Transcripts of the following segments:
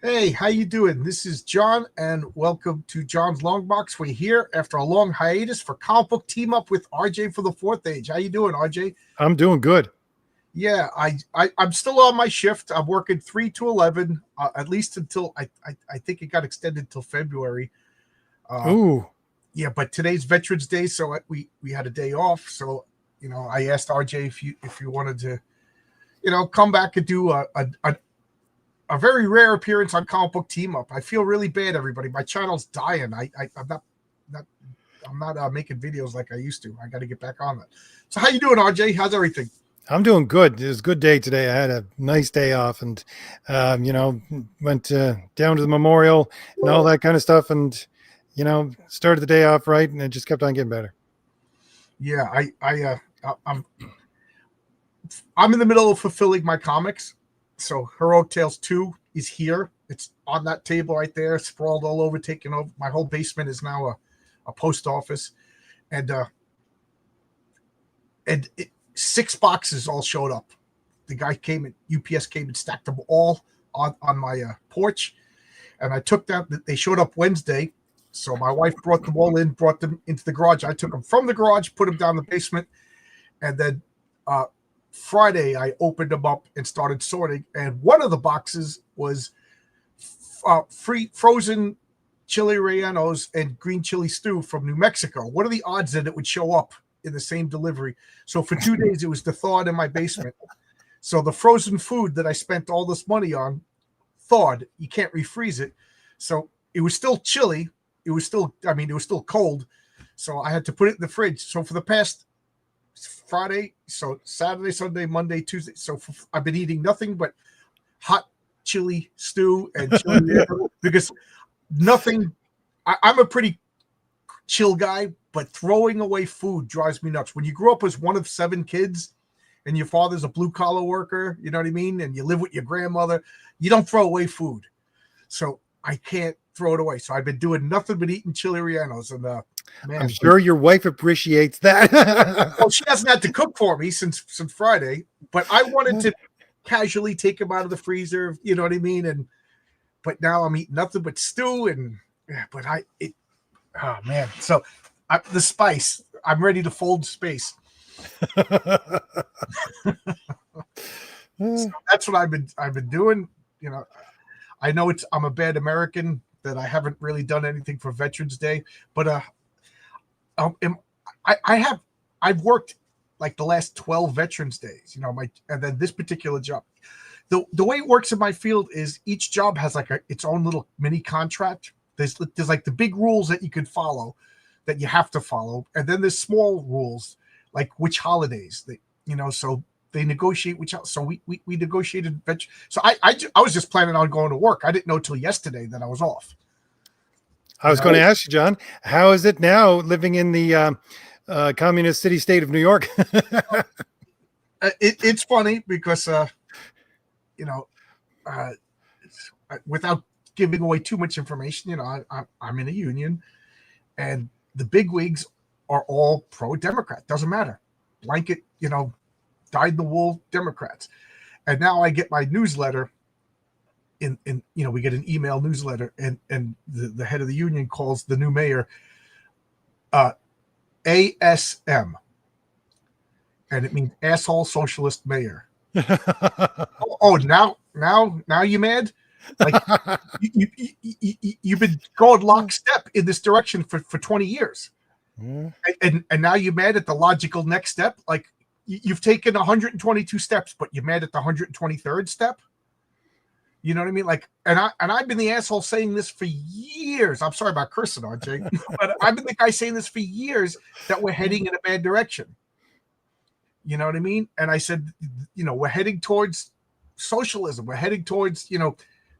Hey, how you doing? This is John, and welcome to John's Long Box. We're here after a long hiatus for comic book team up with RJ for the Fourth Age. How you doing, RJ? I'm doing good. Yeah, I'm still on my shift. I'm working 3 to 11, at least until I think it got extended until February. Uh, Ooh, yeah, but today's Veterans Day, so we had a day off. So I asked RJ if you wanted to come back and do a very rare appearance on Comic Book Team Up. I feel really bad, everybody. My channel's dying. Not I'm not making videos like I used to. I got to get back on that. So how you doing, RJ? How's everything? I'm doing good. It was a good day today. I had a nice day off and, went down to the memorial and all that kind of stuff. And, started the day off right and it just kept on getting better. Yeah, I'm in the middle of fulfilling my comics. So Heroic Tales 2 is here. It's on that table right there, sprawled all over, taking over. My whole basement is now a post office. And six boxes all showed up. The guy came and UPS came and stacked them all on my porch. And I took them. They showed up Wednesday. So my wife brought them all in, brought them into the garage. I took them from the garage, put them down the basement. And then Friday, I opened them up and started sorting. And one of the boxes was free frozen chili rellenos and green chili stew from New Mexico. What are the odds that it would show up in the same delivery? So for 2 days, it was thawed in my basement. So the frozen food that I spent all this money on thawed. You can't refreeze it. So it was still chilly. It was still cold. So I had to put it in the fridge. So for the past Friday, so Saturday, Sunday, Monday, Tuesday. So I've been eating nothing but hot chili stew and chili because nothing. I'm a pretty chill guy, but throwing away food drives me nuts. When you grew up as one of 7 kids and your father's a blue collar worker, you know what I mean? And you live with your grandmother, you don't throw away food. So I can't throw it away. So I've been doing nothing but eating chili rellenos. And man, I'm sure your wife appreciates that. well, she hasn't had to cook for me since Friday, but I wanted to casually take them out of the freezer, you know what I mean? But now I'm eating nothing but stew oh man. So the spice, I'm ready to fold space. So that's what I've been doing. I know I'm a bad American that I haven't really done anything for Veterans Day, but I've worked like the last 12 Veterans Days, and then this particular job. The way it works in my field is each job has like its own little mini contract. There's like the big rules that you can follow, that you have to follow, and then there's small rules like which holidays so they negotiate which. So we negotiated. So I was just planning on going to work. I didn't know till yesterday that I was off. I was going to ask you, John, how is it now living in the communist city state of New York? It's funny because without giving away too much information, I'm in a union, and the big wigs are all pro-Democrat. Doesn't matter, blanket, dyed-in-the-wool Democrats. And now I get my newsletter. We get an email newsletter, and the head of the union calls the new mayor ASM, and it means asshole socialist mayor. Now you mad? Like you've been going lockstep in this direction for 20 years, and now you're mad at the logical next step. Like you've taken 122 steps, but you're mad at the 123rd step. You know what I mean? Like, and I've been the asshole saying this for years. I'm sorry about cursing, RJ, but I've been the guy saying this for years that we're heading in a bad direction. You know what I mean? And I said, we're heading towards socialism. We're heading towards,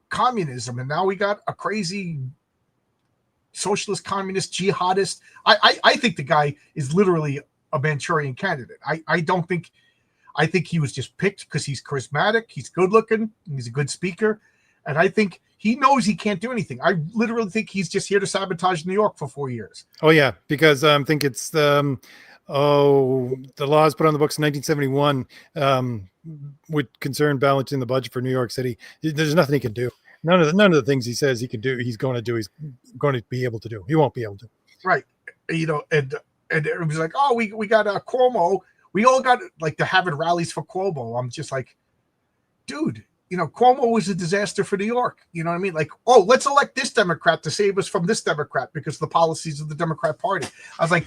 communism. And now we got a crazy socialist, communist, jihadist. I think the guy is literally a Manchurian candidate. I think he was just picked because he's charismatic, he's good looking, he's a good speaker. And I think he knows he can't do anything. I literally think he's just here to sabotage New York for 4 years. Oh, yeah, because I think it's the laws put on the books in 1971 would concern balancing the budget for New York City. There's nothing he can do. None of the things he says he can do, he's going to do. He's going to be able to do. He won't be able to. Right. And everybody's like, oh, we got Cuomo. We all got like the having rallies for Cuomo. I'm just like, dude, Cuomo was a disaster for New York. You know what I mean? Like, oh, let's elect this Democrat to save us from this Democrat because of the policies of the Democrat Party. I was like,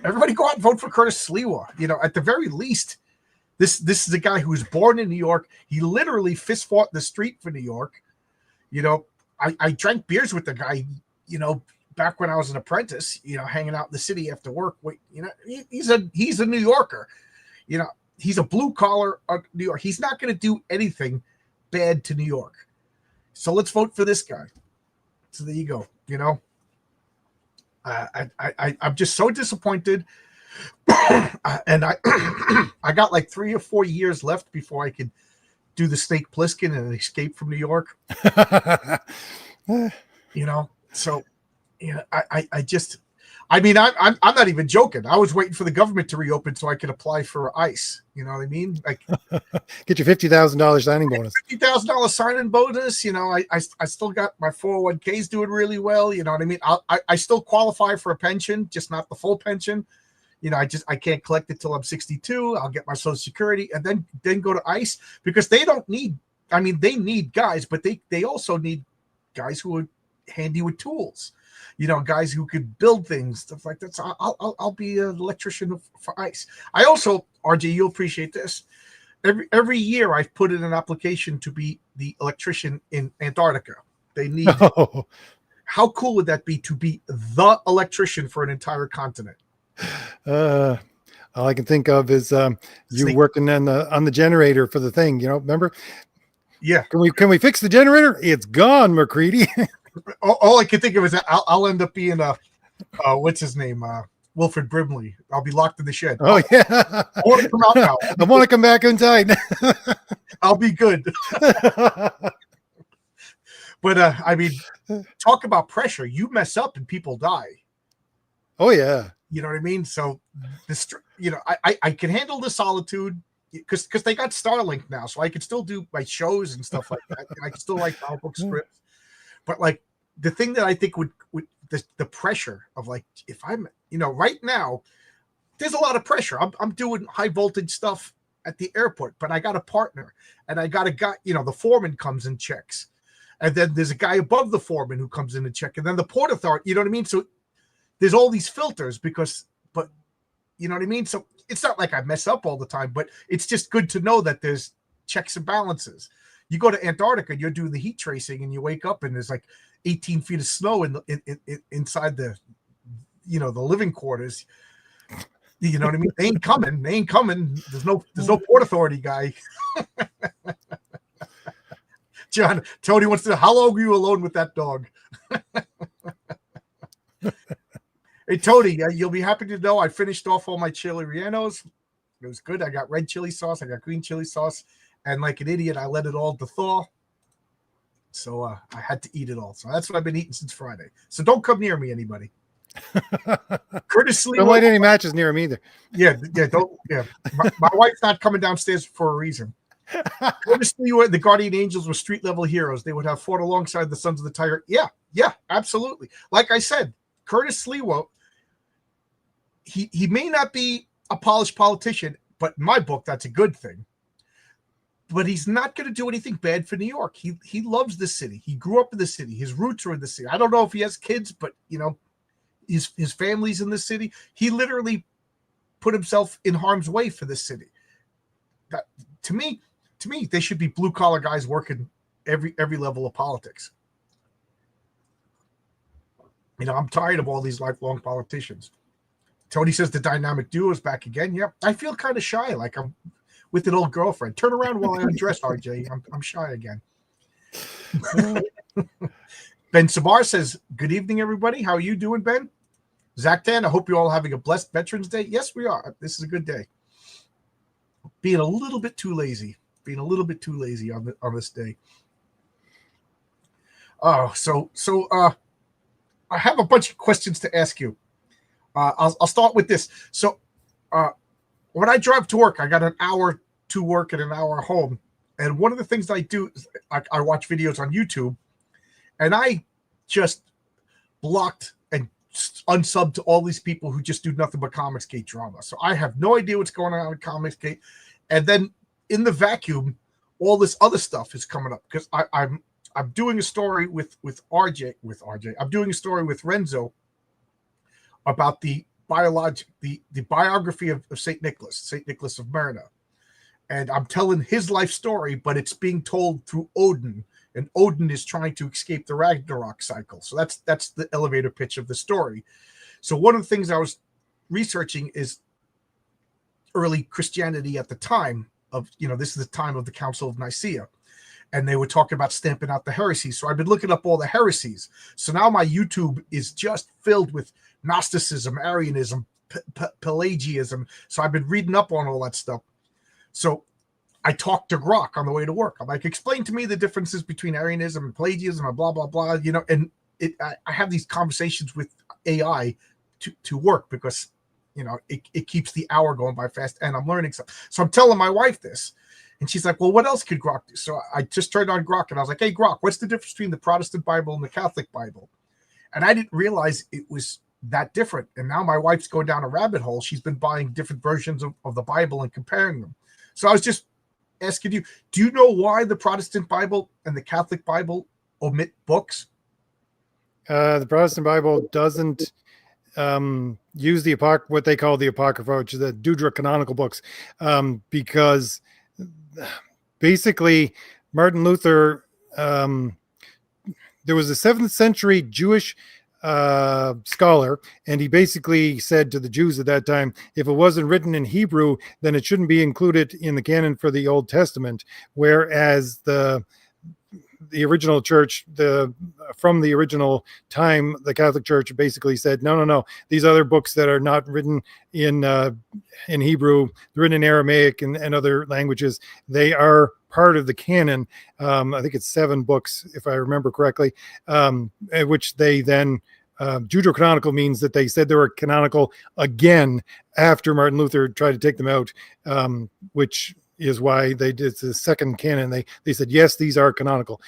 everybody go out and vote for Curtis Sliwa. At the very least, this is a guy who was born in New York. He literally fist fought in the street for New York. I drank beers with the guy, back when I was an apprentice, hanging out in the city after work. He's a New Yorker. He's a blue collar New York. He's not going to do anything bad to New York. So let's vote for this guy. So there you go. I'm just so disappointed. And I got like 3 or 4 years left before I could do the Snake Plissken and escape from New York. So I'm not even joking. I was waiting for the government to reopen so I could apply for ICE. You know what I mean? Like, get your $50,000 signing bonus. $50,000 signing bonus. I still got my 401ks doing really well. You know what I mean? I still qualify for a pension, just not the full pension. I can't collect it till I'm 62. I'll get my Social Security and then go to ICE because they don't need. I mean, they need guys, but they also need guys who are handy with tools. Guys who could build things, stuff like that. So I'll be an electrician for ICE. I also, RJ, you'll appreciate this. Every year I've put in an application to be the electrician in Antarctica. They need. Oh. How cool would that be to be the electrician for an entire continent? All I can think of is you working on the generator for the thing. Remember? Yeah. Can we fix the generator? It's gone, McCready. All I can think of is that I'll end up being what's his name? Wilfred Brimley. I'll be locked in the shed. Oh yeah. I want to come out now. I want to come back inside. I'll be good. But talk about pressure. You mess up and people die. Oh yeah. You know what I mean? So this, I can handle the solitude because they got Starlink now, so I can still do my shows and stuff like that. I can still write comic book scripts. But like the thing that I think would the pressure of like, if I'm, right now, there's a lot of pressure. I'm doing high voltage stuff at the airport, but I got a partner and I got a guy, the foreman comes and checks. And then there's a guy above the foreman who comes in and check. And then the port authority, you know what I mean? So there's all these filters but you know what I mean? So it's not like I mess up all the time, but it's just good to know that there's checks and balances. You go to Antarctica and you're doing the heat tracing and you wake up and there's like 18 feet of snow inside the, the living quarters. You know what I mean? They ain't coming. There's no port authority guy. John, Tony wants to know, how long were you alone with that dog? Hey, Tony, you'll be happy to know I finished off all my chili rellenos. It was good. I got red chili sauce. I got green chili sauce. And like an idiot, I let it all thaw. So I had to eat it all. So that's what I've been eating since Friday. So don't come near me, anybody. Curtis Sliwa. Don't light any matches near him either. Yeah. Don't. Yeah. My wife's not coming downstairs for a reason. Curtis Sliwa and the Guardian Angels were street level heroes. They would have fought alongside the Sons of the Tiger. Yeah, absolutely. Like I said, Curtis Sliwa, he may not be a polished politician, but in my book, that's a good thing. But he's not going to do anything bad for New York. He loves the city. He grew up in the city. His roots are in the city. I don't know if he has kids, but his family's in the city. He literally put himself in harm's way for this city. That, to me, they should be blue collar guys working every level of politics. I'm tired of all these lifelong politicians. Tony says the dynamic duo is back again. Yep. I feel kind of shy, like I'm with an old girlfriend. Turn around while I undress, RJ. I'm shy again. Ben Sabar says, good evening, everybody. How are you doing, Ben? Zach Dan, I hope you're all having a blessed Veterans Day. Yes, we are. This is a good day. Being a little bit too lazy on this day. So I have a bunch of questions to ask you. I'll start with this. So when I drive to work, I got an hour to work and an hour home. And one of the things I do is I watch videos on YouTube, and I just blocked and unsubbed to all these people who just do nothing but Comicsgate drama. So I have no idea what's going on in Comicsgate. And then in the vacuum, all this other stuff is coming up because I'm doing a story with RJ. I'm doing a story with Renzo about the biography of Saint Nicholas of Myra. And I'm telling his life story, but it's being told through Odin, and Odin is trying to escape the Ragnarok cycle. So that's the elevator pitch of the story. So one of the things I was researching is early Christianity at the time of, this is the time of the Council of Nicaea, and they were talking about stamping out the heresies. So I've been looking up all the heresies. So now my YouTube is just filled with Gnosticism, Arianism, Pelagianism. So I've been reading up on all that stuff. So I talked to Grok on the way to work. I'm like, explain to me the differences between Arianism and Pelagianism and blah, blah, blah, and I have these conversations with AI to work because, it keeps the hour going by fast and I'm learning stuff. So I'm telling my wife this and she's like, well, what else could Grok do? So I just turned on Grok and I was like, hey, Grok, what's the difference between the Protestant Bible and the Catholic Bible? And I didn't realize it was that different. And now my wife's going down a rabbit hole. She's been buying different versions of the Bible and comparing them. So I was just asking you, do you know why the Protestant Bible and the Catholic Bible omit books? The Protestant Bible doesn't use what they call the Apocrypha, which is the deuterocanonical books, because basically Martin Luther, there was a 7th century Jewish scholar, and he basically said to the Jews at that time, if it wasn't written in Hebrew, then it shouldn't be included in the canon for the Old Testament, whereas the original church, from the original time, the Catholic Church basically said, no, these other books that are not written in Hebrew, written in Aramaic and other languages, they are part of the canon. I think it's 7 books, if I remember correctly, which they then deuterocanonical means that they said they were canonical again after Martin Luther tried to take them out, which is why they did the second canon. They said, yes, these are canonical,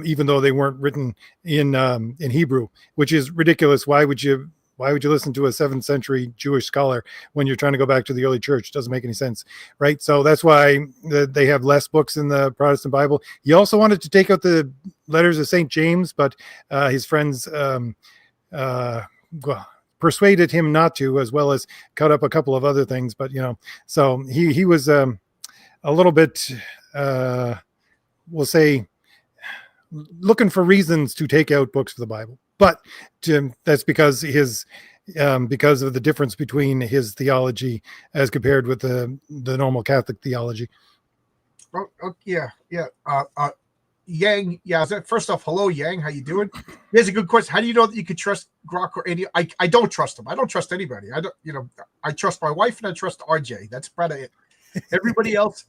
even though they weren't written in Hebrew, which is ridiculous. Why would you listen to a 7th century Jewish scholar when you're trying to go back to the early church? Doesn't make any sense, right? So that's why they have less books in the Protestant Bible. He also wanted to take out the letters of St. James, but his friends persuaded him not to, as well as cut up a couple of other things. But, so he was a little bit, we'll say, looking for reasons to take out books of the Bible. But that's because because of the difference between his theology as compared with the normal Catholic theology. Oh, yeah. Yang, first off, hello, Yang. How you doing? Here's a good question. How do you know that you could trust Grok or any? I don't trust him. I don't trust anybody. I don't. I trust my wife and I trust RJ. That's about it. Everybody else,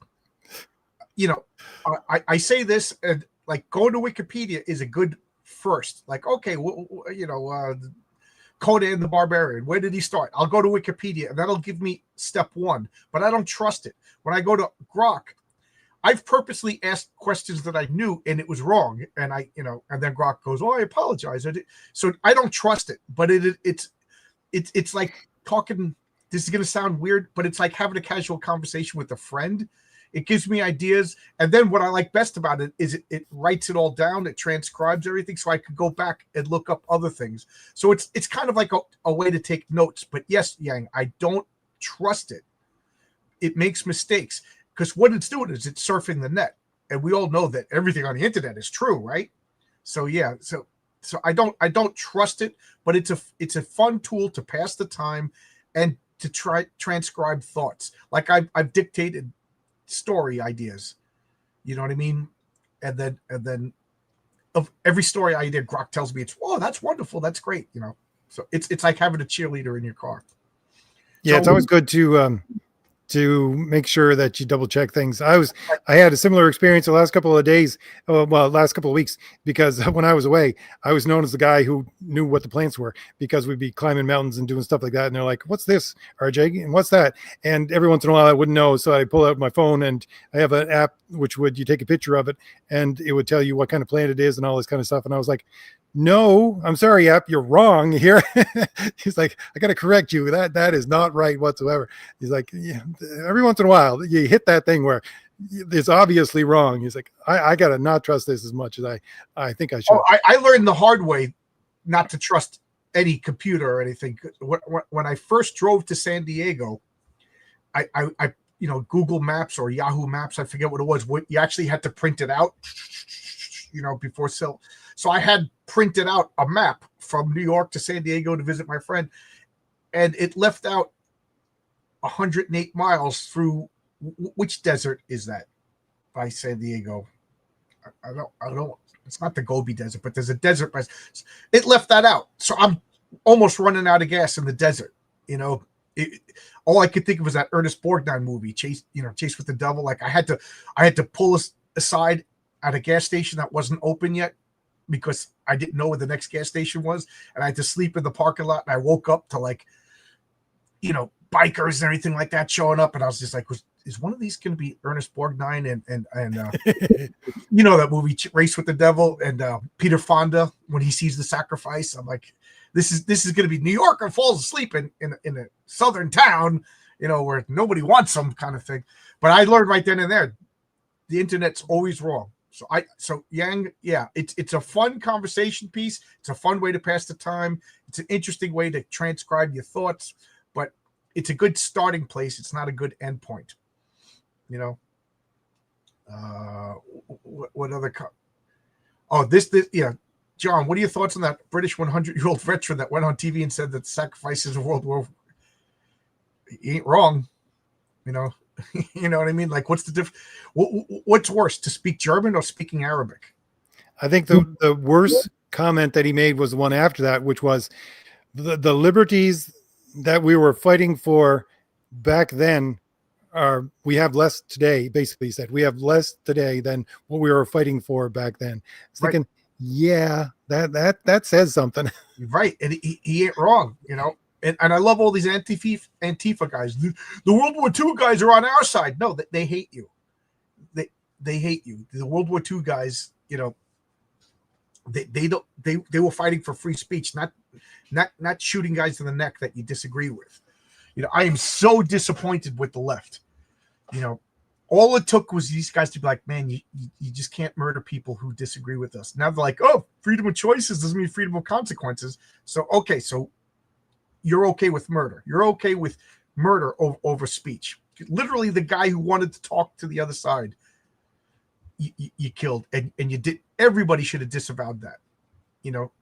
I say this, and like going to Wikipedia is a good first. Like, okay, Conan the Barbarian, where did he start? I'll go to Wikipedia and that'll give me step 1, but I don't trust it. When I go to Grok, I've purposely asked questions that I knew and it was wrong. And and then Grok goes, oh, I apologize. So I don't trust it, but it's like talking, this is going to sound weird, but it's like having a casual conversation with a friend. It gives me ideas. And then what I like best about it is it writes it all down. It transcribes everything so I could go back and look up other things. So it's kind of like a way to take notes. But yes, Yang, I don't trust it. It makes mistakes because what it's doing is it's surfing the net. And we all know that everything on the internet is true, right? So yeah, so I don't trust it, but it's a fun tool to pass the time and to try transcribe thoughts. Like I've dictated story ideas, you know what I mean, and then of every story idea Grok tells me, it's, oh, that's wonderful, that's great, so it's like having a cheerleader in your car. Yeah, so it's always good to to make sure that you double check things. I had a similar experience the last couple of days, last couple of weeks, because when I was away, I was known as the guy who knew what the plants were, because we'd be climbing mountains and doing stuff like that. And they're like, "What's this, RJ? And what's that?" And every once in a while I wouldn't know. So I pull out my phone, and I have an app which you take a picture of it and it would tell you what kind of plant it is and all this kind of stuff. And I was like, "No, I'm sorry, app, you're wrong here." He's like, "I got to correct you. That is not right whatsoever." He's like, "Yeah, every once in a while you hit that thing where it's obviously wrong." He's like, I got to not trust this as much as I think I should. Oh, I learned the hard way not to trust any computer or anything. When I first drove to San Diego, I Google Maps or Yahoo Maps, I forget what it was. You actually had to print it out, before sale. So I had printed out a map from New York to San Diego to visit my friend, and it left out 108 miles through which desert is that by San Diego? I don't. It's not the Gobi Desert, but there's a desert. It left that out, so I'm almost running out of gas in the desert. All I could think of was that Ernest Borgnine movie, Chase with the Devil. Like I had to pull aside at a gas station that wasn't open yet because I didn't know where the next gas station was, and I had to sleep in the parking lot. And I woke up to bikers and everything like that showing up, and I was just like, is one of these going to be Ernest Borgnine and that movie Race with the Devil and Peter Fonda when he sees the sacrifice? I'm like, this is going to be New Yorker falls asleep in a southern town, where nobody wants them kind of thing. But I learned right then and there, the internet's always wrong. So Yang, yeah, it's a fun conversation piece. It's a fun way to pass the time. It's an interesting way to transcribe your thoughts, but it's a good starting place. It's not a good end point. What other? John, what are your thoughts on that British 100-year-old veteran that went on TV and said that sacrifices of World War? He ain't wrong, you know what I mean? Like, what's the difference? What's worse, to speak German or speaking Arabic? I think the worst comment that he made was the one after that, which was the liberties that we were fighting for back then we have less today. Basically, he said we have less today than what we were fighting for back then. I was thinking, yeah, that says something. Right, and he ain't wrong, And I love all these Antifa guys. The World War II guys are on our side. No, they hate you. They hate you. The World War II guys, they were fighting for free speech, not shooting guys in the neck that you disagree with. I am so disappointed with the left. All it took was these guys to be like, man, you just can't murder people who disagree with us. Now they're like, oh, freedom of choices doesn't mean freedom of consequences. So you're okay with murder. You're okay with murder over speech. Literally, the guy who wanted to talk to the other side, you killed, and you did. Everybody should have disavowed that.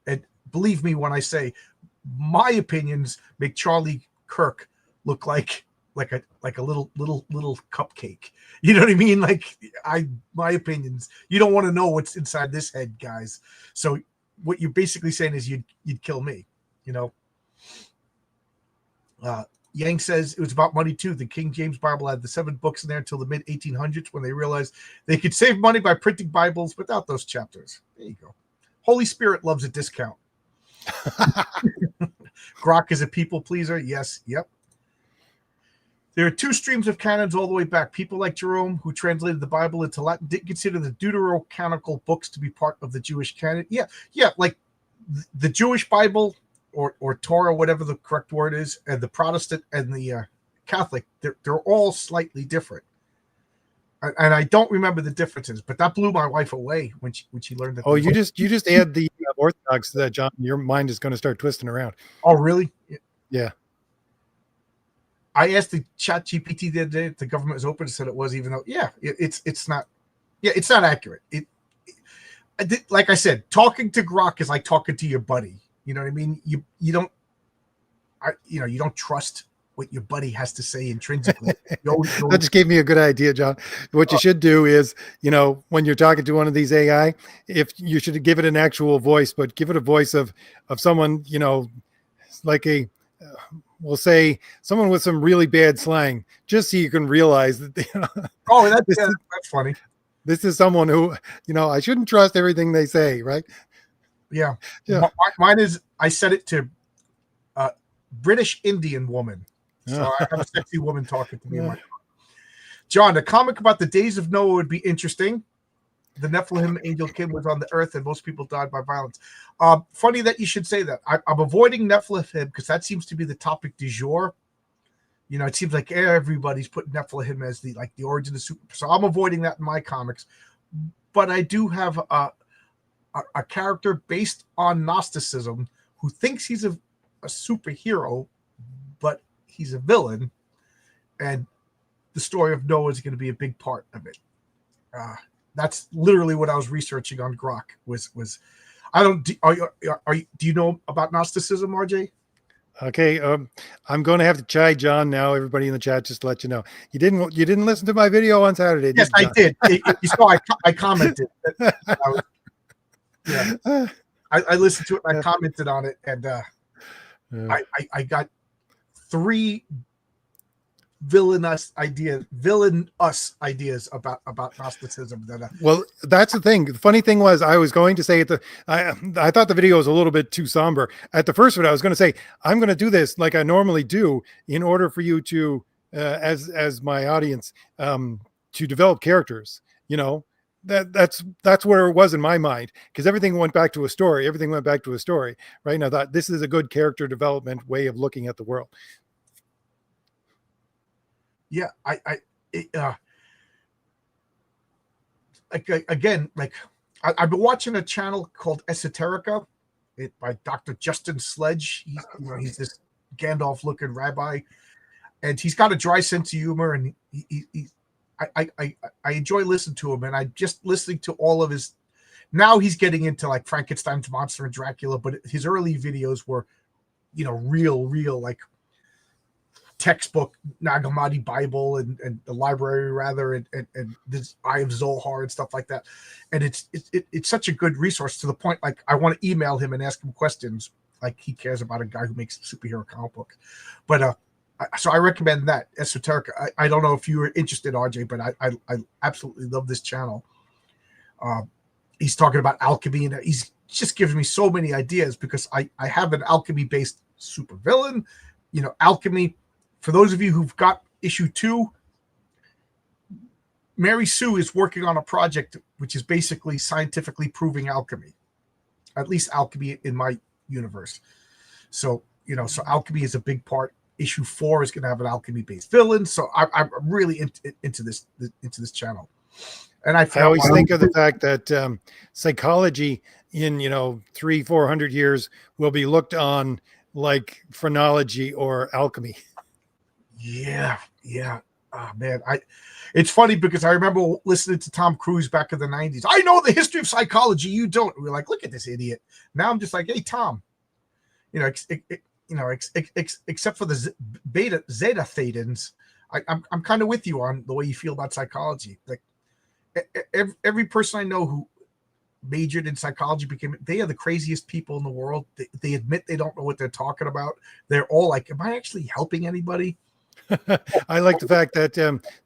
And believe me when I say my opinions make Charlie Kirk look like a little cupcake. You know what I mean? Like my opinions. You don't want to know what's inside this head, guys. So what you're basically saying is you'd kill me. Yang says it was about money too. The King James Bible had the 7 books in there until the mid 1800s when they realized they could save money by printing Bibles without those chapters. There you go. Holy Spirit loves a discount. Grok is a people pleaser. Yes. Yep. There are 2 streams of canons all the way back. People like Jerome, who translated the Bible into Latin, didn't consider the Deuterocanonical books to be part of the Jewish canon. Yeah. Like the Jewish Bible or Torah, whatever the correct word is, and the Protestant and the Catholic, they're all slightly different. And I don't remember the differences, but that blew my wife away when she learned that. Oh, you just add the Orthodox to that, John. Your mind is going to start twisting around. Oh, really? Yeah. I asked the Chat GPT the other day if the government was open and said it was, even though, it's not. Yeah, it's not accurate. Like I said, talking to Grok is like talking to your buddy. You know what I mean? You don't trust what your buddy has to say intrinsically. That just gave me a good idea, John. What you should do is, when you're talking to one of these AI, if you should give it an actual voice, but give it a voice of someone, like will say someone with some really bad slang, just so you can realize that Oh, this, that's funny. this is someone who, I shouldn't trust everything they say, right? Yeah. Yeah. Mine is, I said it to British Indian woman. So I have a sexy woman talking to me in my car. John, a comic about the days of Noah would be interesting. The Nephilim angel Kim was on the earth and most people died by violence. Funny that you should say that. I'm avoiding Nephilim because that seems to be the topic du jour. It seems like everybody's putting Nephilim as the origin of super. So I'm avoiding that in my comics. But I do have a character based on Gnosticism who thinks he's a superhero, but he's a villain. And the story of Noah is going to be a big part of it. That's literally what I was researching on Grok. Was I don't do you know about Gnosticism, RJ? Okay, I'm going to have to chide John now. Everybody in the chat, just to let you know, you didn't listen to my video on Saturday. Yes, I did. You saw I commented. I listened to it and I commented on it, and I got 3 villainous ideas about Gnosticism. Well, that's the thing. The funny thing was, I was going to say I thought the video was a little bit too somber. At the first one, I was going to say, I'm going to do this like I normally do in order for you to, as my audience, to develop characters. That's where it was in my mind, because everything went back to a story. Everything went back to a story, right? And I thought this is a good character development way of looking at the world. Yeah, I've been watching a channel called Esoterica, by Dr. Justin Sledge. He's this Gandalf-looking rabbi, and he's got a dry sense of humor, and I enjoy listening to him, and I'm just listening to all of his. Now he's getting into like Frankenstein's monster and Dracula, but his early videos were, real like textbook Nag Hammadi Bible and the library rather, and this Eye of Zohar and stuff like that. And it's such a good resource, to the point like I want to email him and ask him questions, like he cares about a guy who makes superhero comic books. But so I recommend that, Esoterica. I don't know if you were interested, RJ, but I absolutely love this channel. He's talking about alchemy, and he's just giving me so many ideas, because I have an alchemy based supervillain. Alchemy. For those of you who've got issue 2, Mary Sue is working on a project which is basically scientifically proving alchemy, at least alchemy in my universe. So, so alchemy is a big part. Issue 4 is going to have an alchemy-based villain. So I'm really into this channel. And I always think of the fact that psychology in 300-400 years will be looked on like phrenology or alchemy. Yeah. Oh, man. It's funny because I remember listening to Tom Cruise back in the 90s. I know the history of psychology. You don't. We're like, look at this idiot. Now I'm just like, hey, Tom, except for the Zeta Thetans, I'm kind of with you on the way you feel about psychology. Like every person I know who majored in psychology they are the craziest people in the world. They admit they don't know what they're talking about. They're all like, am I actually helping anybody? I like the fact that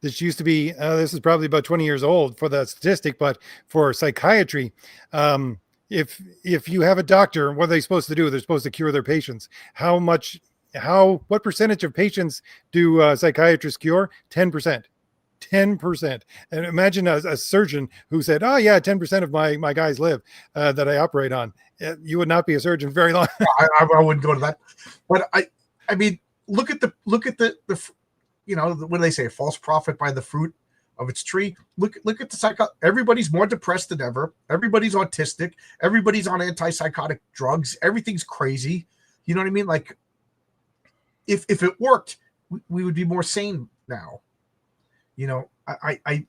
this used to be, this is probably about 20 years old for the statistic, but for psychiatry, if you have a doctor, what are they supposed to do? They're supposed to cure their patients. What percentage of patients do psychiatrists cure? 10%. 10%. And imagine a surgeon who said, oh yeah, 10% of my guys live that I operate on. You would not be a surgeon very long. I wouldn't go to that. But I mean, look at the what do they say? A false prophet by the fruit of its tree. Look at the everybody's more depressed than ever. Everybody's autistic. Everybody's on antipsychotic drugs. Everything's crazy. You know what I mean? Like, if it worked, we would be more sane now. I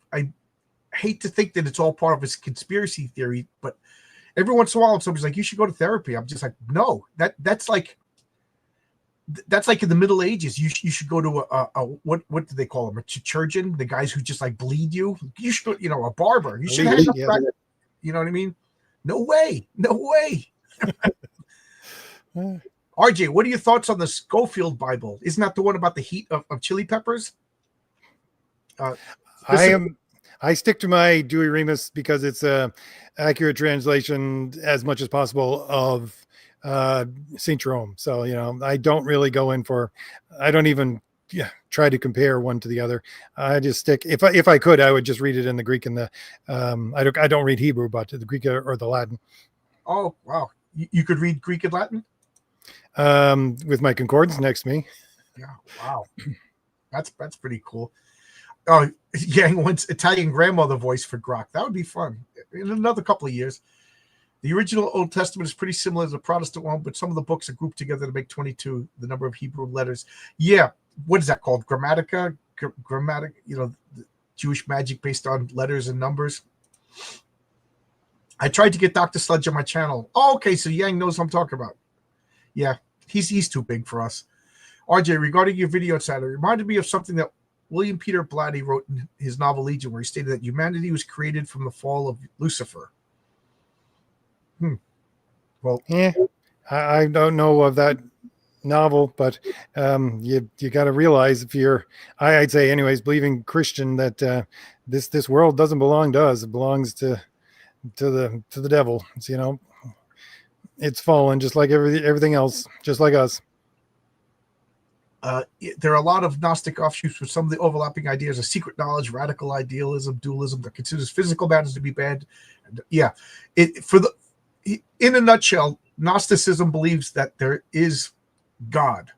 hate to think that it's all part of this conspiracy theory, but every once in a while somebody's like, you should go to therapy. I'm just like, no, that's like in the Middle Ages. You should go to a what do they call them? A chirurgeon, the guys who just like bleed you. You should go, a barber. You should have you know what I mean? No way. RJ, what are your thoughts on the Schofield Bible? Isn't that the one about the heat of chili peppers? I stick to my Dewey Remus because it's a accurate translation as much as possible of Saint Jerome. So I don't really go in for. I don't even try to compare one to the other. I just stick. If I could, I would just read it in the Greek and the. I don't read Hebrew, but the Greek or the Latin. Oh wow, you could read Greek and Latin. With my concordance next to me. Yeah, wow, that's pretty cool. Oh, Yang wants Italian grandmother voice for Grok. That would be fun in another couple of years. The original Old Testament is pretty similar to the Protestant one, but some of the books are grouped together to make 22, the number of Hebrew letters. Yeah, what is that called? Grammatica? The Jewish magic based on letters and numbers. I tried to get Dr. Sledge on my channel. Oh, okay, so Yang knows what I'm talking about. Yeah, he's too big for us. RJ, regarding your video chat, it reminded me of something that William Peter Blatty wrote in his novel Legion, where he stated that humanity was created from the fall of Lucifer. Well, I don't know of that novel, but you got to realize if you're, I'd say anyways, believing Christian that this world doesn't belong to us; it belongs to the devil. It's, it's fallen just like everything else, just like us. There are a lot of Gnostic offshoots with some of the overlapping ideas of secret knowledge, radical idealism, dualism that considers physical matters to be bad. Yeah, in a nutshell, Gnosticism believes that there is God,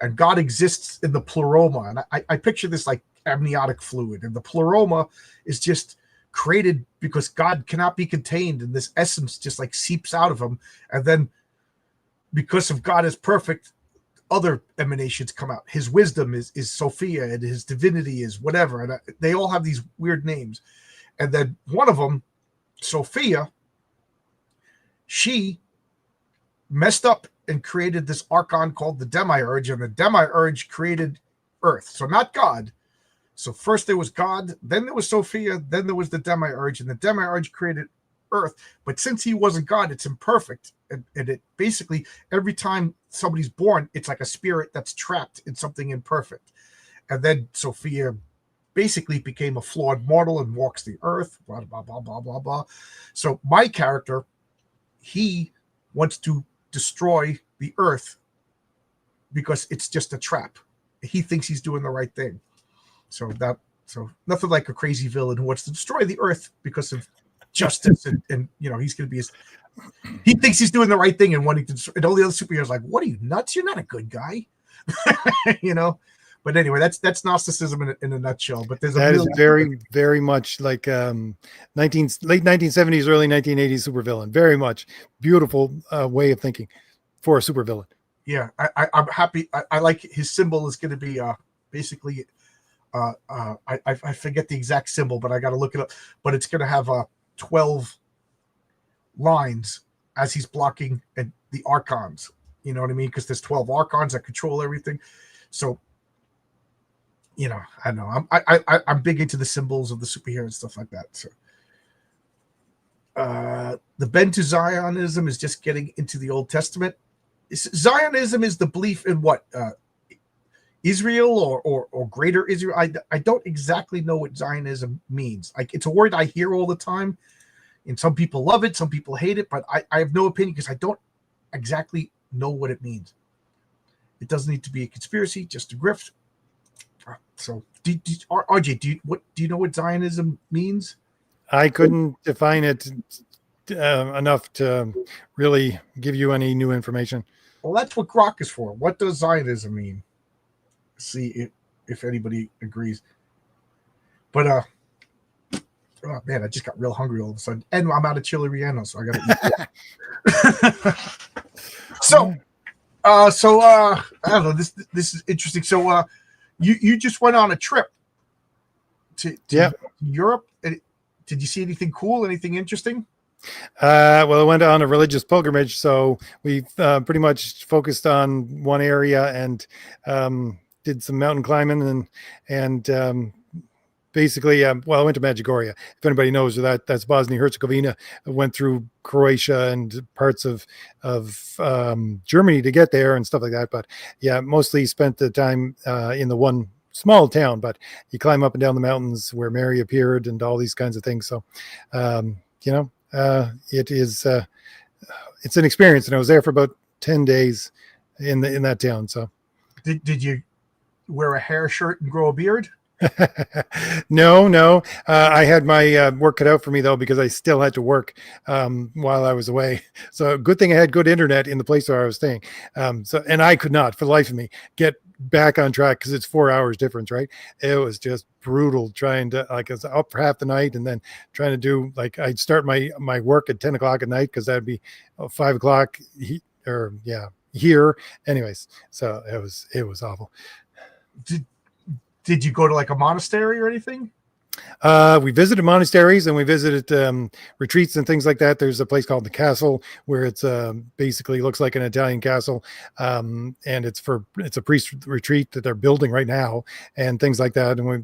and God exists in the pleroma. And I picture this like amniotic fluid, and the pleroma is just created because God cannot be contained, and this essence just like seeps out of him, and then because of God is perfect, other emanations come out. His wisdom is Sophia, and his divinity is whatever, and they all have these weird names. And then one of them, Sophia, she messed up and created this archon called the Demiurge, and the Demiurge created Earth. So not God. So first there was God, then there was Sophia, then there was the Demiurge, and the Demiurge created Earth. But since he wasn't God, it's imperfect. And it basically, every time somebody's born, it's like a spirit that's trapped in something imperfect. And then Sophia basically became a flawed mortal and walks the earth, blah, blah, blah, blah, blah, blah. So my character, he wants to destroy the earth because it's just a trap. He thinks he's doing the right thing. So nothing like a crazy villain who wants to destroy the earth because of justice and he's going to be he thinks he's doing the right thing and wanting to, and all the other superheroes are like, what are you, nuts? You're not a good guy. But anyway, that's Gnosticism in a nutshell. But there's that is very, very much like late 1970s, early 1980s supervillain. Very much beautiful way of thinking for a supervillain. Yeah, I'm happy. I like his symbol is going to be basically I forget the exact symbol, but I got to look it up. But it's going to have 12 lines as he's blocking the archons. You know what I mean? Because there's 12 archons that control everything. So, I know I'm big into the symbols of the superhero and stuff like that. So, the bend to Zionism is just getting into the Old Testament. Zionism is the belief in what? Israel or greater Israel. I don't exactly know what Zionism means. Like, it's a word I hear all the time, and some people love it, some people hate it, but I have no opinion because I don't exactly know what it means. It doesn't need to be a conspiracy, just a grift. So, RJ, do you know what Zionism means? I couldn't define it enough to really give you any new information. Well, that's what Grok is for. What does Zionism mean? See if anybody agrees. But oh man, I just got real hungry all of a sudden, and I'm out of chili relleno, so I gotta eat. So I don't know. This is interesting. So you just went on a trip to Europe. Did you see anything cool? Anything interesting? Well, I went on a religious pilgrimage, so we pretty much focused on one area and did some mountain climbing and basically, well, I went to Medjugorje. If anybody knows where that's Bosnia Herzegovina. I went through Croatia and parts of Germany to get there and stuff like that. But yeah, mostly spent the time in the one small town. But you climb up and down the mountains where Mary appeared and all these kinds of things. So, it is it's an experience, and I was there for about 10 days in that town. So, did you wear a hair shirt and grow a beard? No. I had my work cut out for me though, because I still had to work while I was away. So good thing I had good internet in the place where I was staying. And I could not, for the life of me, get back on track because it's 4 hours difference, right? It was just brutal trying to, like, I was up for half the night and then trying to do, like, I'd start my work at 10 o'clock at night because that'd be 5 o'clock here. Anyways, so it was awful. Did you go to like a monastery or anything? We visited monasteries and we visited retreats and things like that. There's a place called the Castle where it's basically looks like an Italian castle, and it's a priest retreat that they're building right now and things like that. And we,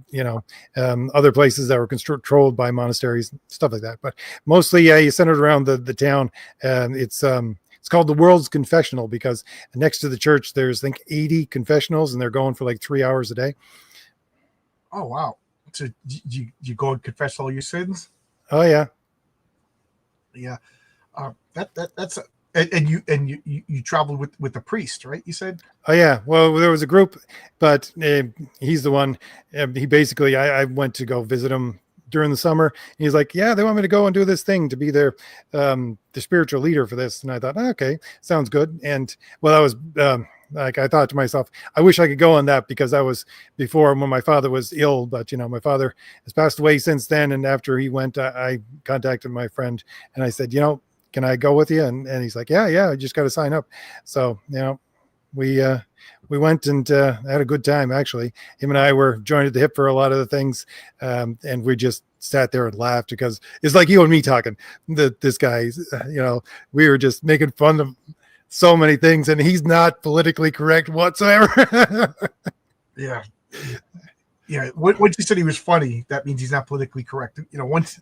other places that were controlled by monasteries, stuff like that. But mostly, you centered around the town. It's called the World's Confessional because next to the church, there's I think 80 confessionals and they're going for like 3 hours a day. Oh, wow. So you go and confess all your sins? Oh yeah. Yeah. That's and you traveled with the priest, right? You said? Oh yeah. Well, there was a group, but he's the one, he basically, I went to go visit him during the summer. He's like, yeah, they want me to go and do this thing to be their the spiritual leader for this. And I thought, okay, sounds good. And well, I was like, I thought to myself, I wish I could go on that because that was before when my father was ill, but my father has passed away since then. And after he went, I contacted my friend and I said, can I go with you? And he's like, yeah, I just got to sign up. So, we went and had a good time. Actually, him and I were joined at the hip for a lot of the things. And we just sat there and laughed because it's like you and me talking. This guy, we were just making fun of so many things, and he's not politically correct whatsoever. Yeah. Once you said he was funny, that means he's not politically correct. Once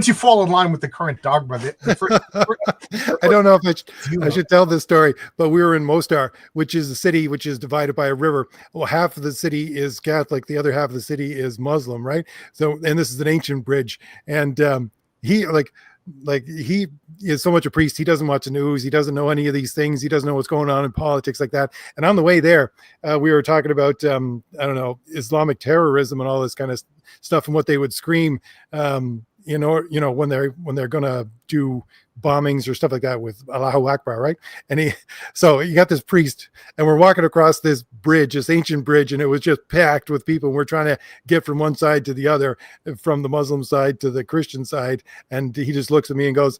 you fall in line with the current dogma, I don't know if I should tell this story, but we were in Mostar, which is a city which is divided by a river. Well, half of the city is Catholic, the other half of the city is Muslim, right? So, and this is an ancient bridge, and he is so much a priest. He doesn't watch the news. He doesn't know any of these things. He doesn't know what's going on in politics like that. And on the way there, we were talking about, Islamic terrorism and all this kind of stuff and what they would scream, when they're going to do bombings or stuff like that with Allahu Akbar, right? And so you got this priest and we're walking across this bridge, this ancient bridge, and it was just packed with people. And we're trying to get from one side to the other, from the Muslim side to the Christian side. And he just looks at me and goes,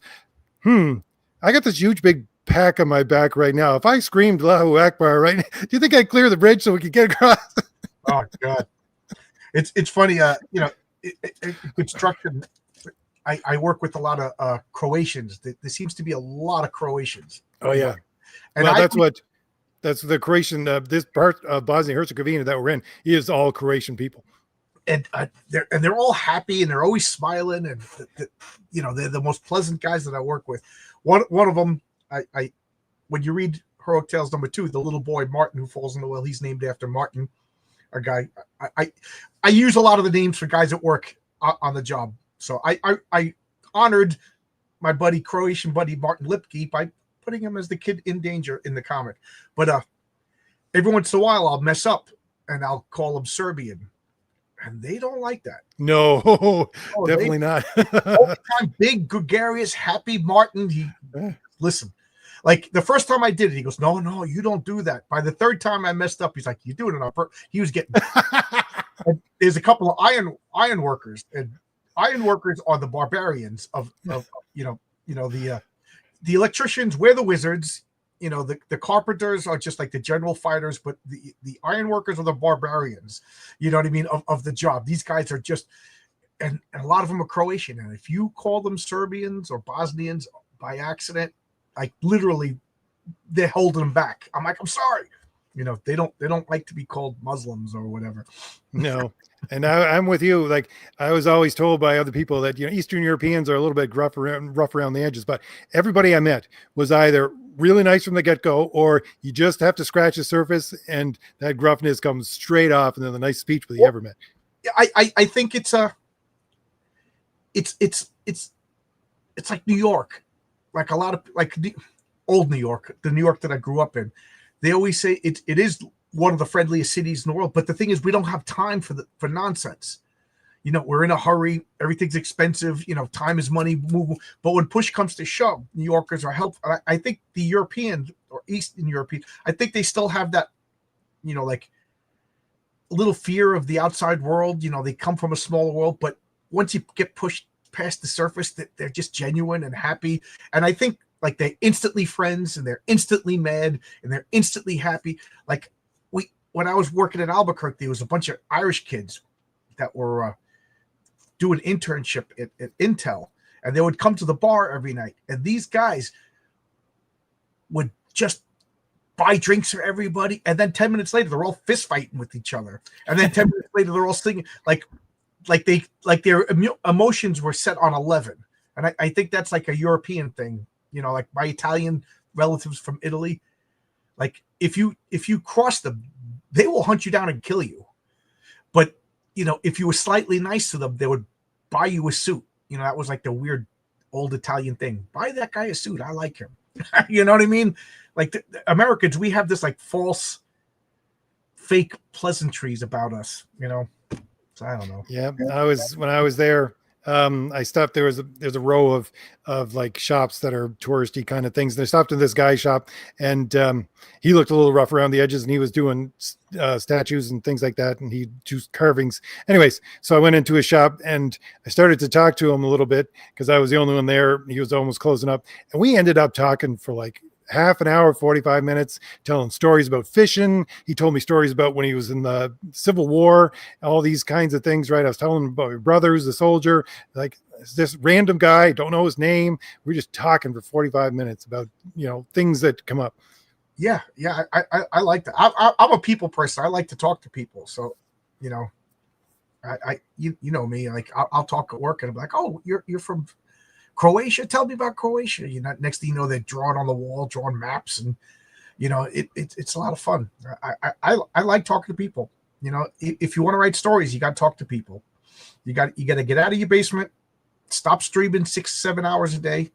I got this huge big pack on my back right now. If I screamed Allahu Akbar right now, do you think I'd clear the bridge so we could get across? Oh God. It's funny, construction. I work with a lot of Croatians. There seems to be a lot of Croatians. Oh yeah, and that's the Croatian. This part of Bosnia Herzegovina that we're in is all Croatian people, and they're all happy and they're always smiling and they're the most pleasant guys that I work with. One of them, I when you read Heroic Tales #2, the little boy Martin who falls in the well, he's named after Martin, a guy. I use a lot of the names for guys at work on the job. So I honored my Croatian buddy Martin Lipke by putting him as the kid in danger in the comic. But every once in a while I'll mess up and I'll call him Serbian, and they don't like that. No, definitely not. All the time, big, gregarious, happy Martin. Listen. Like the first time I did it, he goes, "No, you don't do that." By the third time I messed up, he's like, "You doing it on purpose." He was getting. There's a couple of iron workers, and iron workers are the barbarians of the electricians. We're the wizards. The carpenters are just like the general fighters, but the iron workers are the barbarians. You know what I mean? Of the job. These guys are just, and a lot of them are Croatian. And if you call them Serbians or Bosnians by accident, like literally, they're holding them back. I'm like, I'm sorry. They don't like to be called Muslims or whatever. No. And I'm with you. Like I was always told by other people that, Eastern Europeans are a little bit rough around the edges, but everybody I met was either really nice from the get-go, or you just have to scratch the surface and that gruffness comes straight off, and they're the nicest people you ever met. I think it's like New York, like a lot of like old New York, the New York that I grew up in. They always say it is one of the friendliest cities in the world, but the thing is, we don't have time for nonsense. We're in a hurry. Everything's expensive. Time is money. But when push comes to shove, New Yorkers are helpful. I think the European or Eastern European, I think they still have that, like a little fear of the outside world. They come from a smaller world, but once you get pushed past the surface, that they're just genuine and happy. And I think like they're instantly friends, and they're instantly mad, and they're instantly happy. Like when I was working in Albuquerque, there was a bunch of Irish kids that were do an internship at Intel, and they would come to the bar every night, and these guys would just buy drinks for everybody, and then 10 minutes later they're all fist fighting with each other, and then 10 minutes later they're all singing like their emotions were set on 11. And I think that's like a European thing, like my Italian relatives from Italy, like if you cross them, they will hunt you down and kill you. But if you were slightly nice to them, they would buy you a suit. That was like the weird old Italian thing. Buy that guy a suit. I like him. You know what I mean? Like the Americans, we have this like false, fake pleasantries about us. So I don't know. Yeah, when I was there, I stopped. There's a row of like shops that are touristy kind of things. And I stopped in this guy's shop, and he looked a little rough around the edges, and he was doing statues and things like that, and he do carvings. Anyways, so I went into his shop and I started to talk to him a little bit because I was the only one there. He was almost closing up, and we ended up talking for like half an hour, 45 minutes, telling stories about fishing. He told me stories about when he was in the Civil War, all these kinds of things, right? I was telling him about my brother who's a soldier, like this random guy, don't know his name. We're just talking for 45 minutes about, things that come up. Yeah. I like that. I'm a people person. I like to talk to people. So, I you know me, like I'll talk at work and I'm like, oh, you're from Croatia. Tell me about Croatia. Next thing you know, they're drawing on the wall, drawing maps, and it's a lot of fun. I like talking to people. If you want to write stories, you got to talk to people. You got to get out of your basement, stop streaming 6-7 hours a day,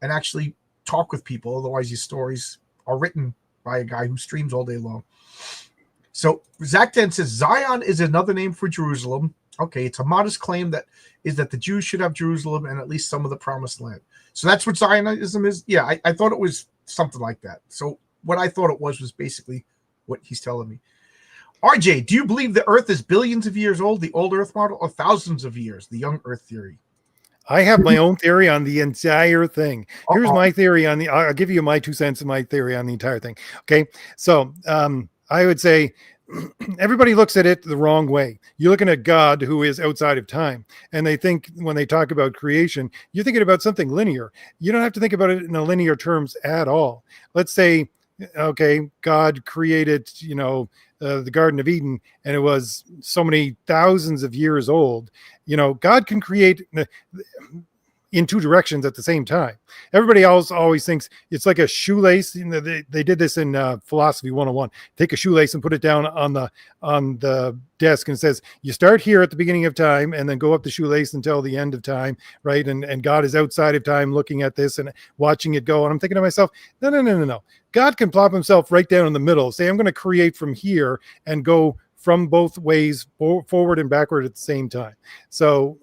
and actually talk with people. Otherwise, your stories are written by a guy who streams all day long. So Zach 10 says Zion is another name for Jerusalem. Okay, it's a modest claim that the Jews should have Jerusalem and at least some of the promised land. So that's what Zionism is. Yeah, I thought it was something like that. So what I thought it was basically what he's telling me. RJ, do you believe the Earth is billions of years old, the old Earth model, or thousands of years, the young Earth theory? I have my own theory on the entire thing. Here's my theory on I'll give you my 2 cents and my theory on the entire thing. Okay, so I would say everybody looks at it the wrong way. You're looking at God, who is outside of time, and they think when they talk about creation, you're thinking about something linear. You don't have to think about it in a linear terms at all. Let's say, okay, God created, the Garden of Eden, and it was so many thousands of years old. God can create in two directions at the same time. Everybody else always thinks it's like a shoelace. They did this in Philosophy 101. Take a shoelace and put it down on the desk, and it says you start here at the beginning of time and then go up the shoelace until the end of time, right? And God is outside of time looking at this and watching it go. And I'm thinking to myself, no. God can plop himself right down in the middle, say I'm going to create from here and go from both ways, forward and backward at the same time. So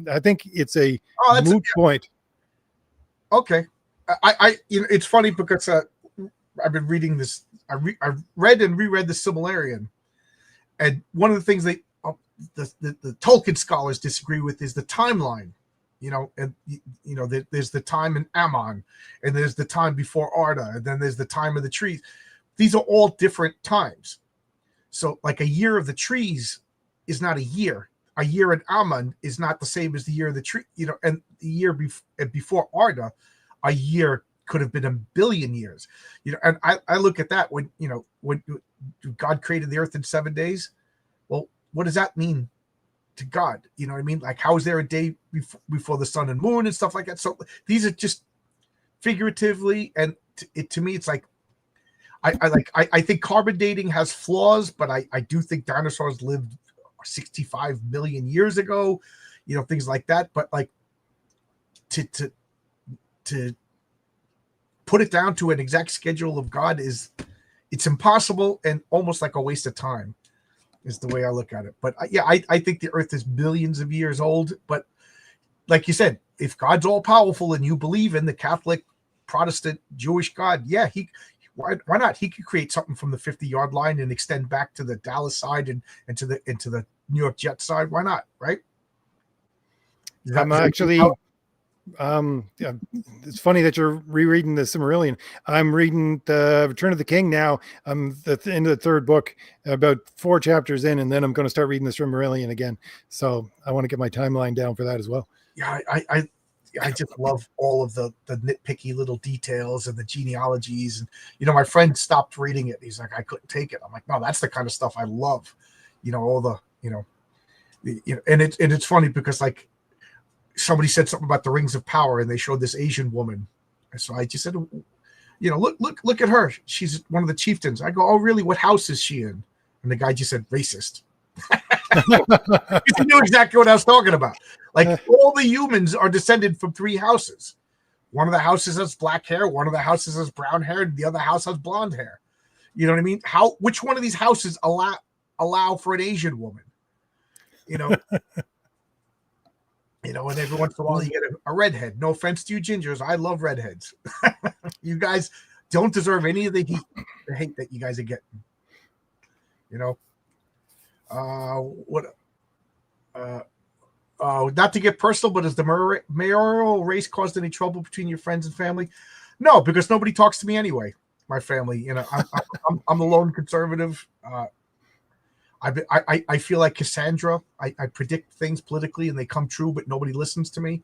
I think it's a moot point. Okay, it's funny because I've been reading this. I read and reread the Silmarillion, and one of the things the Tolkien scholars disagree with is the timeline. There's the time in Ammon, and there's the time before Arda, and then there's the time of the trees. These are all different times. So like a year of the trees is not a year. A year in Ammon is not the same as the year of the tree, and the year before Arda, a year could have been a billion years. And I look at that when God created the earth in 7 days. Well, what does that mean to God? You know what I mean? Like, how is there a day before the sun and moon and stuff like that? So these are just figuratively, and to me, it's like I think carbon dating has flaws, but I do think dinosaurs lived 65 million years ago, things like that. But like to put it down to an exact schedule of God it's impossible and almost like a waste of time is the way I look at it. But I think the earth is billions of years old. But like you said, if God's all powerful and you believe in the Catholic, Protestant, Jewish God, why not? He could create something from the 50-yard line and extend back to the Dallas side and into the New York Jets side. Why not? Right? I'm actually. Yeah, it's funny that you're rereading the Silmarillion. I'm reading the Return of the King now. I'm at the end of the third book, about 4 chapters in, and then I'm going to start reading the Silmarillion again. So I want to get my timeline down for that as well. Yeah, I just love all of the nitpicky little details and the genealogies. And my friend stopped reading it. He's like, I couldn't take it. I'm like, no, that's the kind of stuff I love. All the and it's funny because like somebody said something about the rings of power, and they showed this Asian woman. And so I just said, look at her. She's one of the chieftains. I go, oh really? What house is she in? And the guy just said racist. He knew exactly what I was talking about. Like all the humans are descended from 3 houses. One of the houses has black hair, one of the houses has brown hair, and the other house has blonde hair. You know what I mean? Which one of these houses allow for an Asian woman? And every once in a while you get a redhead. No offense to you gingers, I love redheads. You guys don't deserve any of the hate that you guys are getting. Not to get personal, but has the mayoral race caused any trouble between your friends and family? No, because nobody talks to me anyway. My family, I'm the lone conservative. I feel like Cassandra. I predict things politically and they come true, but nobody listens to me.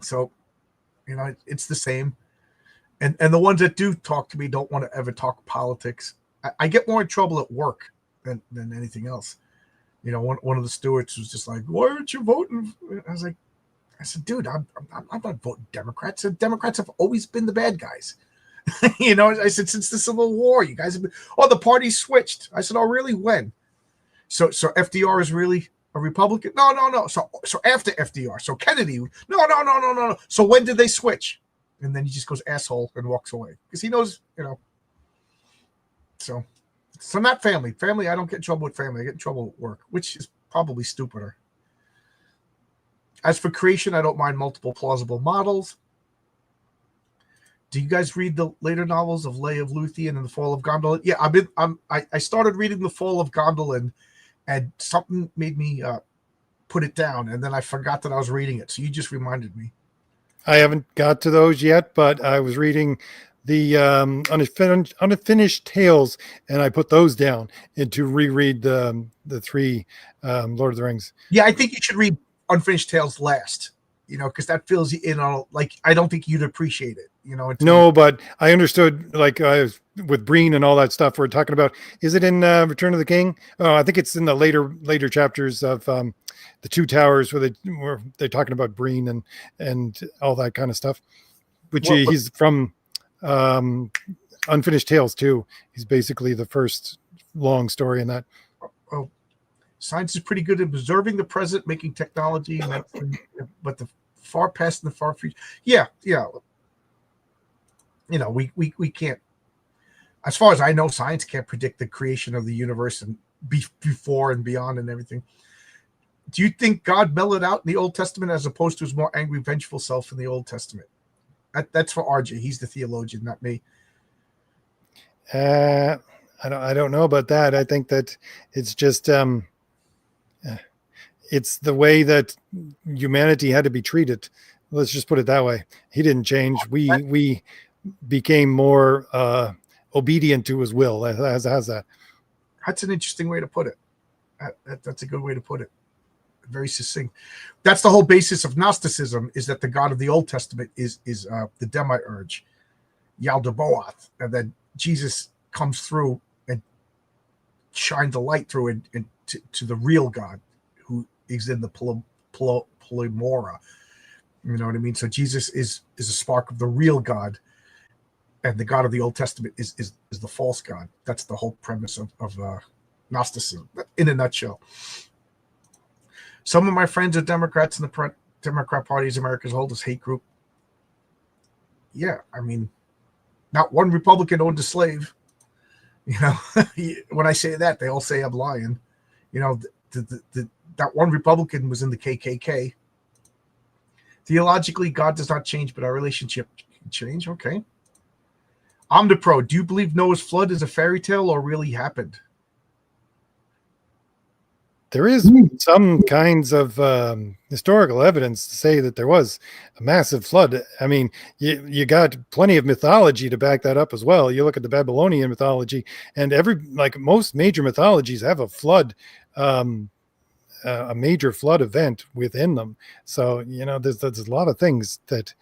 So, it's the same. And the ones that do talk to me don't want to ever talk politics. I get more in trouble at work than anything else. One of the stewards was just like, "Why aren't you voting?" I said, "Dude, I'm not voting Democrats. Democrats have always been the bad guys." I said, since the Civil War, you guys have been. Oh, the party switched. I said, oh, really? When? So FDR is really a Republican? No. So after FDR, so Kennedy? No. So when did they switch? And then he just goes asshole and walks away because he knows, So not family. Family, I don't get in trouble with family. I get in trouble with work, which is probably stupider. As for creation, I don't mind multiple plausible models. Do you guys read the later novels of Lay of Luthien and The Fall of Gondolin? Yeah, I started reading The Fall of Gondolin, and something made me put it down, and then I forgot that I was reading it. So you just reminded me. I haven't got to those yet, but I was reading the unfinished tales, and I put those down and to reread the 3 Lord of the Rings. Yeah, I think you should read Unfinished Tales last. Because that fills you in on, like, I don't think you'd appreciate it. No, but I understood, like, with Breen and all that stuff we're talking about. Is it in Return of the King? Oh, I think it's in the later chapters of the 2 Towers where they're talking about Breen and all that kind of stuff. Which he's from Unfinished Tales too. He's basically the first long story in that. Oh, science is pretty good at observing the present, making technology, but the far past and the far future. Yeah. We can't. As far as I know, science can't predict the creation of the universe and before and beyond and everything. Do you think God mellowed out in the Old Testament as opposed to his more angry, vengeful self in the Old Testament? That's for RJ. He's the theologian, not me. I don't know about that. I think that it's just it's the way that humanity had to be treated. Let's just put it that way. He didn't change. We became more obedient to his will. How's that? That's an interesting way to put it. That's a good way to put it. very succinct. That's the whole basis of Gnosticism, is that the God of the Old Testament is the demiurge, Yaldabaoth, and then Jesus comes through and shines a light through it and to the real God, who is in the Polymora. You know what I mean? So Jesus is a spark of the real God, and the God of the Old Testament is the false God. That's the whole premise of Gnosticism, in a nutshell. Some of my friends are Democrats, and the Democrat Party is America's oldest hate group. Yeah, I mean, not one Republican owned a slave. You know, when I say that, they all say I'm lying. You know, that one Republican was in the KKK. Theologically, God does not change, but our relationship can change. Okay. Omnipro, do you believe Noah's flood is a fairy tale or really happened? There is some kinds of historical evidence to say that there was a massive flood. I mean, you got plenty of mythology to back that up as well. You look at the Babylonian mythology, and like most major mythologies have a flood, a major flood event within them. So, you know, there's a lot of things that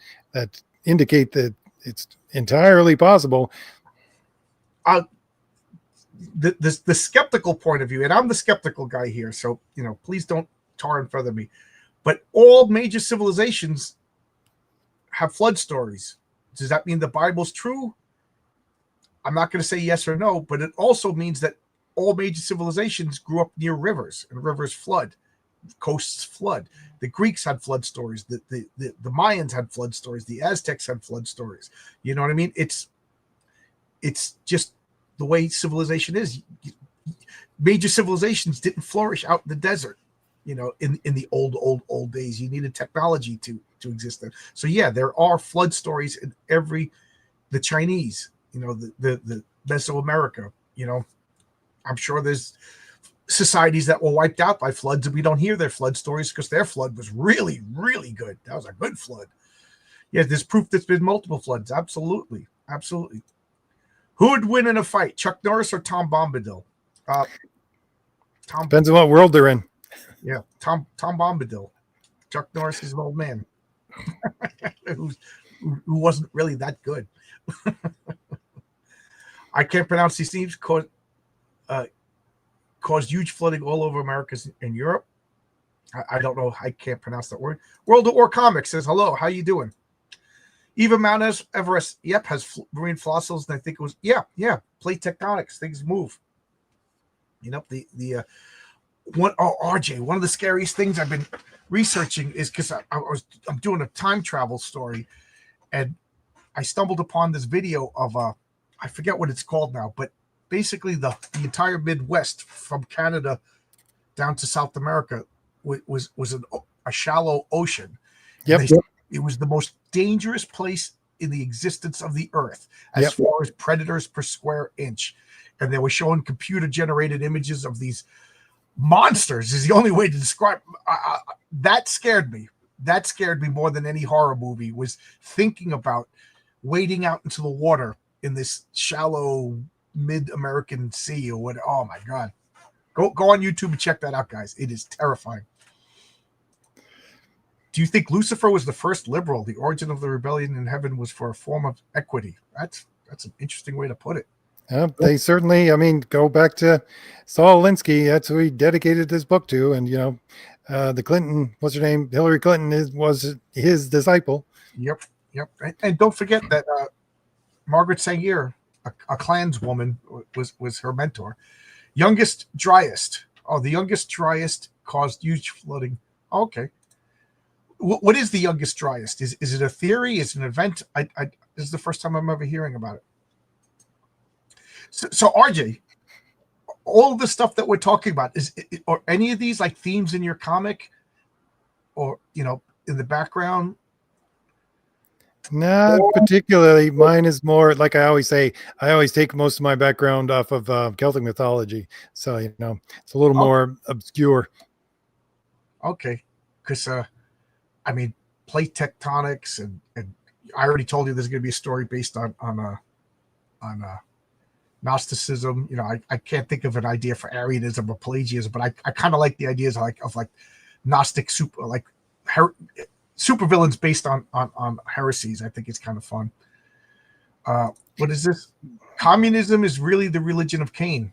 indicate that it's entirely possible. The skeptical point of view, and I'm the skeptical guy here, so, you know, please don't tar and feather me, but all major civilizations have flood stories. Does that mean the Bible's true? I'm not going to say yes or no, but it also means that all major civilizations grew up near rivers, and rivers flood, coasts flood. The Greeks had flood stories. The Mayans had flood stories. The Aztecs had flood stories. You know what I mean? It's just the way civilization is. Major civilizations didn't flourish out in the desert, you know, in the old days. You needed technology to exist there. So yeah, there are flood stories in the Chinese, you know, the Mesoamerica, you know. I'm sure there's societies that were wiped out by floods, and we don't hear their flood stories because their flood was really, really good. That was a good flood. Yeah, there's proof there's been multiple floods. Absolutely. Absolutely. Who would win in a fight, Chuck Norris or Tom Bombadil? Depends on what world they're in. Yeah, Tom Bombadil. Chuck Norris is an old man who wasn't really that good. I can't pronounce these names. Caused huge flooding all over America and Europe. I don't know. I can't pronounce that word. World of War Comics says, hello, how you doing? Eva Mount Everest, yep, has marine fossils, and I think it was, plate tectonics, things move. You know, RJ, one of the scariest things I've been researching is because I'm doing a time travel story, and I stumbled upon this video of I forget what it's called now, but basically the entire Midwest from Canada down to South America was a shallow ocean. Yep. It was the most dangerous place in the existence of the earth as far as predators per square inch. And they were showing computer generated images of these monsters is the only way to describe. That scared me. That scared me more than any horror movie, was thinking about wading out into the water in this shallow mid-American sea or what. Oh my God. Go on YouTube and check that out, guys. It is terrifying. Do you think Lucifer was the first liberal? The origin of the rebellion in heaven was for a form of equity. That's an interesting way to put it. They certainly, I mean, go back to Saul Alinsky. That's who he dedicated his book to. And, you know, the Clinton, what's her name? Hillary Clinton was his disciple. Yep. And don't forget that Margaret Sanger, a Klanswoman, was her mentor. Youngest, driest. Oh, the youngest, driest caused huge flooding. Okay. What is the youngest, driest? Is it a theory? Is it an event? This is the first time I'm ever hearing about it. So RJ, all of the stuff that we're talking about, or any of these like themes in your comic, or, you know, in the background? Not particularly. Mine is more, like I always say, I always take most of my background off of Celtic mythology. So, you know, it's a little more obscure. Okay. Because, I mean, plate tectonics, and I already told you there's going to be a story based on Gnosticism. You know, I can't think of an idea for Arianism or Pelagianism, but I kind of like the ideas of Gnostic super villains based on heresies. I think it's kind of fun. What is this? Communism is really the religion of Cain.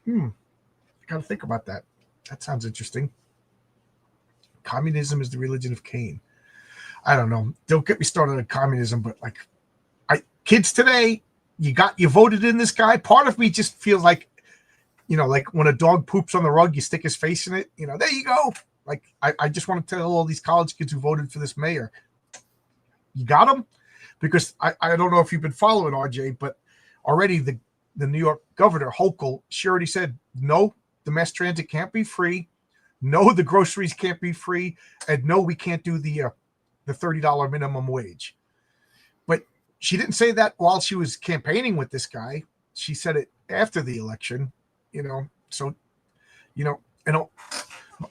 I got to think about that. That sounds interesting. Communism is the religion of Cain. I don't know. Don't get me started on communism, but like, kids today, you voted in this guy. Part of me just feels like, like when a dog poops on the rug, you stick his face in it. There you go. Like, I just want to tell all these college kids who voted for this mayor, you got him? Because I don't know if you've been following, RJ, but already the New York governor, Hochul, she already said, no, the mass transit can't be free. No, the groceries can't be free. And no, we can't do the $30 minimum wage. But she didn't say that while she was campaigning with this guy. She said it after the election, So,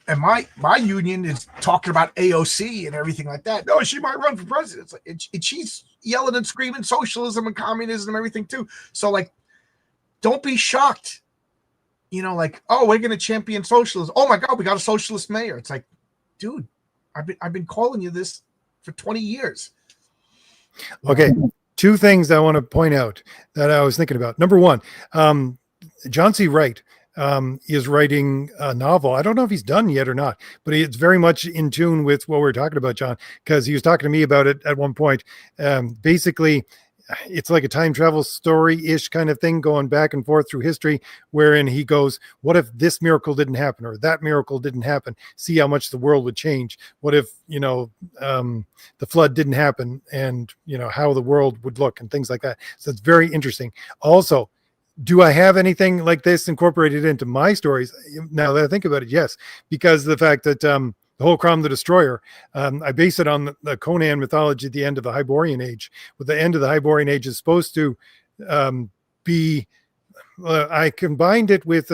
and my union is talking about AOC and everything like that. No, she might run for president. It's like, she's yelling and screaming socialism and communism and everything too. So, like, don't be shocked. Like, oh, we're going to champion socialism. Oh my God, we got a socialist mayor. It's like, dude, I've been calling you this for 20 years. Okay. Two things I want to point out that I was thinking about. Number one, John C. Wright is writing a novel. I don't know if he's done yet or not, but it's very much in tune with what we're talking about, John, because he was talking to me about it at one point. Basically, it's like a time travel story-ish kind of thing going back and forth through history, wherein he goes, what if this miracle didn't happen or that miracle didn't happen? See how much the world would change. What if, the flood didn't happen and, how the world would look and things like that. So it's very interesting. Also, do I have anything like this incorporated into my stories? Now that I think about it, yes, because the fact that the whole Crom the Destroyer, I base it on the Conan mythology at the end of the Hyborian Age. With the end of the Hyborian Age is supposed to be, I combined it with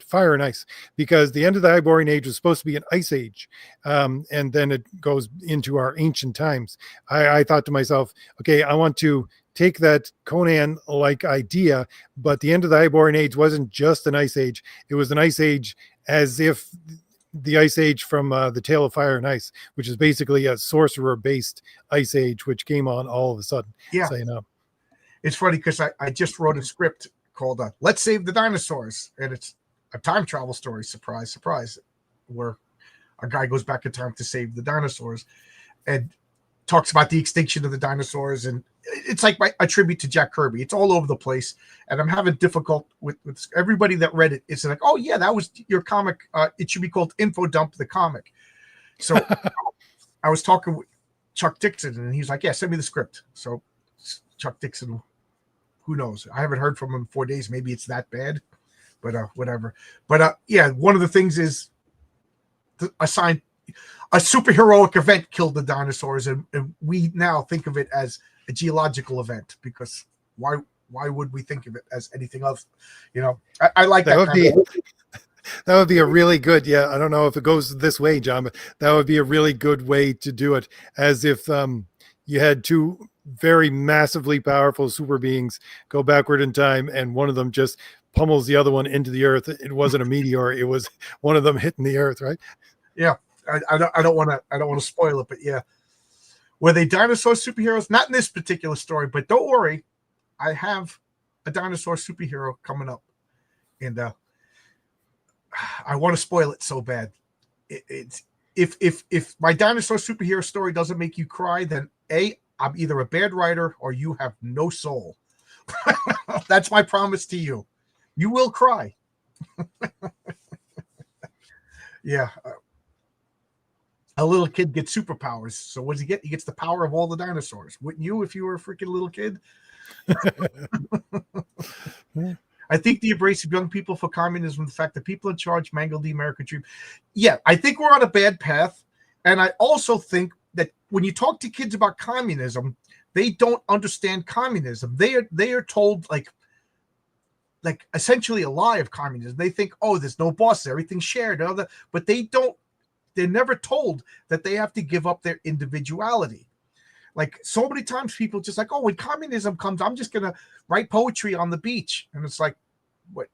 fire and ice, because the end of the Hyborian Age was supposed to be an ice age, and then it goes into our ancient times. I thought to myself, okay, I want to take that Conan-like idea, but the end of the Hyborian Age wasn't just an ice age. It was an ice age as if the ice age from the Tale of Fire and Ice, which is basically a sorcerer-based ice age, which came on all of a sudden. Yeah. So, It's funny because I just wrote a script called Let's Save the Dinosaurs, and it's a time travel story, surprise, surprise, where a guy goes back in time to save the dinosaurs and talks about the extinction of the dinosaurs, and it's like a tribute to Jack Kirby. It's all over the place, and I'm having difficult with everybody that read it. It's like, oh yeah, that was your comic. It should be called Info Dump the Comic. So I was talking with Chuck Dixon, and he's like, yeah, send me the script. So Chuck Dixon, who knows? I haven't heard from him in 4 days. Maybe it's that bad, but whatever. But yeah, one of the things is a superheroic event killed the dinosaurs, and we now think of it as a geological event, because why would we think of it as anything else? I like that. That would be a really good, I don't know if it goes this way, John, but that would be a really good way to do it, as if you had two very massively powerful super beings go backward in time, and one of them just pummels the other one into the earth. It wasn't a meteor; it was one of them hitting the earth, right? Yeah, I don't want to spoil it, but yeah, were they dinosaur superheroes? Not in this particular story, but don't worry, I have a dinosaur superhero coming up, and I want to spoil it so bad. It's if my dinosaur superhero story doesn't make you cry, then I'm either a bad writer or you have no soul. That's my promise to you. You will cry. Yeah. A little kid gets superpowers. So what does he get? He gets the power of all the dinosaurs. Wouldn't you if you were a freaking little kid? I think the embrace of young people for communism, the fact that people in charge mangle the American dream. Yeah, I think we're on a bad path. And I also think that when you talk to kids about communism, they don't understand communism. They are told like essentially a lie of communism. They think, oh, there's no bosses, everything's shared, but they're never told that they have to give up their individuality. Like so many times people just like, oh, when communism comes, I'm just going to write poetry on the beach. And it's like, what?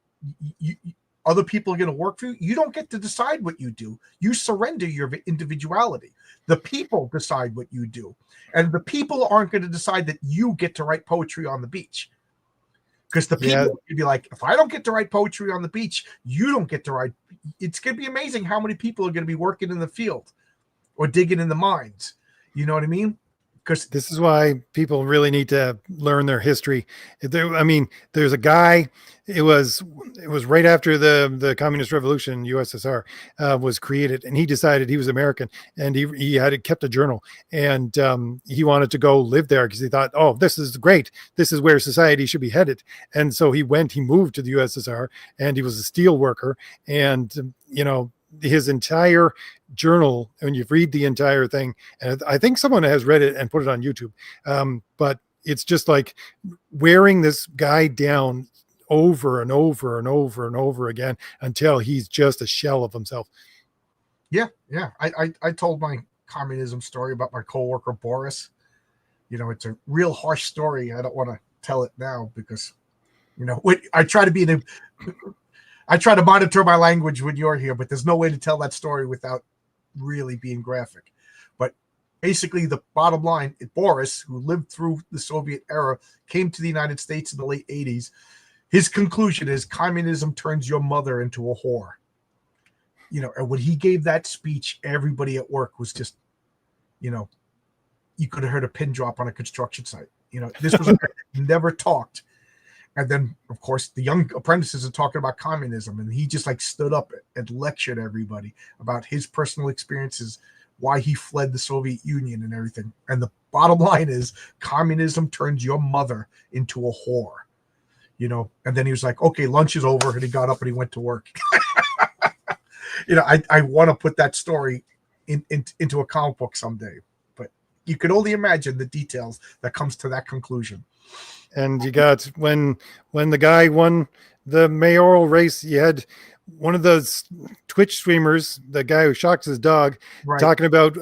other people are going to work for you. You don't get to decide what you do. You surrender your individuality. The people decide what you do. And the people aren't going to decide that you get to write poetry on the beach. Because the people would be like, if I don't get to write poetry on the beach, you don't get to write. It's going to be amazing how many people are going to be working in the field or digging in the mines. You know what I mean? Because this is why people really need to learn their history. There's a guy. It was right after the Communist Revolution, USSR was created, and he decided he was American, and he had kept a journal, and he wanted to go live there because he thought, oh, this is great. This is where society should be headed. And so he moved to the USSR, and he was a steel worker, and his entire journal, when you read the entire thing, and I think someone has read it and put it on YouTube, but it's just like wearing this guy down over and over and over and over again until he's just a shell of himself. Yeah. I told my communism story about my coworker Boris. It's a real harsh story. I don't want to tell it now because I try to monitor my language when you're here, but there's no way to tell that story without really being graphic. But basically, the bottom line, Boris, who lived through the Soviet era, came to the United States in the late 80s. His conclusion is communism turns your mother into a whore. And when he gave that speech, everybody at work was just, you could have heard a pin drop on a construction site. This was a guy that never talked. And then, of course, the young apprentices are talking about communism, and he just stood up and lectured everybody about his personal experiences, why he fled the Soviet Union and everything. And the bottom line is communism turns your mother into a whore, and then he was like, okay, lunch is over. And he got up and he went to work. I want to put that story into a comic book someday, but you could only imagine the details that comes to that conclusion. And you got when the guy won the mayoral race, you had one of those Twitch streamers, the guy who shocks his dog, right, talking about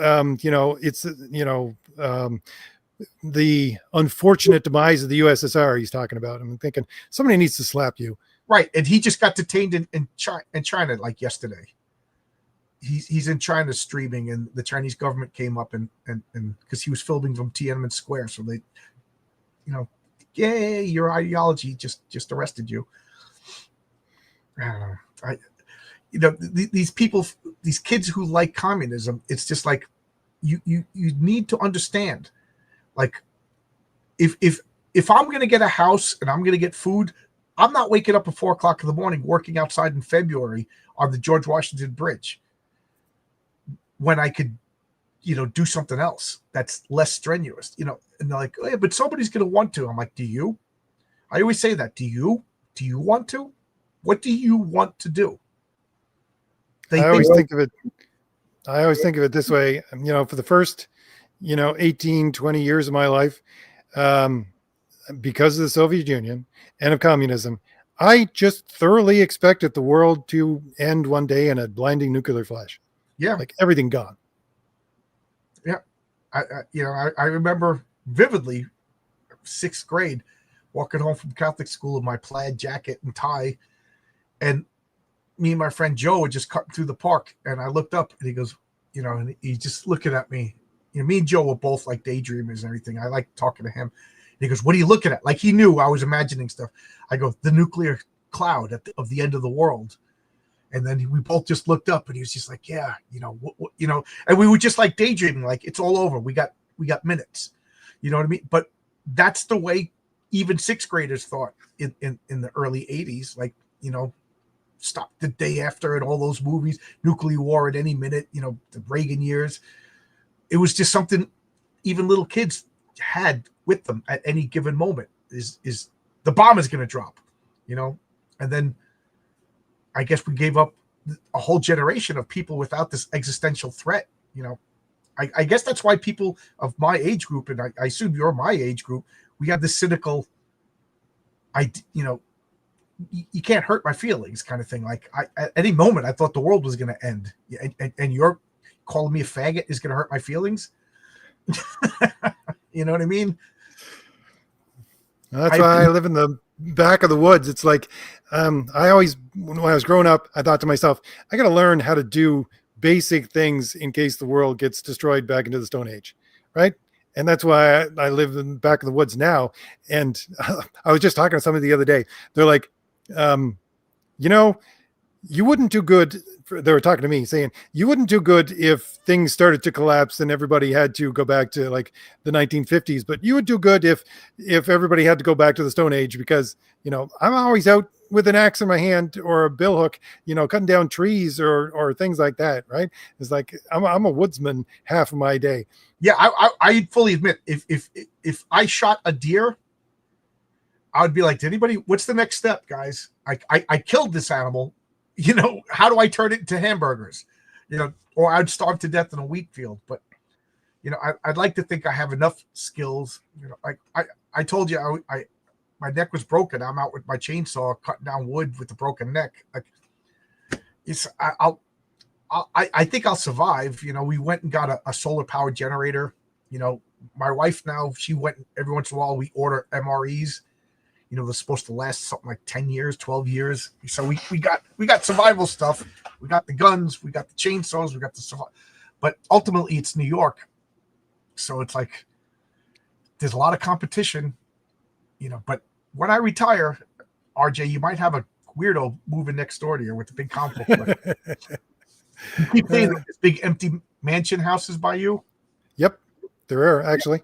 the unfortunate demise of the USSR. He's talking about. I'm thinking somebody needs to slap you. Right, and he just got detained in China like yesterday. He's in China streaming, and the Chinese government came up and because he was filming from Tiananmen Square, so they, yay, your ideology just arrested you. I don't know. These people, these kids who like communism, it's just like you need to understand, like if I'm going to get a house and I'm going to get food, I'm not waking up at 4:00 in the morning working outside in February on the George Washington Bridge when I could do something else that's less strenuous, and they're like, oh, yeah, but somebody's going to want to. I'm like, do you? I always say that. Do you want to? What do you want to do? I always think of it this way, for the first, 18, 20 years of my life, because of the Soviet Union and of communism, I just thoroughly expected the world to end one day in a blinding nuclear flash. Yeah. Like everything gone. Yeah. I remember vividly 6th grade walking home from Catholic school in my plaid jacket and tie, and me and my friend Joe had just cut through the park, and I looked up and he goes, and he's just looking at me. Me and Joe were both like daydreamers and everything. I like talking to him. And he goes, what are you looking at? Like he knew I was imagining stuff. I go, the nuclear cloud of the end of the world. And then we both just looked up, and he was just like, yeah, and we were just like daydreaming, like it's all over. We got minutes, you know what I mean? But that's the way even 6th graders thought in the early 80s, like, Stop the Day After and all those movies, nuclear war at any minute, the Reagan years. It was just something even little kids had with them at any given moment is the bomb is going to drop, and then I guess we gave up a whole generation of people without this existential threat. I guess that's why people of my age group, and I assume you're my age group, we have this cynical, you can't hurt my feelings kind of thing. Like at any moment I thought the world was going to end, and you're calling me a faggot is going to hurt my feelings. You know what I mean? That's why I live in the back of the woods. It's like I always, when I was growing up, I thought to myself, I got to learn how to do basic things in case the world gets destroyed back into the Stone Age, right? And that's why I live in the back of the woods now. And I was just talking to somebody the other day. They're like, you know, you wouldn't do good. They were talking to me saying you wouldn't do good if things started to collapse and everybody had to go back to like the 1950s, but you would do good if everybody had to go back to the Stone Age, because, you know, I'm always out with an axe in my hand or a bill hook, you know, cutting down trees or things like that. Right. It's like, I'm a woodsman half of my day. Yeah. I fully admit if I shot a deer, I would be like, what's the next step, guys? I killed this animal. You know, how do I turn it into hamburgers? You know, or I'd starve to death in a wheat field. But, you know, I'd like to think I have enough skills. You know, I told you my neck was broken. I'm out with my chainsaw cutting down wood with the broken neck. Like, I think I'll survive. You know, we went and got a solar powered generator. You know, my wife now, she went every once in a while. We order MREs. You know, they're supposed to last something like 10 years, 12 years. So we got survival stuff. We got the guns, we got the chainsaws, we got the survival. But ultimately it's New York. So it's like there's a lot of competition, you know, but when I retire, RJ, you might have a weirdo moving next door to you with a big comic book. You keep saying there's big empty mansion houses by you? Yep, there are actually.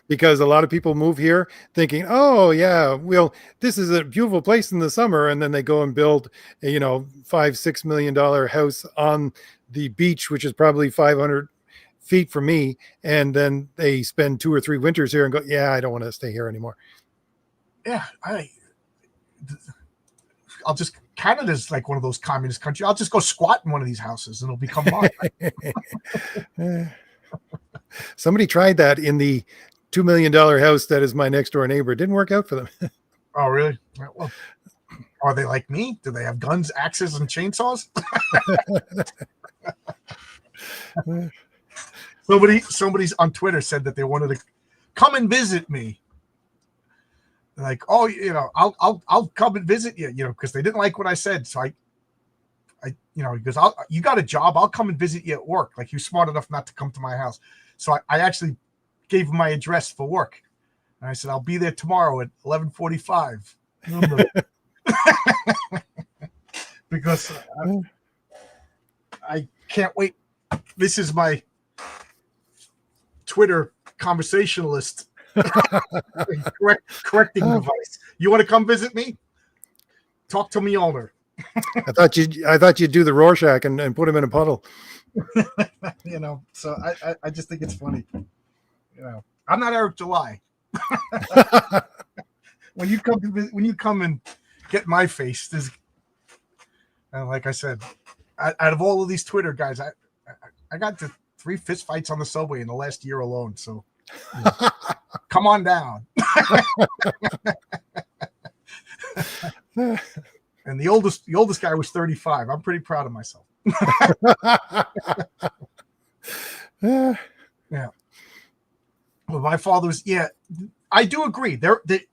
Because a lot of people move here thinking, oh yeah, well, this is a beautiful place in the summer, and then they go and build a, you know, $5-6 million house on the beach, which is probably 500 feet from me, and then they spend 2 or 3 winters here and go, yeah, I don't want to stay here anymore. Yeah, I'll just, Canada's like one of those communist countries. I'll just go squat in one of these houses and it'll become mine. Somebody tried that in the $2 million house that is my next door neighbor. It didn't work out for them. Oh, really? Well, are they like me? Do they have guns, axes, and chainsaws? Somebody's on Twitter said that they wanted to come and visit me. Like, oh, you know, I'll come and visit you, you know, because they didn't like what I said. So I, you know, he goes, you got a job, I'll come and visit you at work. Like, you're smart enough not to come to my house. So I actually gave him my address for work. And I said, I'll be there tomorrow at 11:45. Because I can't wait. This is my Twitter conversationalist correcting device. You want to come visit me? Talk to me, owner. I thought you'd do the Rorschach and put him in a puddle. You know, so I just think it's funny. You know, I'm not Eric July. When you come and get my face, there's, and like I said, out of all of these Twitter guys, I got to 3 fist fights on the subway in the last year alone. So, you know, come on down. And the oldest guy was 35. I'm pretty proud of myself. Yeah. Well, my father was, yeah, I do agree.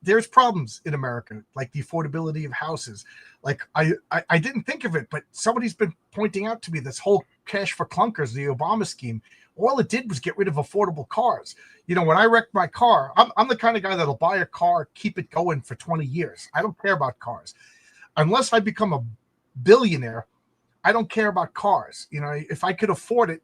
There's problems in America, like the affordability of houses. Like I didn't think of it, but somebody's been pointing out to me this whole cash for clunkers, the Obama scheme. All it did was get rid of affordable cars. You know, when I wrecked my car, I'm the kind of guy that'll buy a car, keep it going for 20 years. I don't care about cars. Unless I become a billionaire, I don't care about cars. You know, if I could afford it,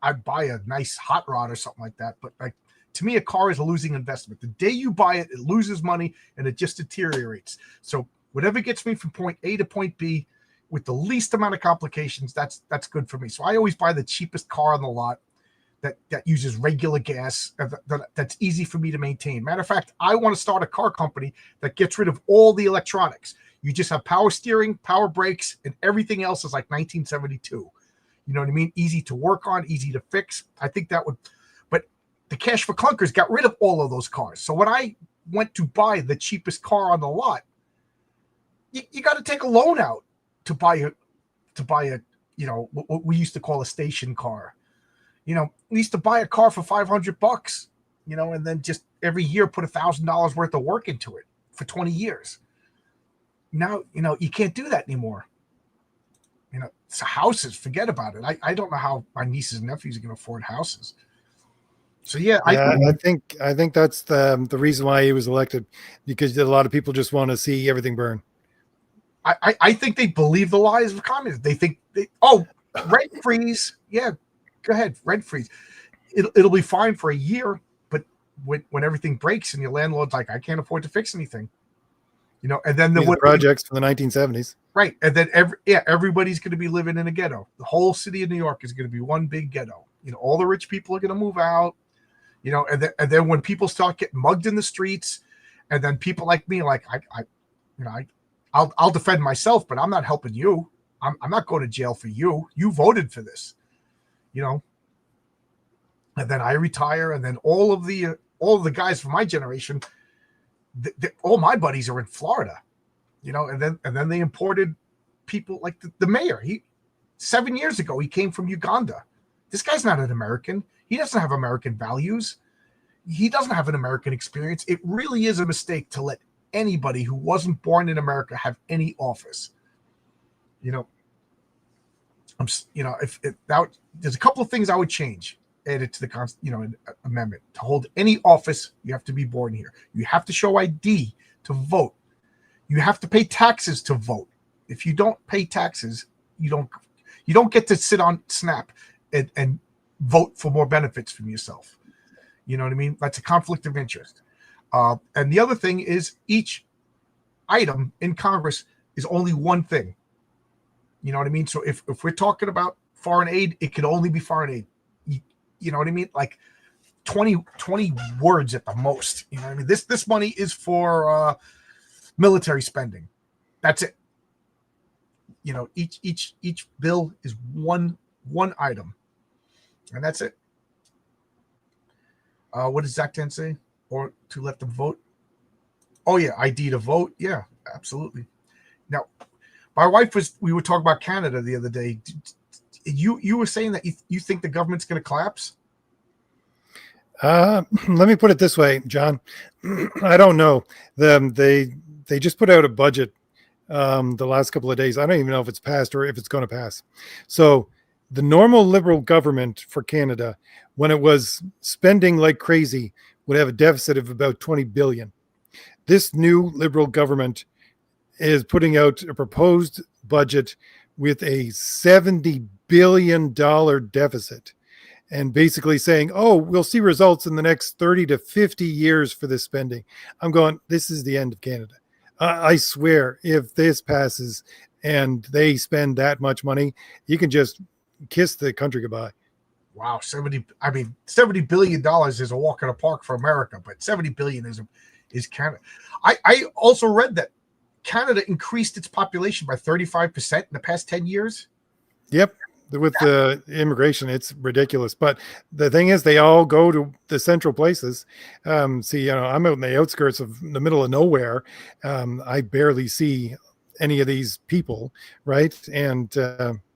I'd buy a nice hot rod or something like that. But like, to me, a car is a losing investment. The day you buy it, it loses money and it just deteriorates. So whatever gets me from point A to point B with the least amount of complications, that's good for me. So I always buy the cheapest car on the lot that uses regular gas, that's easy for me to maintain. Matter of fact, I want to start a car company that gets rid of all the electronics. You just have power steering, power brakes, and everything else is like 1972. You know what I mean? Easy to work on, easy to fix. I think that would, but the cash for clunkers got rid of all of those cars. So when I went to buy the cheapest car on the lot, you got to take a loan out to buy a, you know, what we used to call a station car. You know, we used to buy a car for $500, you know, and then just every year put $1,000 worth of work into it for 20 years. now, you can't do that anymore. So houses, forget about it. I don't know how my nieces and nephews are going to afford houses. So yeah, Yeah, I think that's the reason why he was elected, because a lot of people just want to see everything burn. I think they believe the lies of communists. They think rent freeze. Yeah, go ahead, rent freeze. It'll be fine for a year, but when everything breaks and your landlord's like, I can't afford to fix anything, and then The projects from the 1970s. right, and then everybody's going to be living in a ghetto. The whole city of New York is going to be one big ghetto. All the rich people are going to move out. And then when people start getting mugged in the streets, and then people like me, like I'll defend myself, but I'm not helping you. I'm not going to jail for you. You voted for this, And then I retire, and then all of the guys from my generation, all my buddies are in Florida, And then they imported people like the mayor. 7 years ago he came from Uganda. This guy's not an American. He doesn't have American values. He doesn't have an American experience. It really is a mistake to let anybody who wasn't born in America have any office. There's a couple of things I would change, added to the amendment. To hold any office, you have to be born here. You have to show ID to vote. You have to pay taxes to vote. If you don't pay taxes, you don't get to sit on Snap and vote for more benefits from yourself. You know what I mean? That's a conflict of interest. And the other thing is, each item in Congress is only one thing. You know what I mean? So if we're talking about foreign aid, it can only be foreign aid. You know what I mean? Like 20 words at the most. You know what I mean? This money is for military spending. That's it. Each bill is one item, and that's it. What does Zach 10 say? Or to let them vote? Oh yeah, ID to vote. Yeah, absolutely. Now, my wife we were talking about Canada the other day. You were saying that you think the government's going to collapse? Let me put it this way, John. I don't know. They just put out a budget the last couple of days. I don't even know if it's passed or if it's going to pass. So the normal Liberal government for Canada, when it was spending like crazy, would have a deficit of about 20 billion. This new Liberal government is putting out a proposed budget with a $70 billion deficit, and basically saying, oh, we'll see results in the next 30 to 50 years for this spending. I'm going, this is the end of Canada. I swear, if this passes and they spend that much money, you can just kiss the country goodbye. Wow, $70 billion is a walk in the park for America, but 70 billion is Canada. I also read that Canada increased its population by 35% in the past 10 years. Yep. With the immigration, it's ridiculous. But the thing is, they all go to the central places. See, I'm out in the outskirts of the middle of nowhere. I barely see any of these people, right? And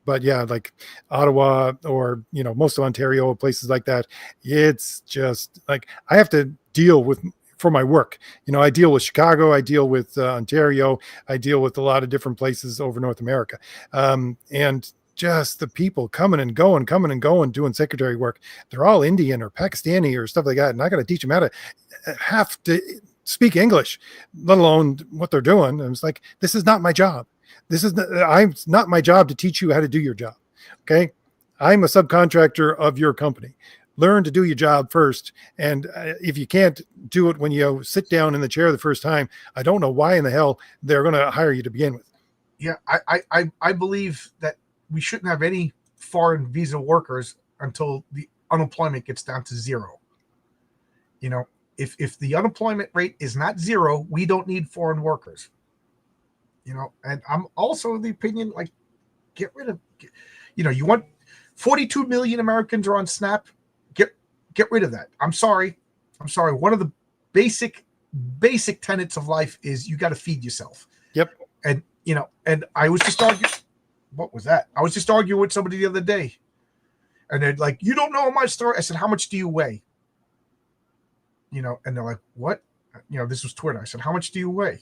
but yeah, like Ottawa or most of Ontario, places like that, it's just like I have to deal with for my work. I deal with Chicago, I deal with Ontario, I deal with a lot of different places over North America, and just the people coming and going, doing secretary work. They're all Indian or Pakistani or stuff like that. And I got to teach them how to have to speak English, let alone what they're doing. And it's like, this is not my job. It's not my job to teach you how to do your job. Okay. I'm a subcontractor of your company. Learn to do your job first. And if you can't do it when you sit down in the chair the first time, I don't know why in the hell they're going to hire you to begin with. Yeah. I believe that we shouldn't have any foreign visa workers until the unemployment gets down to zero. If the unemployment rate is not zero, we don't need foreign workers. And I'm also of the opinion, like, get rid of, you want 42 million Americans are on SNAP. Get rid of that. I'm sorry. One of the basic tenets of life is you got to feed yourself. Yep. And, and I was just arguing. What was that? I was just arguing with somebody the other day, and they're like, you don't know my story. I said, how much do you weigh? And they're like, what? This was Twitter. I said, how much do you weigh?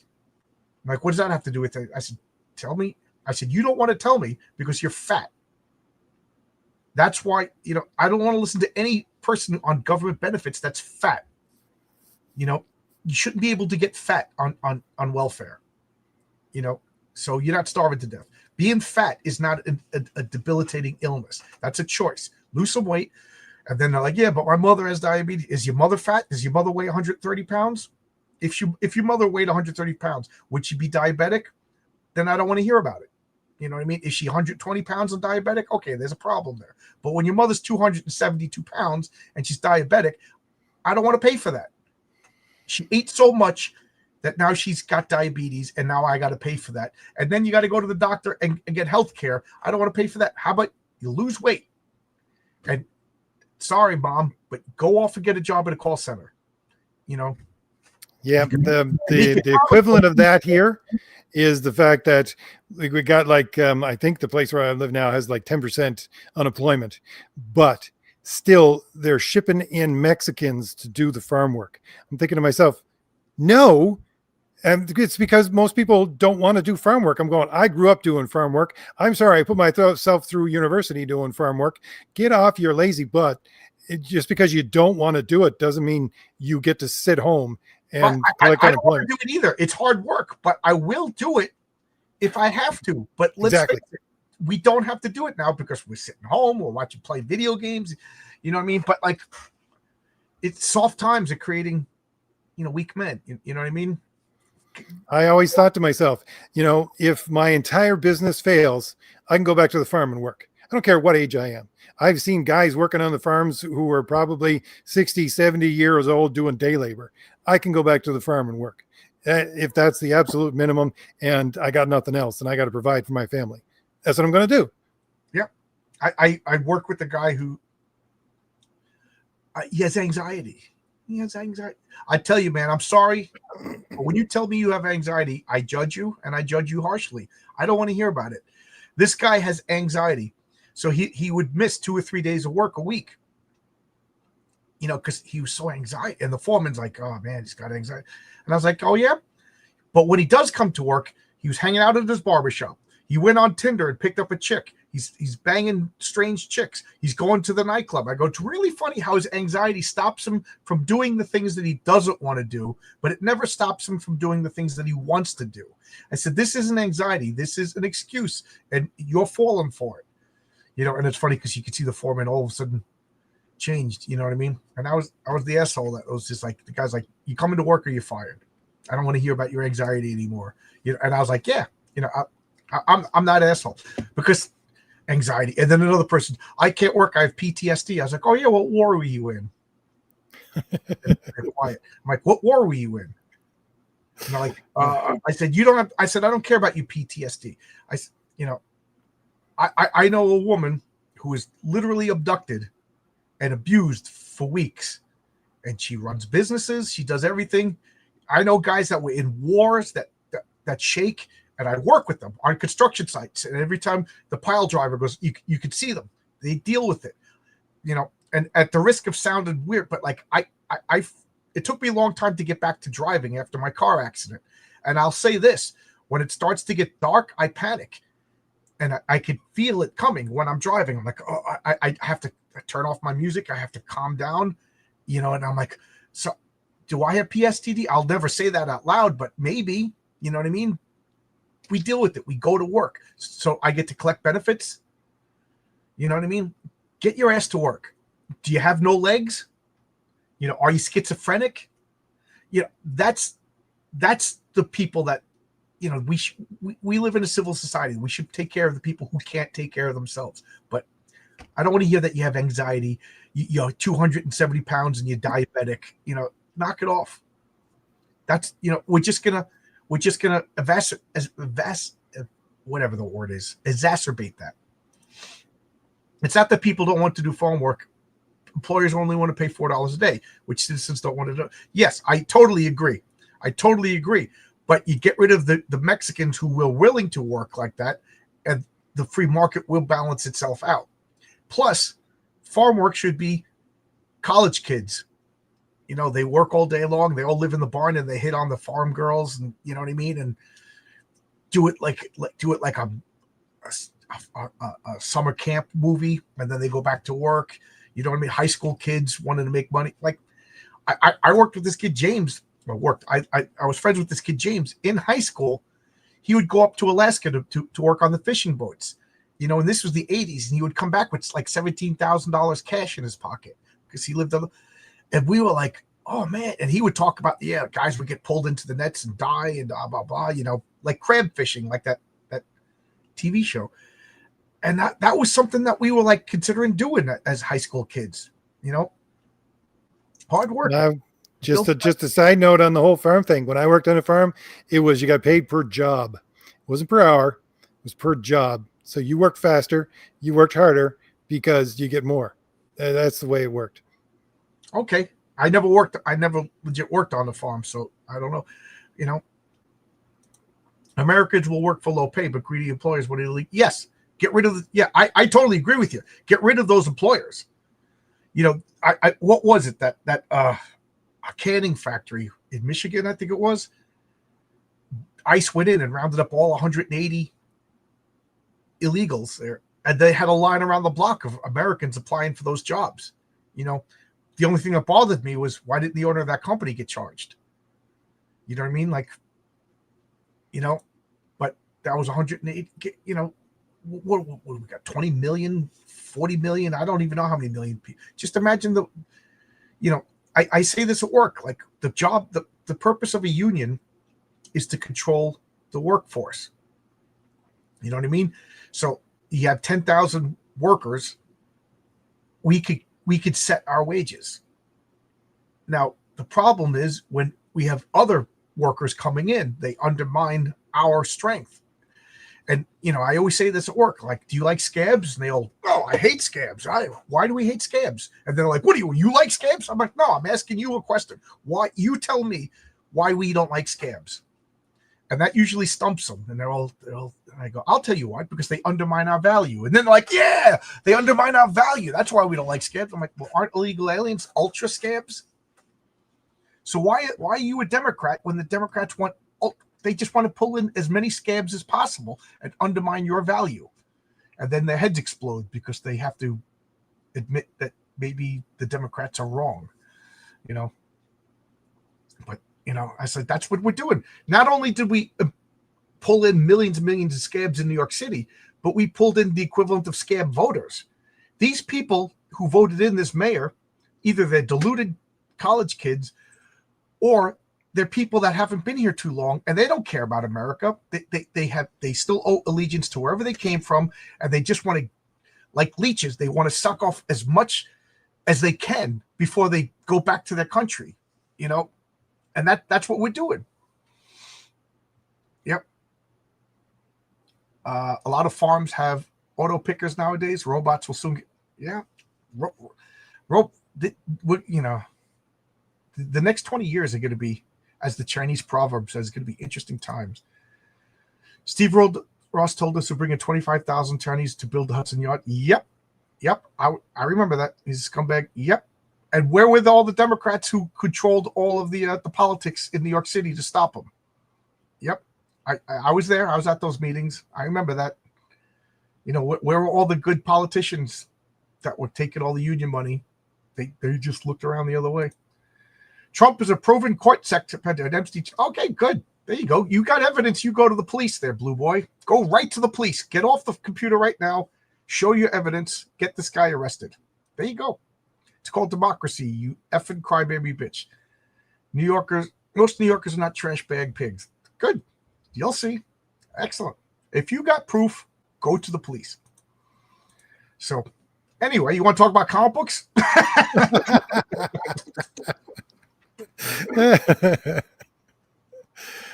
I'm like, what does that have to do with it? I said, tell me. I said, you don't want to tell me because you're fat. That's why, I don't want to listen to any person on government benefits that's fat. You shouldn't be able to get fat on welfare. So you're not starving to death. Being fat is not a debilitating illness. That's a choice. Lose some weight. And then they're like, yeah, but my mother has diabetes. Is your mother fat? Does your mother weigh 130 pounds? If your mother weighed 130 pounds, would she be diabetic? Then I don't want to hear about it. You know what I mean? Is she 120 pounds and diabetic? Okay, there's a problem there. But when your mother's 272 pounds and she's diabetic, I don't want to pay for that. She ate so much that now she's got diabetes and now I got to pay for that. And then you got to go to the doctor and get health care. I don't want to pay for that. How about you lose weight? And sorry, Mom, but go off and get a job at a call center. Yeah, the equivalent of that here is the fact that we got I think the place where I live now has 10% unemployment, but still they're shipping in Mexicans to do the farm work. I'm thinking to myself, no, and it's because most people don't want to do farm work. I'm going, I grew up doing farm work. I'm sorry, I put myself through university doing farm work. Get off your lazy butt. Just because you don't want to do it doesn't mean you get to sit home and collect I don't want unemployment. to do it either. It's hard work, but I will do it if I have to. But let's face it, we don't have to do it now because we're sitting home, we're watching play video games. You know what I mean? But it's soft times are creating, weak men. You know what I mean? I always thought to myself, if my entire business fails, I can go back to the farm and work. I don't care what age I am. I've seen guys working on the farms who are probably 60, 70 years old doing day labor. I can go back to the farm and work if that's the absolute minimum and I got nothing else and I got to provide for my family. That's what I'm going to do. Yeah. I work with a guy who he has anxiety. I tell you, man, I'm sorry. But when you tell me you have anxiety, I judge you and I judge you harshly. I don't want to hear about it. This guy has anxiety. So he would miss 2 or 3 days of work a week, because he was so anxiety. And the foreman's like, oh, man, he's got anxiety. And I was like, oh, yeah. But when he does come to work, he was hanging out at his barbershop. He went on Tinder and picked up a chick. He's banging strange chicks. He's going to the nightclub. I go, it's really funny how his anxiety stops him from doing the things that he doesn't want to do, but it never stops him from doing the things that he wants to do. I said, this isn't anxiety. This is an excuse, and you're falling for it. And it's funny because you could see the foreman all of a sudden changed. You know what I mean? And I was the asshole that was just like, the guy's like, you coming to work or you're fired. I don't want to hear about your anxiety anymore. And I was like, yeah, I'm not asshole because anxiety. And then another person, I can't work. I have PTSD. I was like, oh yeah, what war were you in? Quiet. I'm like, what war were you in? And like, I said, you don't have. I said, I don't care about your PTSD. I know a woman who was literally abducted and abused for weeks, and she runs businesses. She does everything. I know guys that were in wars that shake, and I work with them on construction sites. And every time the pile driver goes, you could see them. They deal with it, And at the risk of sounding weird, but it took me a long time to get back to driving after my car accident. And I'll say this: when it starts to get dark, I panic. And I could feel it coming when I'm driving. I'm like, oh, I have to turn off my music. I have to calm down, and I'm like, so do I have PSTD? I'll never say that out loud, but maybe, you know what I mean? We deal with it. We go to work. So I get to collect benefits. You know what I mean? Get your ass to work. Do you have no legs? Are you schizophrenic? That's the people that, we live in a civil society. We should take care of the people who can't take care of themselves. But I don't want to hear that you have anxiety. You're 270 pounds and you're diabetic. Knock it off. That's we're just gonna whatever the word is, exacerbate that. It's not that people don't want to do farm work. Employers only want to pay $4 a day, which citizens don't want to do. Yes, I totally agree. But you get rid of the Mexicans who were willing to work like that, and the free market will balance itself out. Plus, farm work should be college kids. They work all day long. They all live in the barn and they hit on the farm girls, and you know what I mean? And do it like a summer camp movie, and then they go back to work. You know what I mean? High school kids wanting to make money. Like I worked with this kid James. I was friends with this kid James in high school. He would go up to Alaska to work on the fishing boats, you know, and this was the 80s, and he would come back with like $17,000 cash in his pocket because he lived on. And we were like, oh man. And he would talk about, yeah, guys would get pulled into the nets and die and blah blah blah, you know, like crab fishing, like that TV show. And that was something that we were like considering doing as high school kids, you know. Hard work. Just a side note on the whole farm thing. When I worked on a farm, it was you got paid per job. It wasn't per hour. It was per job. So you worked faster, you worked harder because you get more. That's the way it worked. Okay. I never legit worked on the farm, so I don't know. You know, Americans will work for low pay, but greedy employers will elite. Yes. Get rid of I totally agree with you. Get rid of those employers. You know, what was it that a canning factory in Michigan, I think it was. ICE went in and rounded up all 180 illegals there, and they had a line around the block of Americans applying for those jobs. You know, the only thing that bothered me was, why didn't the owner of that company get charged? You know what I mean? Like, you know, but that was 180. You know, what we got? 20 million, 40 million. I don't even know how many million people. Just imagine you know. I say this at work, like the purpose of a union is to control the workforce. You know what I mean? So you have 10,000 workers. We could set our wages. Now, the problem is when we have other workers coming in, they undermine our strength. And, you know, I always say this at work, like, do you like scabs? And they all, oh, I hate scabs. Why do we hate scabs? And they're like, what do you like scabs? I'm like, no, I'm asking you a question. Why? You tell me why we don't like scabs. And that usually stumps them. And they're all, and I go, I'll tell you why, because they undermine our value. And then they're like, yeah, they undermine our value. That's why we don't like scabs. I'm like, well, aren't illegal aliens ultra scabs? So why are you a Democrat when the Democrats they just want to pull in as many scabs as possible and undermine your value? And then their heads explode because they have to admit that maybe the Democrats are wrong, you know. But, you know, I said, that's what we're doing. Not only did we pull in millions and millions of scabs in New York City, but we pulled in the equivalent of scab voters. These people who voted in this mayor, either they're deluded college kids or they're people that haven't been here too long and they don't care about America. They still owe allegiance to wherever they came from, and they just want to, like leeches, they want to suck off as much as they can before they go back to their country, you know, and that's what we're doing. Yep. A lot of farms have auto pickers nowadays. Robots will soon get, yeah. You know, the next 20 years are going to be, as the Chinese proverb says, it's going to be interesting times. Steve Ross told us to bring in 25,000 Chinese to build the Hudson Yard. Yep. I remember that. He's a scumbag. Yep. And where were all the Democrats who controlled all of the politics in New York City to stop them? Yep. I was there. I was at those meetings. I remember that. You know, where were all the good politicians that were taking all the union money? They just looked around the other way. Trump is a proven court secretary. Okay, good. There you go. You got evidence. You go to the police there, Blue Boy. Go right to the police. Get off the computer right now. Show your evidence. Get this guy arrested. There you go. It's called democracy, you effing crybaby bitch. Most New Yorkers are not trash bag pigs. Good. You'll see. Excellent. If you got proof, go to the police. So, anyway, you want to talk about comic books?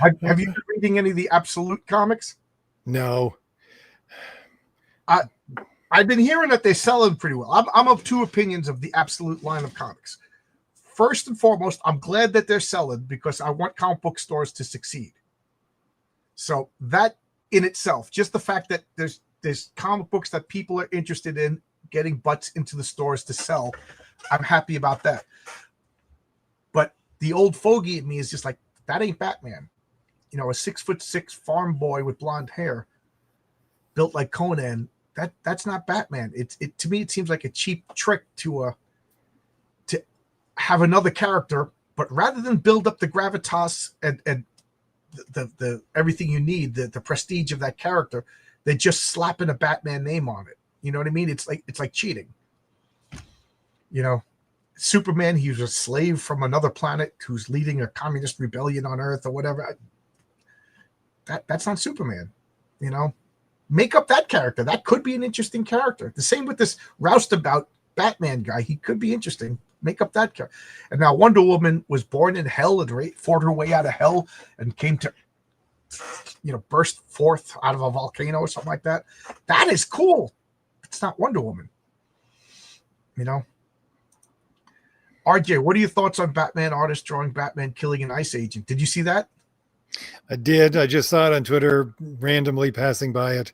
Have you been reading any of the Absolute comics? No. I've been hearing that they're selling pretty well. I'm of two opinions of the Absolute line of comics. First and foremost, I'm glad that they're selling because I want comic book stores to succeed. So that in itself, just the fact that there's comic books that people are interested in getting butts into the stores to sell, I'm happy about that. But the old fogey in me is just like, that ain't Batman. a 6'6" farm boy with blonde hair, built like Conan. That's not Batman. It to me it seems like a cheap trick to have another character, but rather than build up the gravitas and the everything you need, the prestige of that character, they just slapping a Batman name on it. You know what I mean? It's like cheating. Superman, he was a slave from another planet who's leading a communist rebellion on Earth or whatever. That's not Superman. Make up that character. That could be an interesting character. The same with this roustabout Batman guy. He could be interesting. Make up that character. And now Wonder Woman was born in hell and fought her way out of hell and came to, burst forth out of a volcano or something like that. That is cool. It's not Wonder Woman. RJ, what are your thoughts on Batman artist drawing Batman killing an ICE agent? Did you see that? I did. I just saw it on Twitter, randomly passing by it.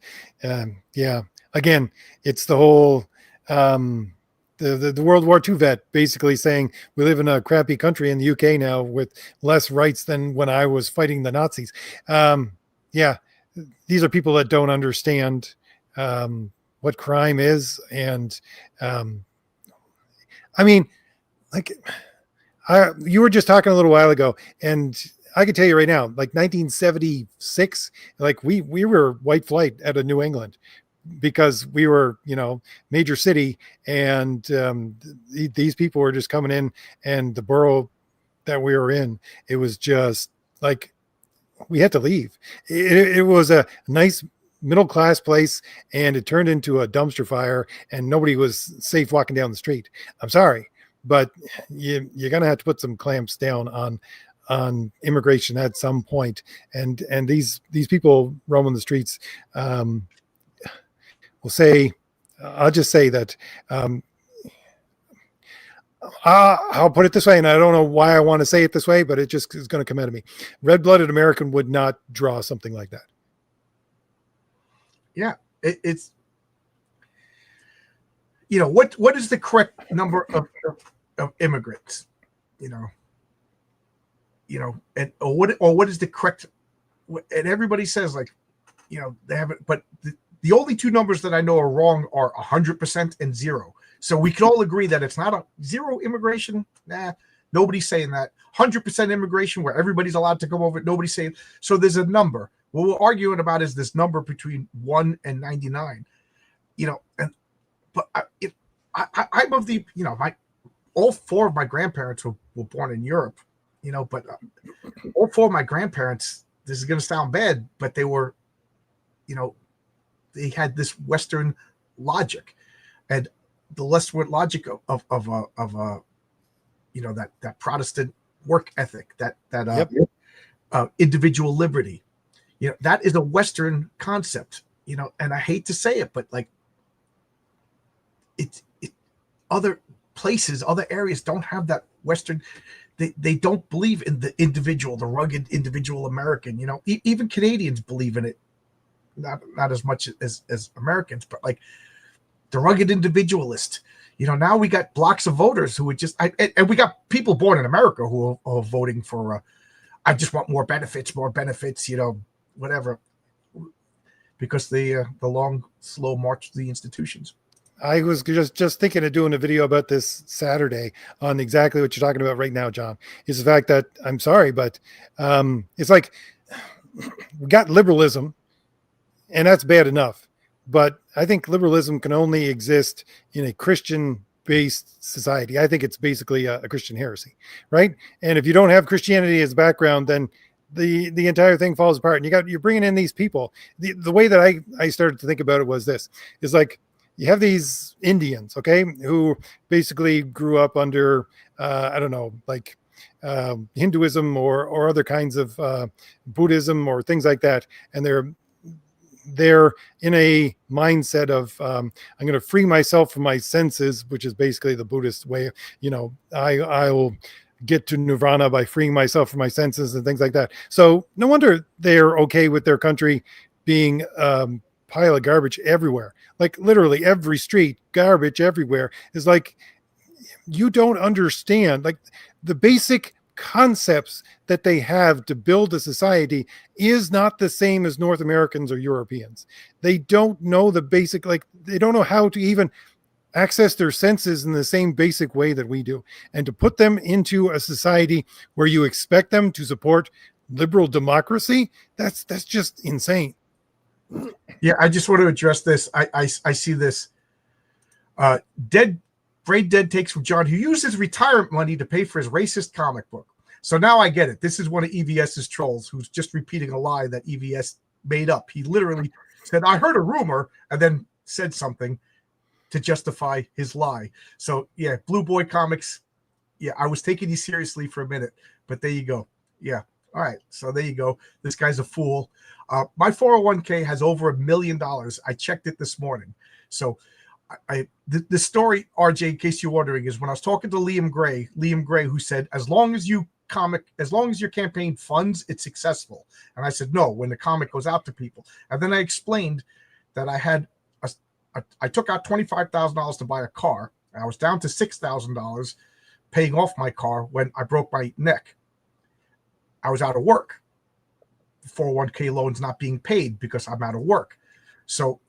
Yeah. Again, it's the whole the World War II vet basically saying we live in a crappy country in the UK now with less rights than when I was fighting the Nazis. Yeah, these are people that don't understand what crime is, and I mean, like you were just talking a little while ago, and I can tell you right now, like 1976, like we were white flight out of New England because we were, major city, and these people were just coming in, and the borough that we were in, it was just like we had to leave. It was a nice middle class place, and it turned into a dumpster fire, and nobody was safe walking down the street. I'm sorry, but you're gonna have to put some clamps down on immigration at some point, and these people roaming the streets. I'll just say that I'll put it this way, and I don't know why I want to say it this way, but it just is going to come out of me. Red-blooded American would not draw something like that. Yeah, it's what is the correct number of immigrants? And what is the correct? And everybody says they haven't, but the only two numbers that I know are wrong are 100% and 0. So we can all agree that it's not a zero immigration. Nah, nobody's saying that. 100% immigration where everybody's allowed to come over. Nobody's saying. So there's a number. What we're arguing about is this number between 1 and 99. I'm of the, all four of my grandparents were born in Europe, but all four of my grandparents, this is going to sound bad, but they were, they had this Western logic, and the Western logic of that Protestant work ethic, that individual liberty, that is a Western concept, and I hate to say it, but like it other places, other areas don't have that Western. They don't believe in the individual, the rugged individual American. Even Canadians believe in it, not as much as Americans, but like the rugged individualist. Now we got blocks of voters who would just, and we got people born in America who are voting for, I just want more benefits, whatever, because the long, slow march to the institutions. I was just thinking of doing a video about this Saturday on exactly what you're talking about right now, John, is the fact that, I'm sorry, but it's like we got liberalism, and that's bad enough. But I think liberalism can only exist in a Christian-based society. I think it's basically a Christian heresy, right? And if you don't have Christianity as a background, then the entire thing falls apart. And you're bringing in these people. The way that I started to think about it was this: is like you have these Indians, okay, who basically grew up under I don't know, like Hinduism or other kinds of Buddhism or things like that, and they're in a mindset of I'm going to free myself from my senses, which is basically the Buddhist way. I will get to nirvana by freeing myself from my senses and things like that. So no wonder they're okay with their country being pile of garbage everywhere. Like literally every street, garbage everywhere. Is like, you don't understand like the basic concepts that they have to build a society is not the same as North Americans or Europeans. They don't know the basic, like they don't know how to even access their senses in the same basic way that we do. And to put them into a society where you expect them to support liberal democracy, that's just insane. Yeah, I just want to address this. I see this. Brain Dead takes from John, who used his retirement money to pay for his racist comic book. So now I get it. This is one of EVS's trolls who's just repeating a lie that EVS made up. He literally said, I heard a rumor, and then said something to justify his lie. So yeah, Blue Boy Comics. Yeah, I was taking you seriously for a minute, but there you go. Yeah. All right. So there you go. This guy's a fool. My 401k has over $1 million. I checked it this morning. So the story, RJ, in case you're wondering, is when I was talking to Liam Gray, who said, as long as your campaign funds, it's successful. And I said, no, when the comic goes out to people. And then I explained that I took out $25,000 to buy a car. And I was down to $6,000 paying off my car when I broke my neck. I was out of work. 401k loans not being paid because I'm out of work. So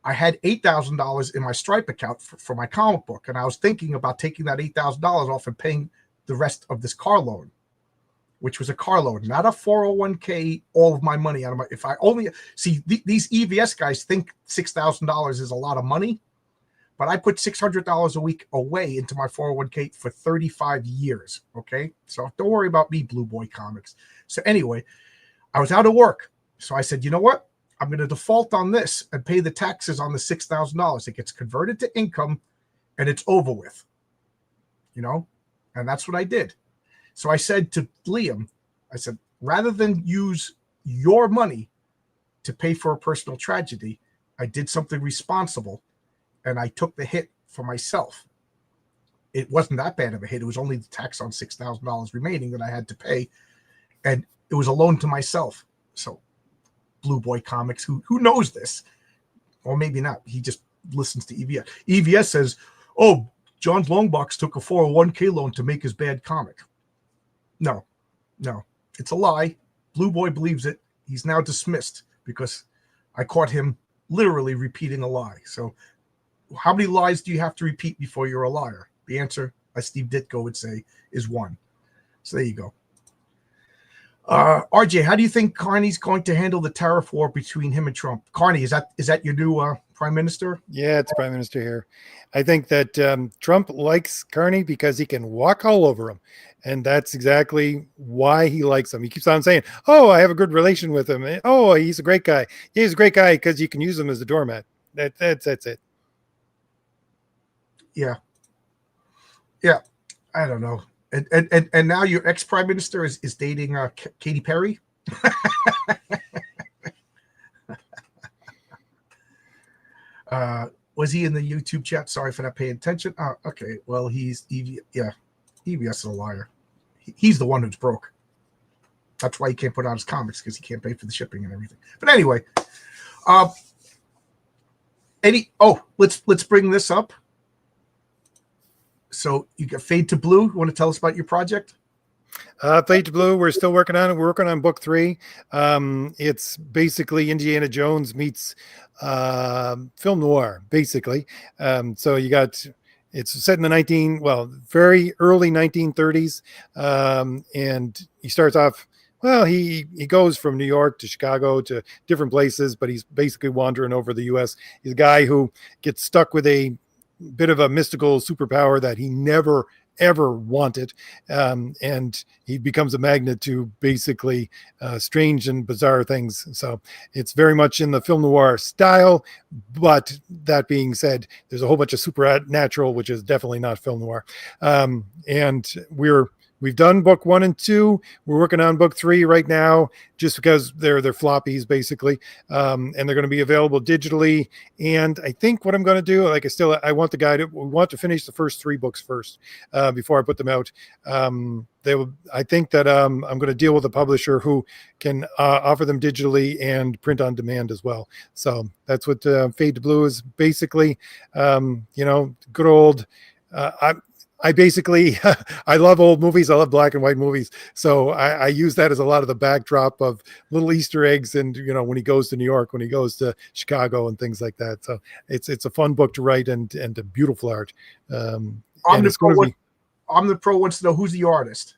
I had $8,000 in my Stripe account for my comic book. And I was thinking about taking that $8,000 off and paying the rest of this car loan, which was a car loan, not a 401k, all of my money out of my, if I only see these EVS guys think $6,000 is a lot of money, but I put $600 a week away into my 401k for 35 years. Okay. So don't worry about me, Blue Boy Comics. So anyway, I was out of work. So I said, you know what? I'm going to default on this and pay the taxes on the $6,000. It gets converted to income and it's over with, and that's what I did. So I said to Liam, I said, rather than use your money to pay for a personal tragedy, I did something responsible and I took the hit for myself. It wasn't that bad of a hit. It was only the tax on $6,000 remaining that I had to pay. And it was a loan to myself. So Blue Boy Comics, who knows this, or maybe not. He just listens to EVS. EVS says, oh, John's Longbox took a 401k loan to make his bad comic. No, it's a lie. Blue Boy believes it. He's now dismissed because I caught him literally repeating a lie. So how many lies do you have to repeat before you're a liar? The answer, as Steve Ditko would say, is one. So there you go. RJ, how do you think Carney's going to handle the tariff war between him and Trump? Carney, is that your new prime minister? Yeah, it's prime minister here. I think that Trump likes Carney because he can walk all over him. And that's exactly why he likes him. He keeps on saying, oh, I have a good relation with him. Oh, he's a great guy. Yeah, he's a great guy because you can use him as a doormat. That's it. Yeah. I don't know. And now your ex-prime minister is dating Katy Perry? Was he in the YouTube chat? Sorry for not paying attention. Okay. Well, EVS is a liar. He's the one who's broke. That's why he can't put out his comics, because he can't pay for the shipping and everything. But anyway, let's bring this up. So you got Fade to Blue. You want to tell us about your project? Fade to Blue, we're still working on it. We're working on book 3. It's basically Indiana Jones meets film noir, basically. So you got, it's set in the very early 1930s. And he starts off, well, he goes from New York to Chicago to different places, but he's basically wandering over the U.S. He's a guy who gets stuck with a bit of a mystical superpower that he never ever wanted, and he becomes a magnet to basically strange and bizarre things. So it's very much in the film noir style, but that being said, there's a whole bunch of supernatural, which is definitely not film noir. And we've done book 1 and 2. We're working on book 3 right now, just because they're floppies basically, and they're going to be available digitally. And I think what I'm going to do, I want we want to finish the first 3 books first before I put them out. I think that I'm going to deal with a publisher who can offer them digitally and print on demand as well. So that's what Fade to Blue is basically. Good old. I basically, I love old movies. I love black and white movies. So I use that as a lot of the backdrop of little Easter eggs. And, when he goes to New York, when he goes to Chicago and things like that. So it's a fun book to write and a beautiful art. And it's going to be, Omnipro wants to know who's the artist.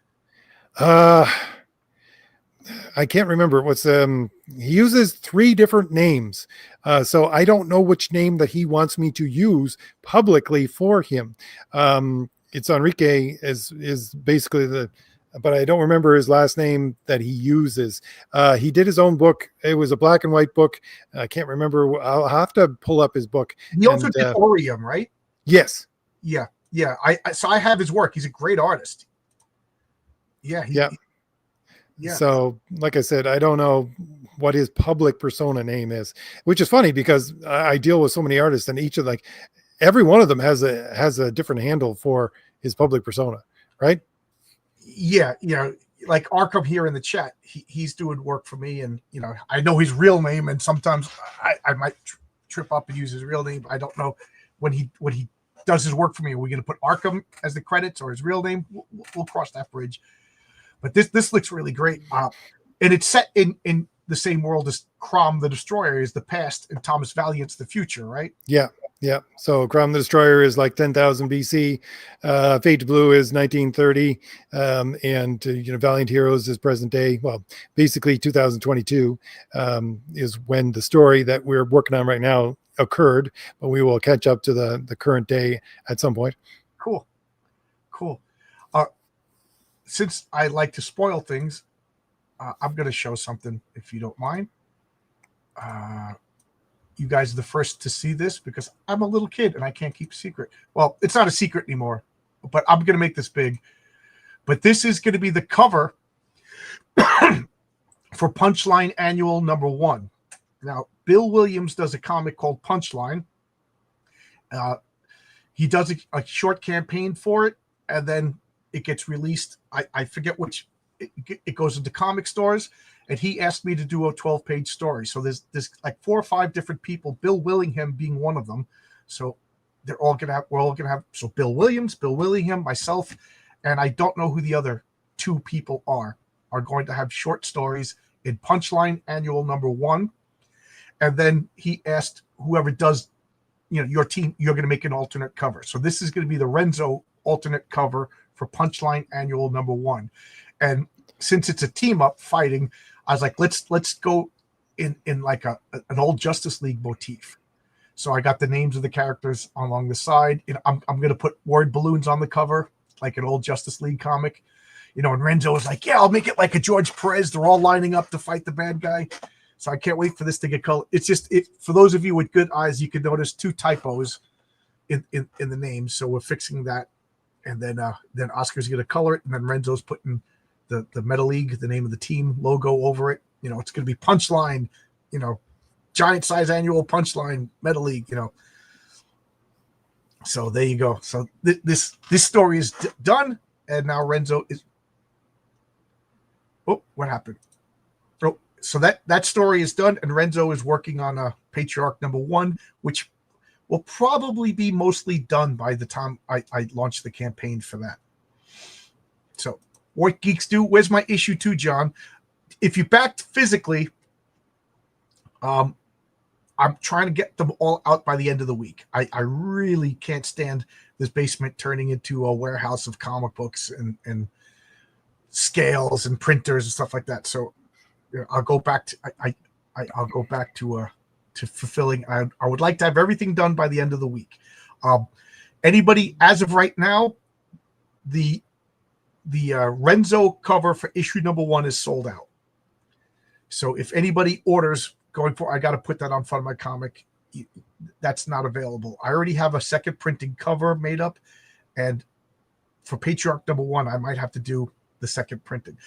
I can't remember what's he uses 3 different names. So I don't know which name that he wants me to use publicly for him. It's Enrique is basically but I don't remember his last name that he uses. He did his own book. It was a black and white book. I can't remember. I'll have to pull up his book. He also did Orium, right? Yes. Yeah. So I have his work. He's a great artist. Yeah. Yeah. So, like I said, I don't know what his public persona name is, which is funny because I deal with so many artists, and each of every one of them has a different handle for his public persona, right? Yeah, like Arkham here in the chat, he's doing work for me, and I know his real name, and sometimes I might trip up and use his real name. I don't know when he does his work for me. Are we going to put Arkham as the credits or his real name? We'll cross that bridge. But this looks really great, and it's set in the same world as Crom the Destroyer is the past, and Thomas Valiant's the future, right? Yeah. So Crom the Destroyer is like 10,000 BC. Fate Blue is 1930, and Valiant Heroes is present day. Well, basically 2022 is when the story that we're working on right now occurred, but we will catch up to the current day at some point. Cool. Since I like to spoil things, I'm going to show something, if you don't mind. You guys are the first to see this because I'm a little kid and I can't keep a secret. Well, it's not a secret anymore, but I'm going to make this big. But this is going to be the cover for Punchline Annual #1. Now, Bill Williams does a comic called Punchline. He does a short campaign for it, and then it gets released. I forget which. It goes into comic stores, and he asked me to do a 12-page story. So there's like 4 or 5 different people, Bill Willingham being one of them. So we're all gonna have. So Bill Willingham, myself, and I don't know who the other 2 people are going to have short stories in Punchline Annual #1. And then he asked whoever does, your team, you're going to make an alternate cover. So this is going to be the Renzo alternate cover for Punchline Annual #1. And since it's a team up fighting, I was like, let's go in like an old Justice League motif. So I got the names of the characters along the side. I'm going to put word balloons on the cover, like an old Justice League comic. And Renzo was like, yeah, I'll make it like a George Perez. They're all lining up to fight the bad guy. So I can't wait for this to get color. It's just for those of you with good eyes, you can notice 2 typos in the name. So we're fixing that. And then Oscar's going to color it. And then Renzo's putting the Metal League, the name of the team logo over it. It's going to be Punchline, giant size annual Punchline Metal League, So there you go. So this story is done. And now Renzo is. Oh, what happened? Oh, so that story is done. And Renzo is working on a Patriarch #1, which will probably be mostly done by the time I launch the campaign for that. So what geeks do? Where's my issue 2, John? If you backed physically, I'm trying to get them all out by the end of the week. I really can't stand this basement turning into a warehouse of comic books and scales and printers and stuff like that. So I'll go back to I'll go back to fulfilling. I would like to have everything done by the end of the week. Anybody as of right now, the Renzo cover for issue #1 is sold out. So if anybody orders going for, I got to put that on front of my comic. That's not available. I already have a second printing cover made up, and for Patriarch #1, I might have to do the second printing.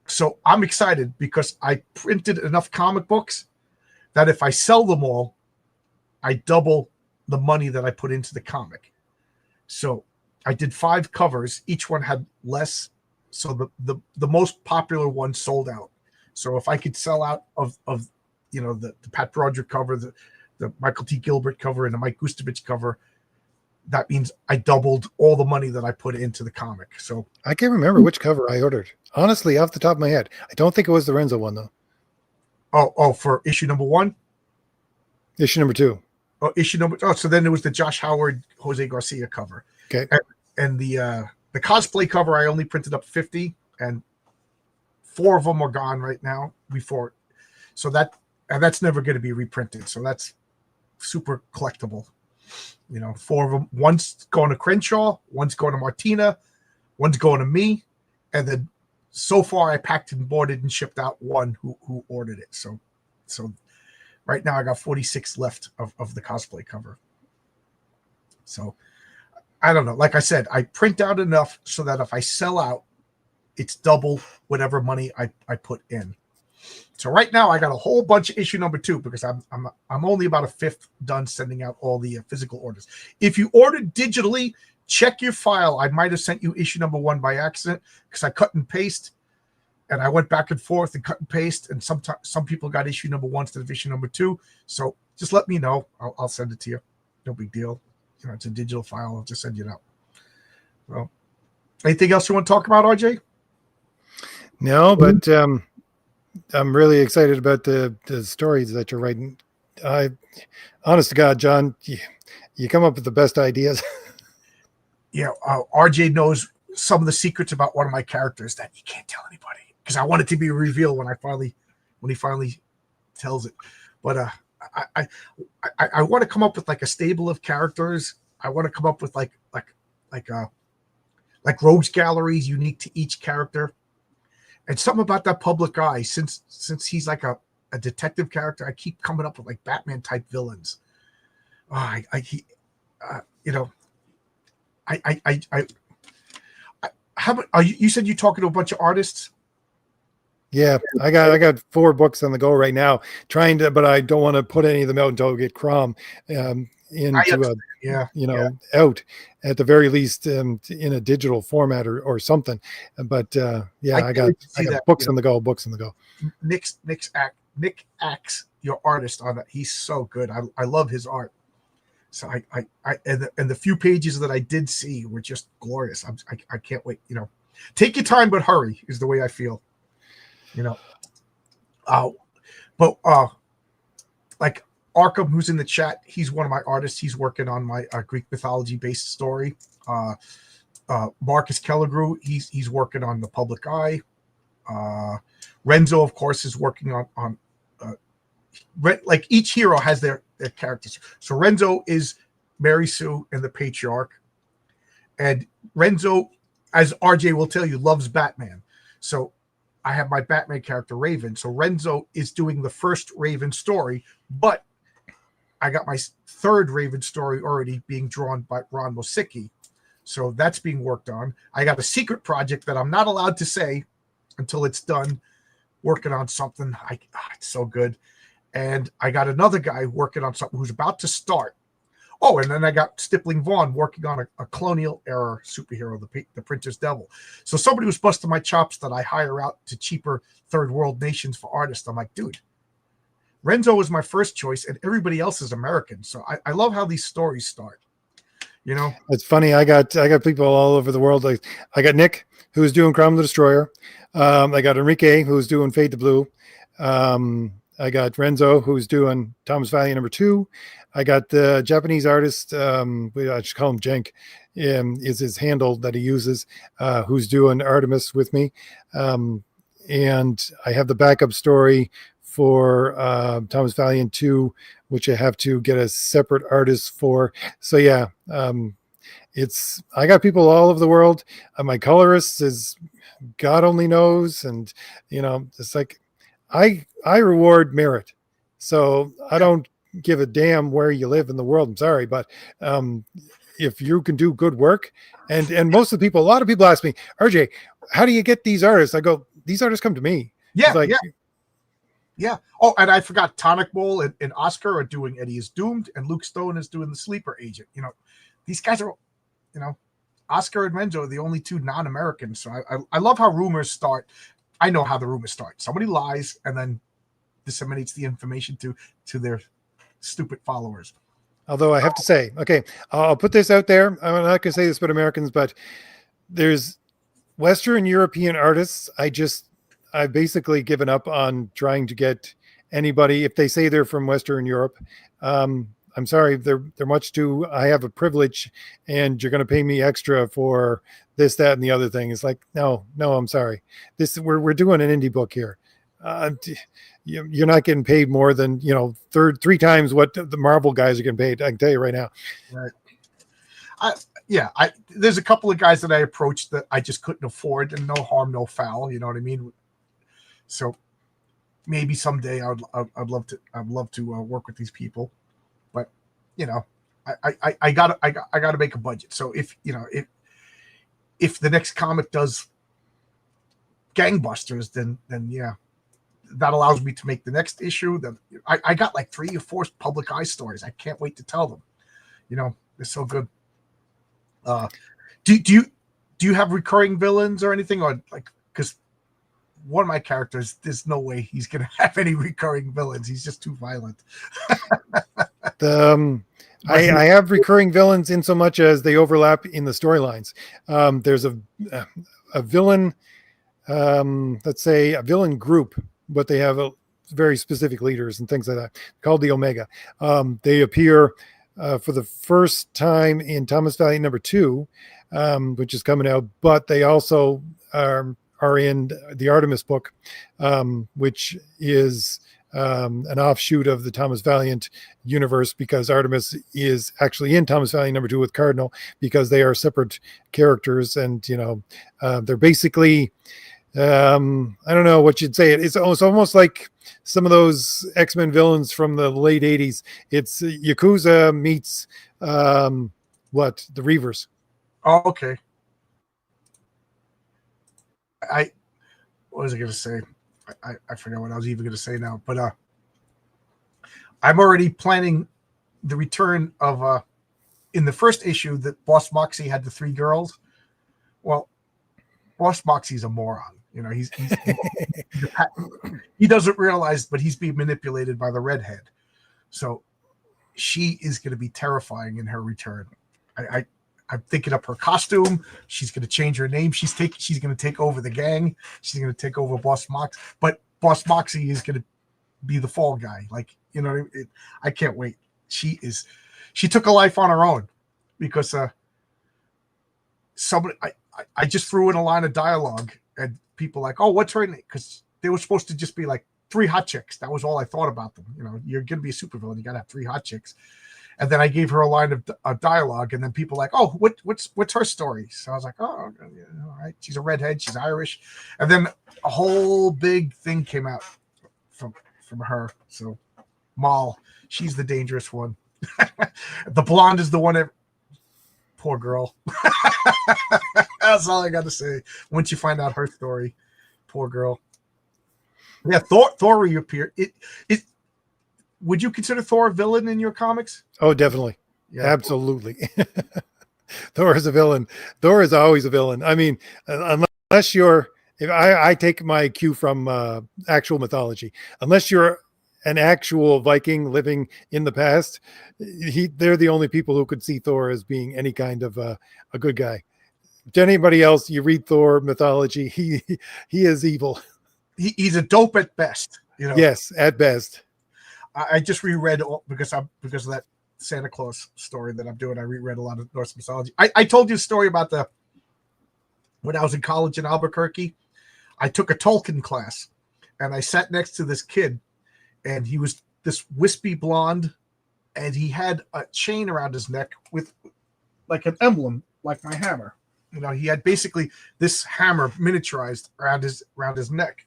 So I'm excited because I printed enough comic books that if I sell them all, I double the money that I put into the comic. So I did 5 covers. Each one had less. So the most popular one sold out. So if I could sell out of the Pat Broderick cover, the Michael T. Gilbert cover, and the Mike Gustovich cover, that means I doubled all the money that I put into the comic. So I can't remember which cover I ordered. Honestly, off the top of my head, I don't think it was the Renzo one though. for issue number 1, Issue number 2. So then it was the Josh Howard, Jose Garcia cover. Okay. And the cosplay cover, I only printed up 50, and 4 of them are gone right now. So that's never going to be reprinted. So that's super collectible. 4 of them. One's going to Crenshaw, one's going to Martina, one's going to me, and then so far I packed and bought it and shipped out one who ordered it. So right now I got 46 left of the cosplay cover. So I don't know. Like I said, I print out enough so that if I sell out, it's double whatever money I put in. So right now I got a whole bunch of issue number 2 because I'm only about a fifth done sending out all the physical orders. If you ordered digitally, check your file. I might have sent you issue number 1 by accident because I cut and paste, and I went back and forth and cut and paste, and some people got issue number 1 instead of issue number 2. So just let me know. I'll send it to you. No big deal. It's a digital file. I'll just send it out. Well, anything else you want to talk about, RJ? No, but I'm really excited about the stories that you're writing. Honest to God, John, you come up with the best ideas. Yeah, RJ knows some of the secrets about one of my characters that you can't tell anybody because I want it to be revealed when he finally tells it. But I want to come up with like a stable of characters. I want to come up with like rogues galleries unique to each character. And something about that public eye, since he's like a detective character, I keep coming up with like Batman type villains. You said you're talking to a bunch of artists? Yeah, I got 4 books on the go right now, but I don't want to put any of them out until I get Crom out at the very least in a digital format or something. But I got books on the go. Nick Axe, your artist on that. He's so good. I love his art. So and the few pages that I did see were just glorious. I can't wait. Take your time, but hurry is the way I feel. Like Arkham, who's in the chat, he's one of my artists. He's working on my Greek mythology based story. Marcus Kellegrew, he's working on the public eye. Renzo, of course, is working on like each hero has their characters. So Renzo is Mary Sue and the Patriarch, and Renzo, as RJ will tell you, loves Batman. So I have my Batman character Raven. So Renzo is doing the first Raven story, but I got my 3rd Raven story already being drawn by Ron Mosicki. So that's being worked on. I got a secret project that I'm not allowed to say until it's done, working on something. It's so good. And I got another guy working on something who's about to start. Oh, and then I got Stippling Vaughn working on a colonial era superhero, the Printer's Devil. So somebody was busting my chops that I hire out to cheaper third world nations for artists. I'm like, dude, Renzo was my first choice and everybody else is American. So I love how these stories start. It's funny. I got people all over the world. Like I got Nick, who's doing Crom the Destroyer. I got Enrique, who's doing Fade to Blue. I got Renzo, who's doing Thomas Valiant #2. I got the Japanese artist, I just call him Jenk, is his handle that he uses, who's doing Artemis with me. And I have the backup story for Thomas Valiant 2, which I have to get a separate artist for. So yeah, I got people all over the world. My colorist is God only knows. And, it's like, I reward merit. So I don't give a damn where you live in the world. I'm sorry, but if you can do good work, and most of the people, a lot of people ask me, RJ, how do you get these artists? I go, these artists come to me. Yeah. Oh, and I forgot Tonic Bowl and Oscar are doing Eddie is Doomed, and Luke Stone is doing the Sleeper Agent. These guys are, Oscar and Renzo are the only 2 non-Americans. So I love how rumors start. I know how the rumors start. Somebody lies and then disseminates the information to their stupid followers. Although I have to say, okay, I'll put this out there. I'm not going to say this about Americans, but there's Western European artists. I've basically given up on trying to get anybody if they say they're from Western Europe. I'm sorry, they're much too. I have a privilege, and you're going to pay me extra for this, that, and the other thing. It's like, no, I'm sorry. We're doing an indie book here. You're not getting paid more than three times what the Marvel guys are getting paid. I can tell you right now. Right. There's a couple of guys that I approached that I just couldn't afford, and no harm, no foul. You know what I mean? So maybe someday I'd love to work with these people, but I gotta make a budget. So if the next comic does gangbusters, then yeah, that allows me to make the next issue. That I got like 3 or 4 public eye stories. I can't wait to tell them. They're so good. Do you have recurring villains or anything, or like, because one of my characters, there's no way he's gonna have any recurring villains. He's just too violent. I have recurring villains in so much as they overlap in the storylines. There's a villain, let's say a villain group, but they have very specific leaders and things like that, called the Omega. They appear for the first time in Thomas Valiant #2, which is coming out, but they also are in the Artemis book, which is an offshoot of the Thomas Valiant universe, because Artemis is actually in Thomas Valiant #2 with Cardinal, because they are separate characters, and they're basically I don't know what you'd say. It's almost like some of those X-Men villains from the late 80s. It's Yakuza meets the Reavers. Oh, okay. What was I going to say? I forgot what I was even going to say now, but I'm already planning the return of in the first issue that Boss Moxie had the 3 girls. Well, Boss Moxie's a moron. He doesn't realize, but he's being manipulated by the redhead. So she is going to be terrifying in her return. I'm thinking up her costume. She's going to change her name. She's going to take over the gang. She's going to take over Boss Mox. But Boss Moxie is going to be the fall guy. Like, I can't wait. She took a life on her own because somebody, I just threw in a line of dialogue, and people like, oh, what's her name? Because they were supposed to just be like 3 hot chicks. That was all I thought about them. You're going to be a supervillain. You got to have 3 hot chicks. And then I gave her a line of dialogue, and then people like, oh, what's her story? So I was like, oh, yeah, all right. She's a redhead. She's Irish. And then a whole big thing came out from her. So Mal, she's the dangerous one. The blonde is the one poor girl. That's all I got to say. Once you find out her story, poor girl. Yeah, Thor reappeared. Would you consider Thor a villain in your comics? Oh, definitely. Yeah. Absolutely. Thor is a villain. Thor is always a villain. I mean, unless you're, I take my cue from actual mythology. Unless you're an actual Viking living in the past, they're the only people who could see Thor as being any kind of a good guy. To anybody else, you read Thor mythology, he is evil. He's a dope at best. Yes, at best. I just reread because of that Santa Claus story that I'm doing. I reread a lot of Norse mythology. I told you a story about when I was in college in Albuquerque. I took a Tolkien class, and I sat next to this kid, and he was this wispy blonde, and he had a chain around his neck with like an emblem, like my hammer. He had basically this hammer miniaturized around his neck,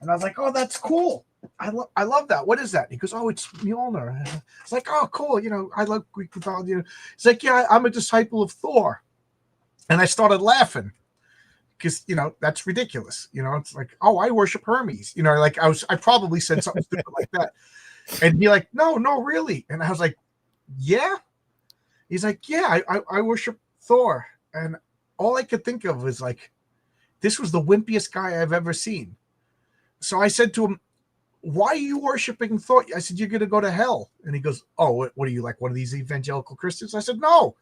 and I was like, "Oh, that's cool. I love that. What is that?" He goes, "Oh, it's Mjolnir." It's like, "Oh, cool. I love Greek mythology." It's like, "Yeah, I'm a disciple of Thor," and I started laughing because that's ridiculous. It's like, "Oh, I worship Hermes." Like I probably said something stupid like that, and he like, "No, really," and I was like, "Yeah." He's like, "Yeah, I worship Thor," and all I could think of was like, this was the wimpiest guy I've ever seen. So I said to him, why are you worshiping Thor? I said, you're going to go to hell. And he goes, oh, what are you, like one of these evangelical Christians? I said, no,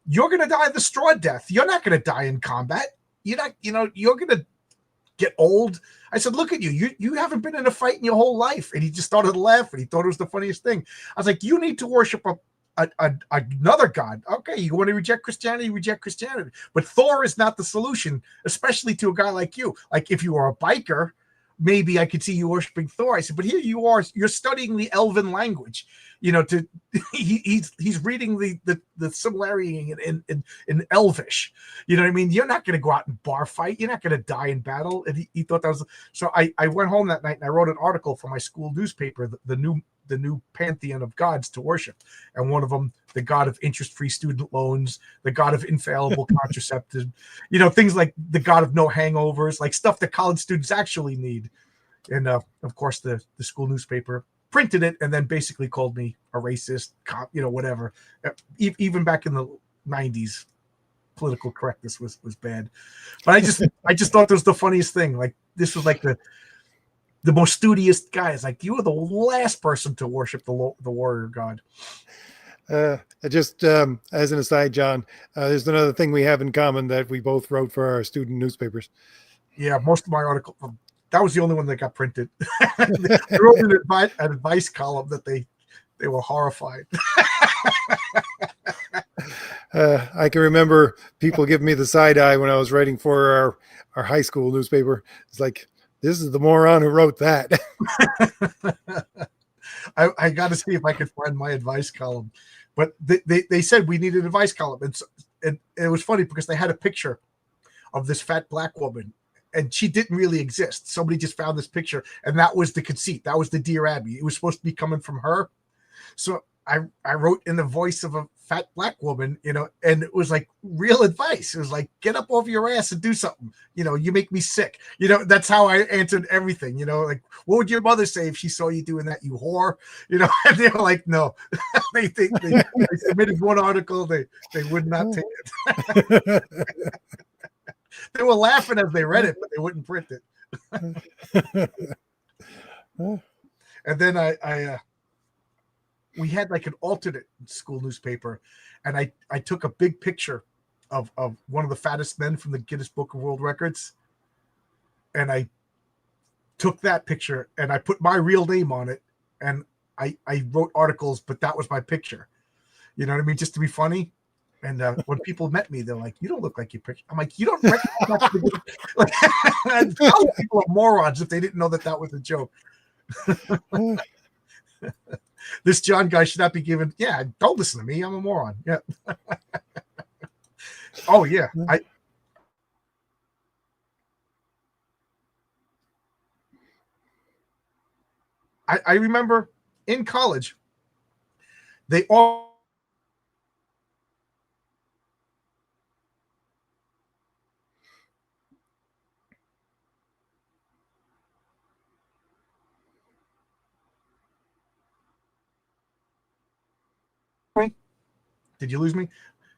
you're going to die the straw death. You're not going to die in combat. You're not, you're going to get old. I said, look at you. You haven't been in a fight in your whole life. And he just started laughing. He thought it was the funniest thing. I was like, you need to worship another God. Okay, you want to reject Christianity, reject Christianity. But Thor is not the solution, especially to a guy like you. Like if you were a biker, maybe I could see you worshiping Thor. I said, but here you are, you're studying the Elven language. He's reading the similarity in Elvish. You know what I mean? You're not going to go out and bar fight. You're not going to die in battle. And he thought that was so. I went home that night and I wrote an article for my school newspaper, the new pantheon of gods to worship, and one of them, the god of interest-free student loans, the god of infallible contraceptive, things like the god of no hangovers, like stuff that college students actually need. And of course, the school newspaper printed it and then basically called me a racist, whatever. Even back in the 90s, political correctness was bad. But I just thought this was the funniest thing. Like this was like the most studious guy. It's like, you were the last person to worship the warrior god. Just as an aside, John, there's another thing we have in common that we both wrote for our student newspapers. Yeah, most of my article, that was the only one that got printed. They wrote an advice column that they were horrified. I can remember people giving me the side eye when I was writing for our high school newspaper. It's like, this is the moron who wrote that. I got to see if I could find my advice column. But they said we needed an advice column. And it was funny because they had a picture of this fat black woman, and she didn't really exist. Somebody just found this picture, and that was the conceit. That was the Dear Abby. It was supposed to be coming from her. So I wrote in the voice of a fat black woman, and it was like real advice. It was like, get up off your ass and do something. You make me sick. That's how I answered everything. Like, what would your mother say if she saw you doing that, you whore? And they were like, no. they submitted one article. They would not take it. They were laughing as they read it, but they wouldn't print it. And then we had like an alternate school newspaper, and I took a big picture of one of the fattest men from the Guinness Book of World Records, and I took that picture and I put my real name on it, and I wrote articles, but that was my picture. You know what I mean? Just to be funny. And when people met me, they're like, "You don't look like your picture." I'm like, "You don't recognize me." Like, people are morons if they didn't know that was a joke. This John guy should not be given. Yeah, don't listen to me. I'm a moron. Yeah. Oh yeah. I remember in college, they all. Did you lose me?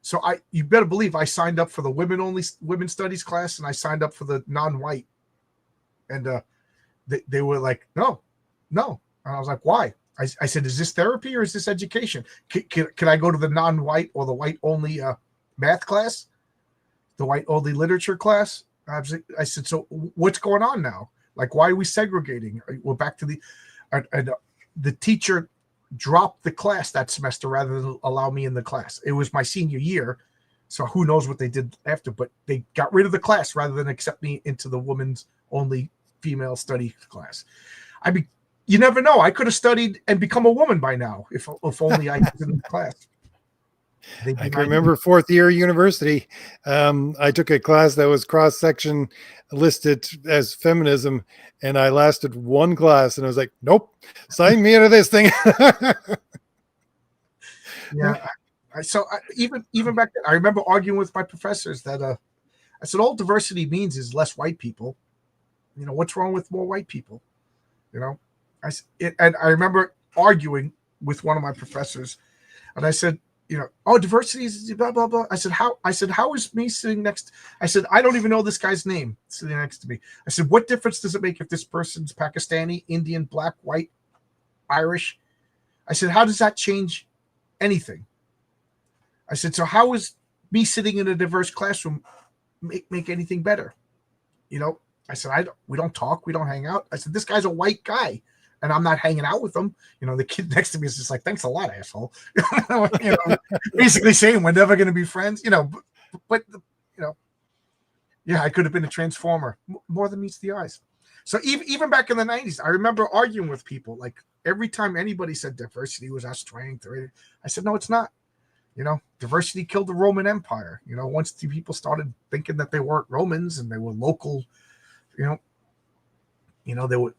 So you better believe I signed up for the women studies class, and I signed up for the non-white. And they were like, no. And I was like, why? I said, is this therapy or is this education? Can I go to the non-white or the white-only math class? The white-only literature class? I said, so what's going on now? Like, why are we segregating? We're back to the teacher dropped the class that semester rather than allow me in the class. It was my senior year, so who knows what they did after, but they got rid of the class rather than accept me into the women's only female study class. I mean, you never know. I could have studied and become a woman by now if only I was in the class. I can remember fourth year university. I took a class that was cross-section listed as feminism, and I lasted one class, and I was like, nope, sign me into this thing. Yeah. Even back then, I remember arguing with my professors that I said, all diversity means is less white people. What's wrong with more white people? And I remember arguing with one of my professors, and I said, oh, diversity is blah blah blah. I said, how is me sitting next? I said, I don't even know this guy's name sitting next to me. I said, what difference does it make if this person's Pakistani, Indian, black, white, Irish? I said, how does that change anything? I said, so how is me sitting in a diverse classroom make anything better? I said, we don't talk, we don't hang out. I said, this guy's a white guy, and I'm not hanging out with him. The kid next to me is just like, thanks a lot, asshole. Basically saying we're never going to be friends. But yeah, I could have been a transformer. More than meets the eyes. So even back in the 90s, I remember arguing with people. Like every time anybody said diversity was our strength, I said, no, it's not. Diversity killed the Roman Empire. Once the people started thinking that they weren't Romans and they were local, they were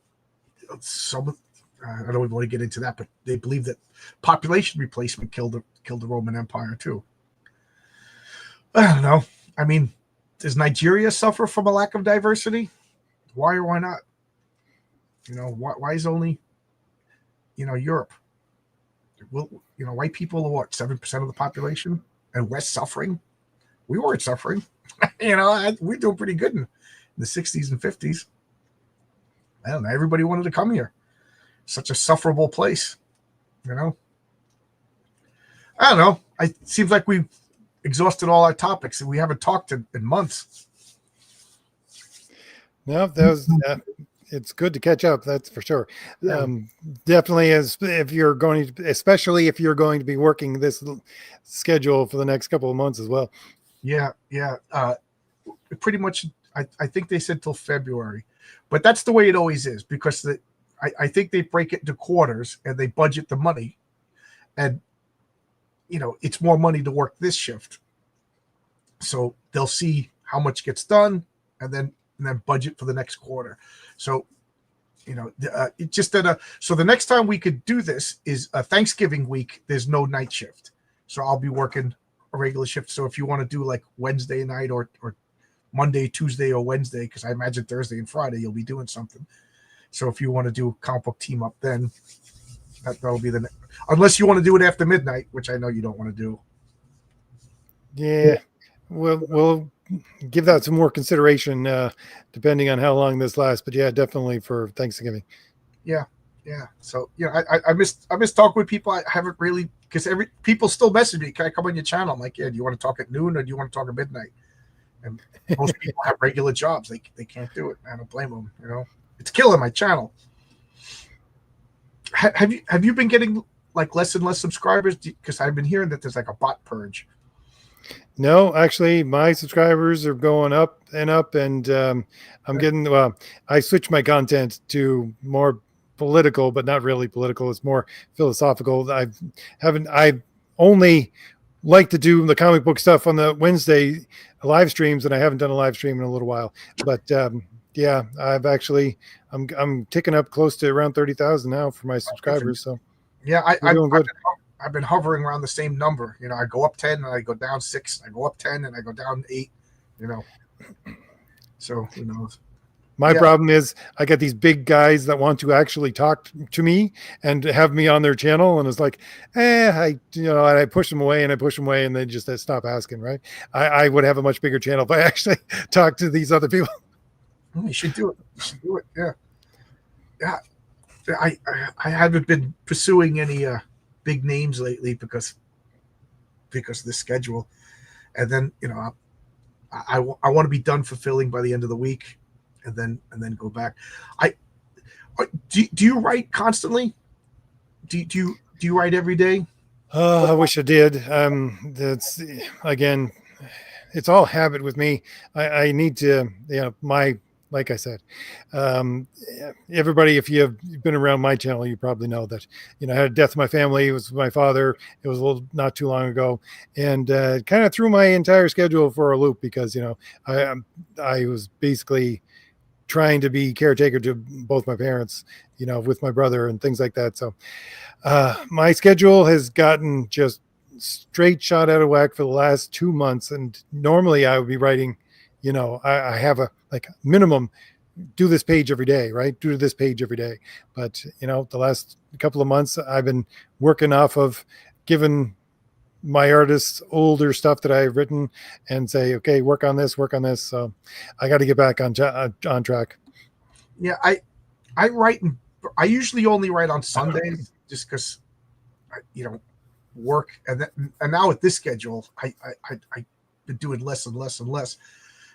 some. I don't even want to get into that, but they believe that population replacement killed the Roman Empire too. I don't know. I mean, does Nigeria suffer from a lack of diversity? Why or why not? Why is only Europe? Well, white people are what, 7% of the population, and we're suffering. We weren't suffering. We're doing pretty good in the 60s and 50s. I don't know. Everybody wanted to come here. Such a sufferable place. I don't know. It seems like we've exhausted all our topics and we haven't talked in months. No, that was it's good to catch up. That's for sure. Yeah. Definitely, especially if you're going to be working this schedule for the next couple of months as well. Yeah. Pretty much, I think they said till February, but that's the way it always is because I think they break it into quarters and they budget the money, and it's more money to work this shift. So they'll see how much gets done and then budget for the next quarter. So, it just that. So the next time we could do this is a Thanksgiving week. There's no night shift, so I'll be working a regular shift. So if you want to do like Wednesday night or Monday, Tuesday, or Wednesday, because I imagine Thursday and Friday you'll be doing something. So if you want to do comic book team up, then that'll be unless you want to do it after midnight, which I know you don't want to do. Yeah, we'll give that some more consideration, depending on how long this lasts. But yeah, definitely for Thanksgiving. Yeah. So I miss talking with people. I haven't really, because people still message me. Can I come on your channel? I'm like, yeah. Do you want to talk at noon or do you want to talk at midnight? And most people have regular jobs. They can't do it. I don't blame them. It's killing my channel. Have you been getting like less and less subscribers? Because I've been hearing that there's like a bot purge. No, actually, my subscribers are going up and up, and I'm getting. I switched my content to more political, but not really political. It's more philosophical. I only like to do the comic book stuff on the Wednesday live streams, and I haven't done a live stream in a little while. But yeah, I'm ticking up close to around 30,000 now for my subscribers. So yeah, I've been hovering around the same number. I go up 10 and I go down 6. I go up 10 and I go down 8. So who knows? My problem is I get these big guys that want to actually talk to me and have me on their channel, and it's like, I push them away and they just stop asking. Right? I would have a much bigger channel if I actually talk to these other people. You should do it. Yeah. I haven't been pursuing any big names lately because of the schedule, and then I want to be done fulfilling by the end of the week, and then go back. Do you write constantly? Do you write every day? I wish I did. That's again, it's all habit with me. I need to, like I said, everybody, if you've been around my channel, you probably know that, I had a death in my family. It was my father. It was not too long ago, and kind of threw my entire schedule for a loop because, I was basically trying to be caretaker to both my parents, with my brother and things like that. So my schedule has gotten just straight shot out of whack for the last 2 months. And normally I would be writing, I have a minimum, do this page every day, right? Do this page every day. But, the last couple of months I've been working off of giving my artists' older stuff that I've written and say, okay, work on this, work on this. So I got to get back on track. Yeah, I write. I usually only write on Sundays, just because, work, and now with this schedule, I've been doing less and less and less.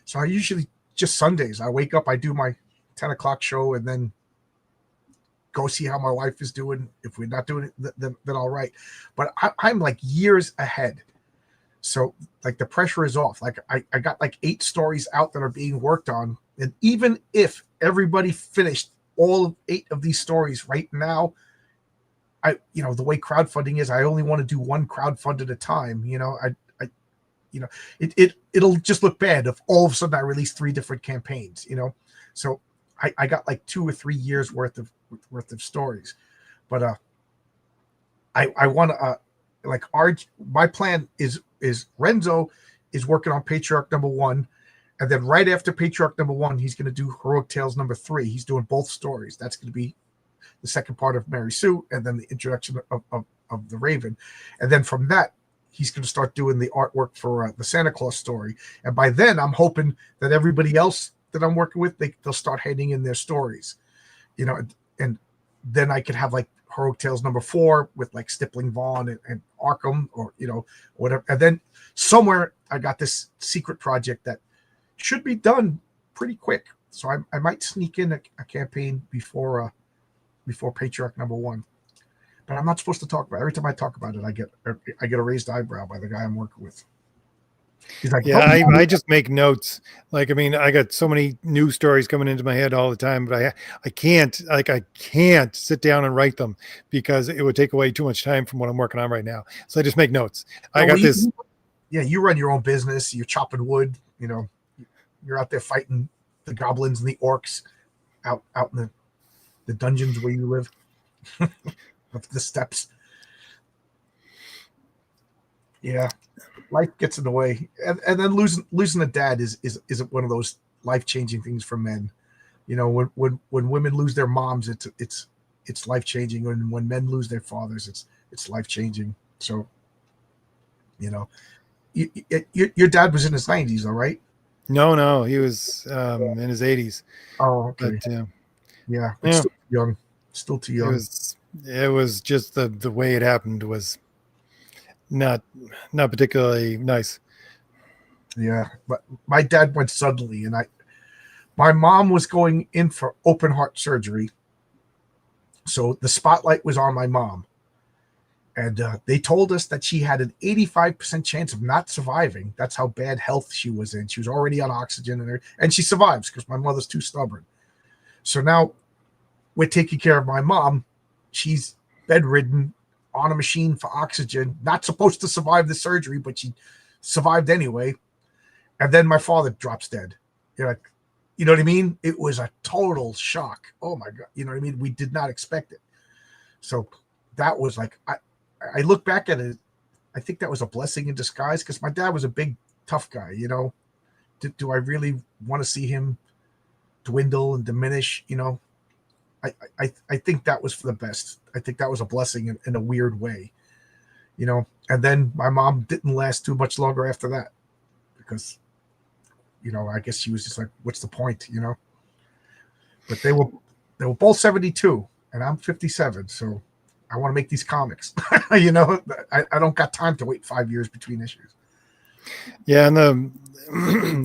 So I usually just Sundays. I wake up, I do my 10 o'clock show, and then go see how my wife is doing. If we're not doing it, then I'll write. But I'm like years ahead. So like the pressure is off. Like I got like 8 stories out that are being worked on. And even if everybody finished all 8 of these stories right now, the way crowdfunding is, I only want to do one crowdfund at a time. It'll just look bad if all of a sudden I release 3 different campaigns, So I got like 2 or 3 years worth of stories. But I want to my plan is Renzo is working on Patriarch #1, and then right after Patriarch #1 he's going to do Heroic Tales #3. He's doing both stories. That's going to be the second part of Mary Sue, and then the introduction of the Raven, and then from that he's going to start doing the artwork for the Santa Claus story. And by then I'm hoping that everybody else that I'm working with, they'll start handing in their stories, and then I could have like Heroic Tales #4 with like Stippling Vaughn and Arkham, or whatever. And then somewhere I got this secret project that should be done pretty quick, so I might sneak in a campaign before Patriarch #1. But I'm not supposed to talk about it. Every time I talk about it, I get a raised eyebrow by the guy I'm working with. He's like, yeah, I just make notes. Like, I mean, I got so many new stories coming into my head all the time, but I can't sit down and write them because it would take away too much time from what I'm working on right now. So I just make notes. You run your own business. You're chopping wood. You're out there fighting the goblins and the orcs out in the dungeons where you live, up the steps. Yeah. Life gets in the way, and then losing a dad is one of those life-changing things for men. When women lose their moms, it's life-changing, and when men lose their fathers, it's life-changing. So, your dad was in his 90s, all right? No, he was in his 80s. Oh, okay. But, yeah. Still too young. It was just the way it happened was not particularly nice. Yeah, but my dad went suddenly, and my mom was going in for open heart surgery, so the spotlight was on my mom, and they told us that she had an 85% chance of not surviving. That's how bad health she was in. She was already on oxygen, and she survives because my mother's too stubborn. So now we're taking care of my mom. She's bedridden, on a machine for oxygen, not supposed to survive the surgery, but she survived anyway. And then my father drops dead. You know what I mean? It was a total shock. Oh my God. You know what I mean? We did not expect it. So that was like, I look back at it, I think that was a blessing in disguise, because my dad was a big, tough guy. Do I really want to see him dwindle and diminish? I think that was for the best. I think that was a blessing in a weird way, and then my mom didn't last too much longer after that, because, I guess she was just like, what's the point, but they were both 72 and I'm 57. So I want to make these comics, I don't got time to wait 5 years between issues. Yeah. And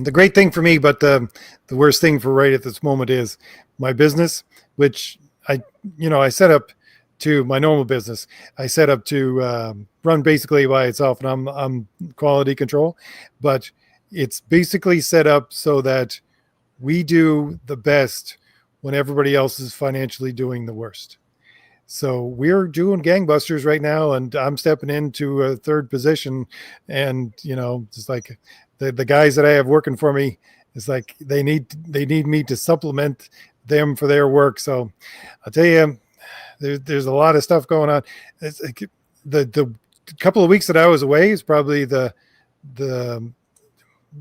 the great thing for me, but the worst thing for right at this moment is my business, which I set up to my normal business. I set up to run basically by itself, and I'm quality control, but it's basically set up so that we do the best when everybody else is financially doing the worst. So we're doing gangbusters right now, and I'm stepping into a third position, and just like the guys that I have working for me, it's like they need me to supplement them for their work. So I'll tell you, there's a lot of stuff going on. It's like the couple of weeks that I was away is probably the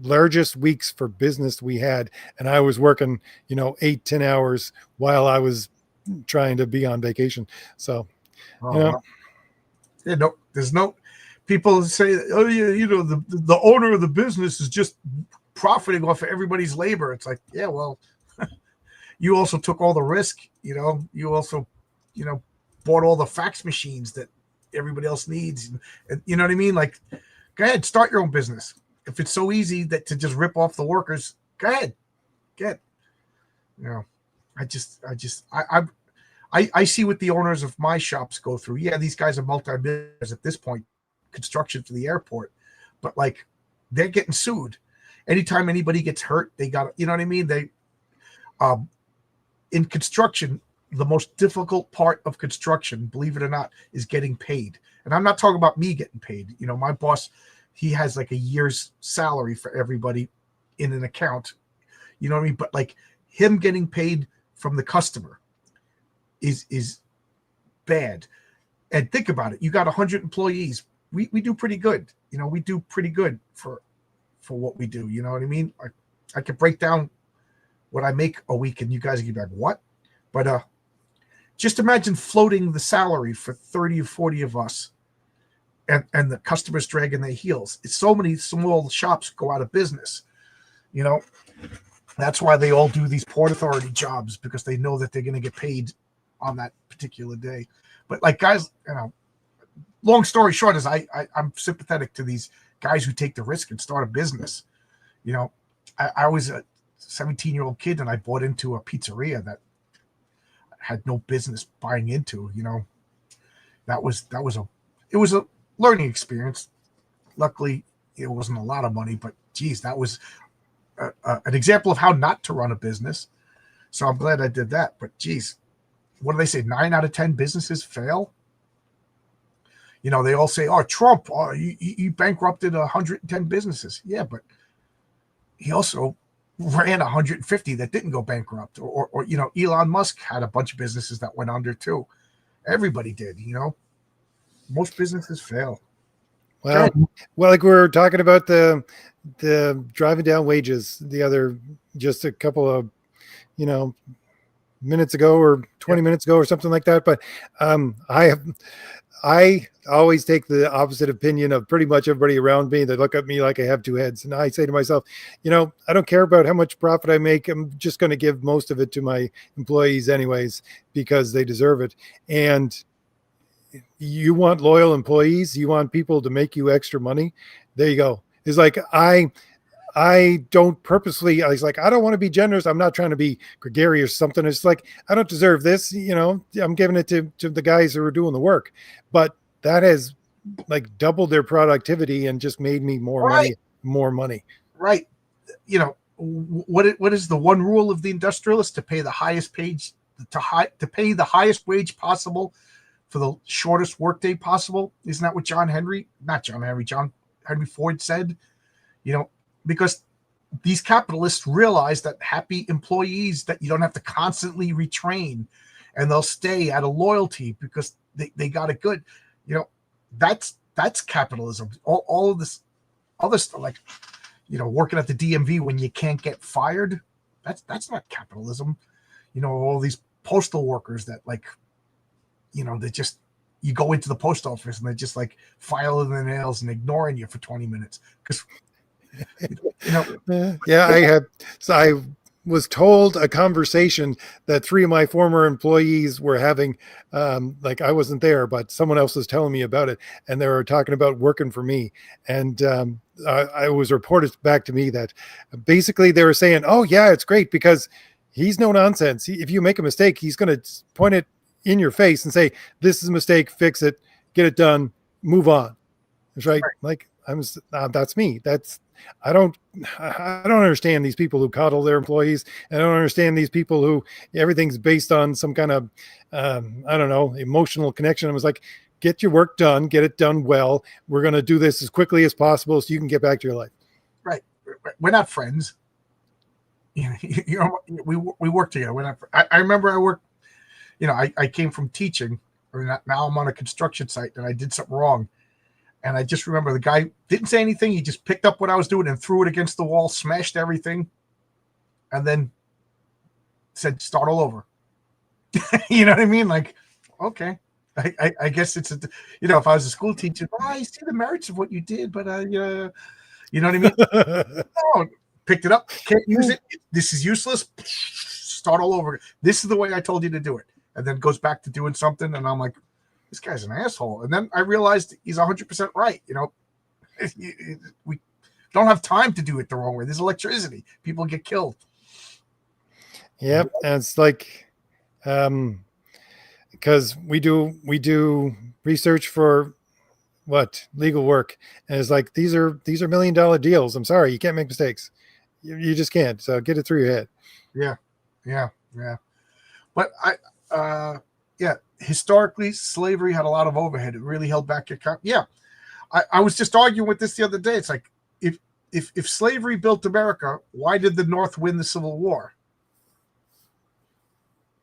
largest weeks for business we had, and I was working 8-10 hours while I was trying to be on vacation. So yeah, no, there's no people say, oh yeah, the owner of the business is just profiting off of everybody's labor. It's like, yeah, well, you also took all the risk. You also, bought all the fax machines that everybody else needs, and you know what I mean. Like, go ahead, start your own business. If it's so easy that to just rip off the workers, go ahead, get. I see what the owners of my shops go through. Yeah, these guys are multi-millionaires at this point, construction for the airport, but like, they're getting sued. Anytime anybody gets hurt, they got, you know what I mean? In construction, the most difficult part of construction, believe it or not, is getting paid. And I'm not talking about me getting paid. My boss, he has like a year's salary for everybody in an account. You know what I mean? But like, him getting paid from the customer is bad. And think about it. You got 100 employees. We do pretty good. We do pretty good for what we do. You know what I mean? I could break down what I make a week and you guys can be like, what? But just imagine floating the salary for 30 or 40 of us and the customers dragging their heels. It's so many small shops go out of business. That's why they all do these Port Authority jobs, because they know that they're going to get paid on that particular day. But like, guys, long story short is I'm sympathetic to these guys who take the risk and start a business. I was a 17-year-old kid and I bought into a pizzeria that had no business buying into. It was a learning experience. Luckily, it wasn't a lot of money, but geez, that was an example of how not to run a business. So I'm glad I did that. But geez, what do they say? 9 out of 10 businesses fail. They all say, "Oh, Trump, he bankrupted 110 businesses." Yeah, but he also ran 150 that didn't go bankrupt. Or Elon Musk had a bunch of businesses that went under too. Everybody did. Most businesses fail. Well, like we were talking about the driving down wages just a couple of minutes ago or 20 minutes ago or something like that. But I always take the opposite opinion of pretty much everybody around me. They look at me like I have two heads. And I say to myself, I don't care about how much profit I make. I'm just going to give most of it to my employees anyways, because they deserve it. And you want loyal employees. You want people to make you extra money. There you go. It's like, I don't purposely, I was like, I don't want to be generous. I'm not trying to be gregarious or something. It's like, I don't deserve this. I'm giving it to the guys who are doing the work, but that has like doubled their productivity and just made me more money. Right. What is the one rule of the industrialist? To pay the highest page, to pay the highest wage possible for the shortest workday possible. Isn't that what John Henry Ford said? Because these capitalists realize that happy employees that you don't have to constantly retrain, and they'll stay out of loyalty because they got it good. That's capitalism. All of this other stuff, like, working at the DMV when you can't get fired, that's not capitalism. All these postal workers that, like, they just, you go into the post office and they're just like filing their nails and ignoring you for 20 minutes because I was told a conversation that 3 of my former employees were having. Like, I wasn't there, but someone else was telling me about it, and they were talking about working for me. And I was reported back to me that basically they were saying, "Oh yeah, it's great because he's no nonsense. If you make a mistake, he's going to point it in your face and say, 'This is a mistake. Fix it. Get it done. Move on.'" It's right. Like, that's me. I don't understand these people who coddle their employees. I don't understand these people who everything's based on some kind of, emotional connection. I was like, get your work done, get it done well. We're going to do this as quickly as possible so you can get back to your life. Right. We're not friends. We work together. We're not, I remember I worked, I came from teaching, now I'm on a construction site and I did something wrong. And I just remember the guy didn't say anything. He just picked up what I was doing and threw it against the wall, smashed everything, and then said, "Start all over." You know what I mean? Like, okay. I guess it's if I was a school teacher, I see the merits of what you did, but you know what I mean? Oh, picked it up, can't use it. This is useless. Start all over. This is the way I told you to do it, and then goes back to doing something, and I'm like, this guy's an asshole. And then I realized he's 100% right. We don't have time to do it the wrong way. There's electricity. People get killed. Yep, and it's like, because we do research for what legal work, and it's like these are $1 million deals. I'm sorry, you can't make mistakes. You just can't. So get it through your head. Yeah. But historically, slavery had a lot of overhead. It really held back your Yeah, I was just arguing with this the other day. It's like if slavery built America, why did the North win the Civil War?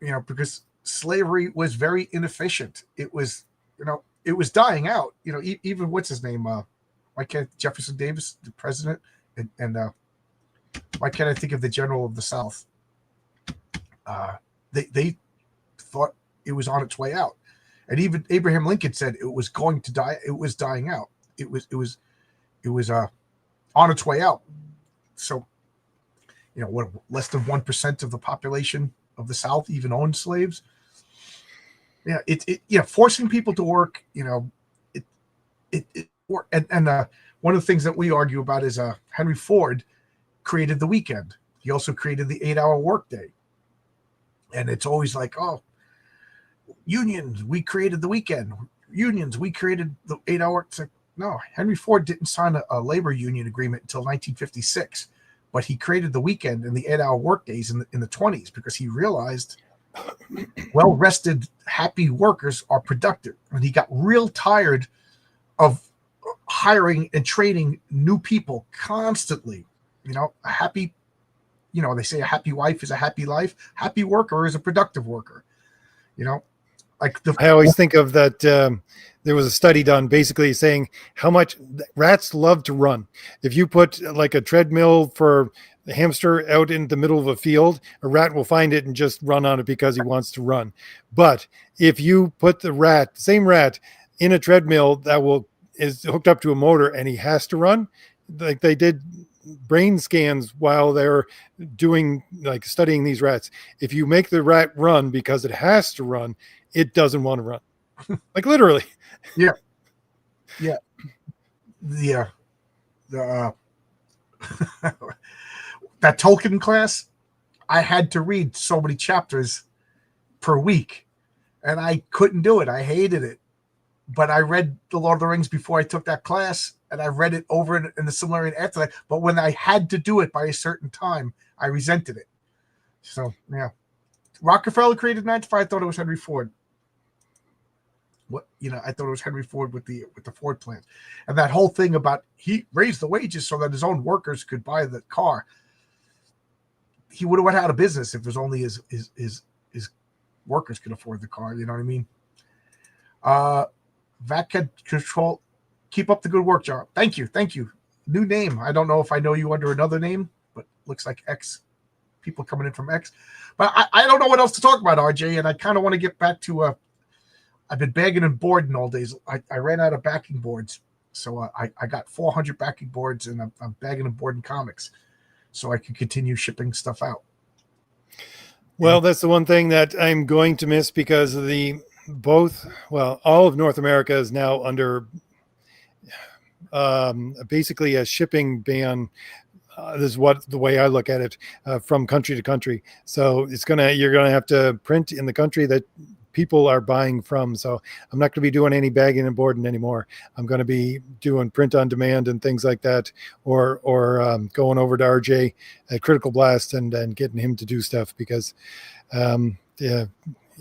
Because slavery was very inefficient. It was dying out. Even what's his name? Why can't Jefferson Davis, the president, and why can't I think of the general of the South? They thought it was on its way out, and even Abraham Lincoln said it was going to die. It was dying out. It was on its way out. So, what, less than 1% of the population of the South even owned slaves. Forcing people to work. And one of the things that we argue about is Henry Ford created the weekend. He also created the 8-hour workday. And it's always like, oh, unions, we created the weekend. Unions, we created the 8-hour. It's like, no, Henry Ford didn't sign a labor union agreement until 1956, but he created the weekend and the 8-hour workdays in the 20s because he realized well-rested, happy workers are productive. And he got real tired of hiring and training new people constantly. A happy, they say a happy wife is a happy life. Happy worker is a productive worker. I always think of that. There was a study done basically saying how much rats love to run. If you put like a treadmill for the hamster out in the middle of a field, a rat will find it and just run on it because he wants to run. But if you put the same rat in a treadmill that is hooked up to a motor and he has to run, like they did brain scans while they're doing studying these rats. If you make the rat run because it has to run, it doesn't want to run. Like literally. Yeah. The that Tolkien class, I had to read so many chapters per week, and I couldn't do it. I hated it. But I read The Lord of the Rings before I took that class, and I read it over in the Silmarillion after that. But when I had to do it by a certain time, I resented it. So, yeah. Rockefeller created 9 to 5. I thought it was Henry Ford. I thought it was Henry Ford with the Ford plant. And that whole thing about he raised the wages so that his own workers could buy the car. He would have went out of business if it was only his workers could afford the car. You know what I mean? VAT control. Keep up the good work, John. Thank you. New name. I don't know if I know you under another name, but looks like X. People coming in from X. But I don't know what else to talk about, RJ, and I kind of want to get back to I've been bagging and boarding all days. I ran out of backing boards, so I got 400 backing boards, and I'm bagging and boarding comics, so I can continue shipping stuff out. Well, that's the one thing that I'm going to miss because of all of North America is now under basically a shipping ban. This is the way I look at it from country to country. So you're gonna have to print in the country that people are buying from. So I'm not going to be doing any bagging and boarding anymore. I'm going to be doing print on demand and things like that, or going over to RJ at Critical Blast and getting him to do stuff because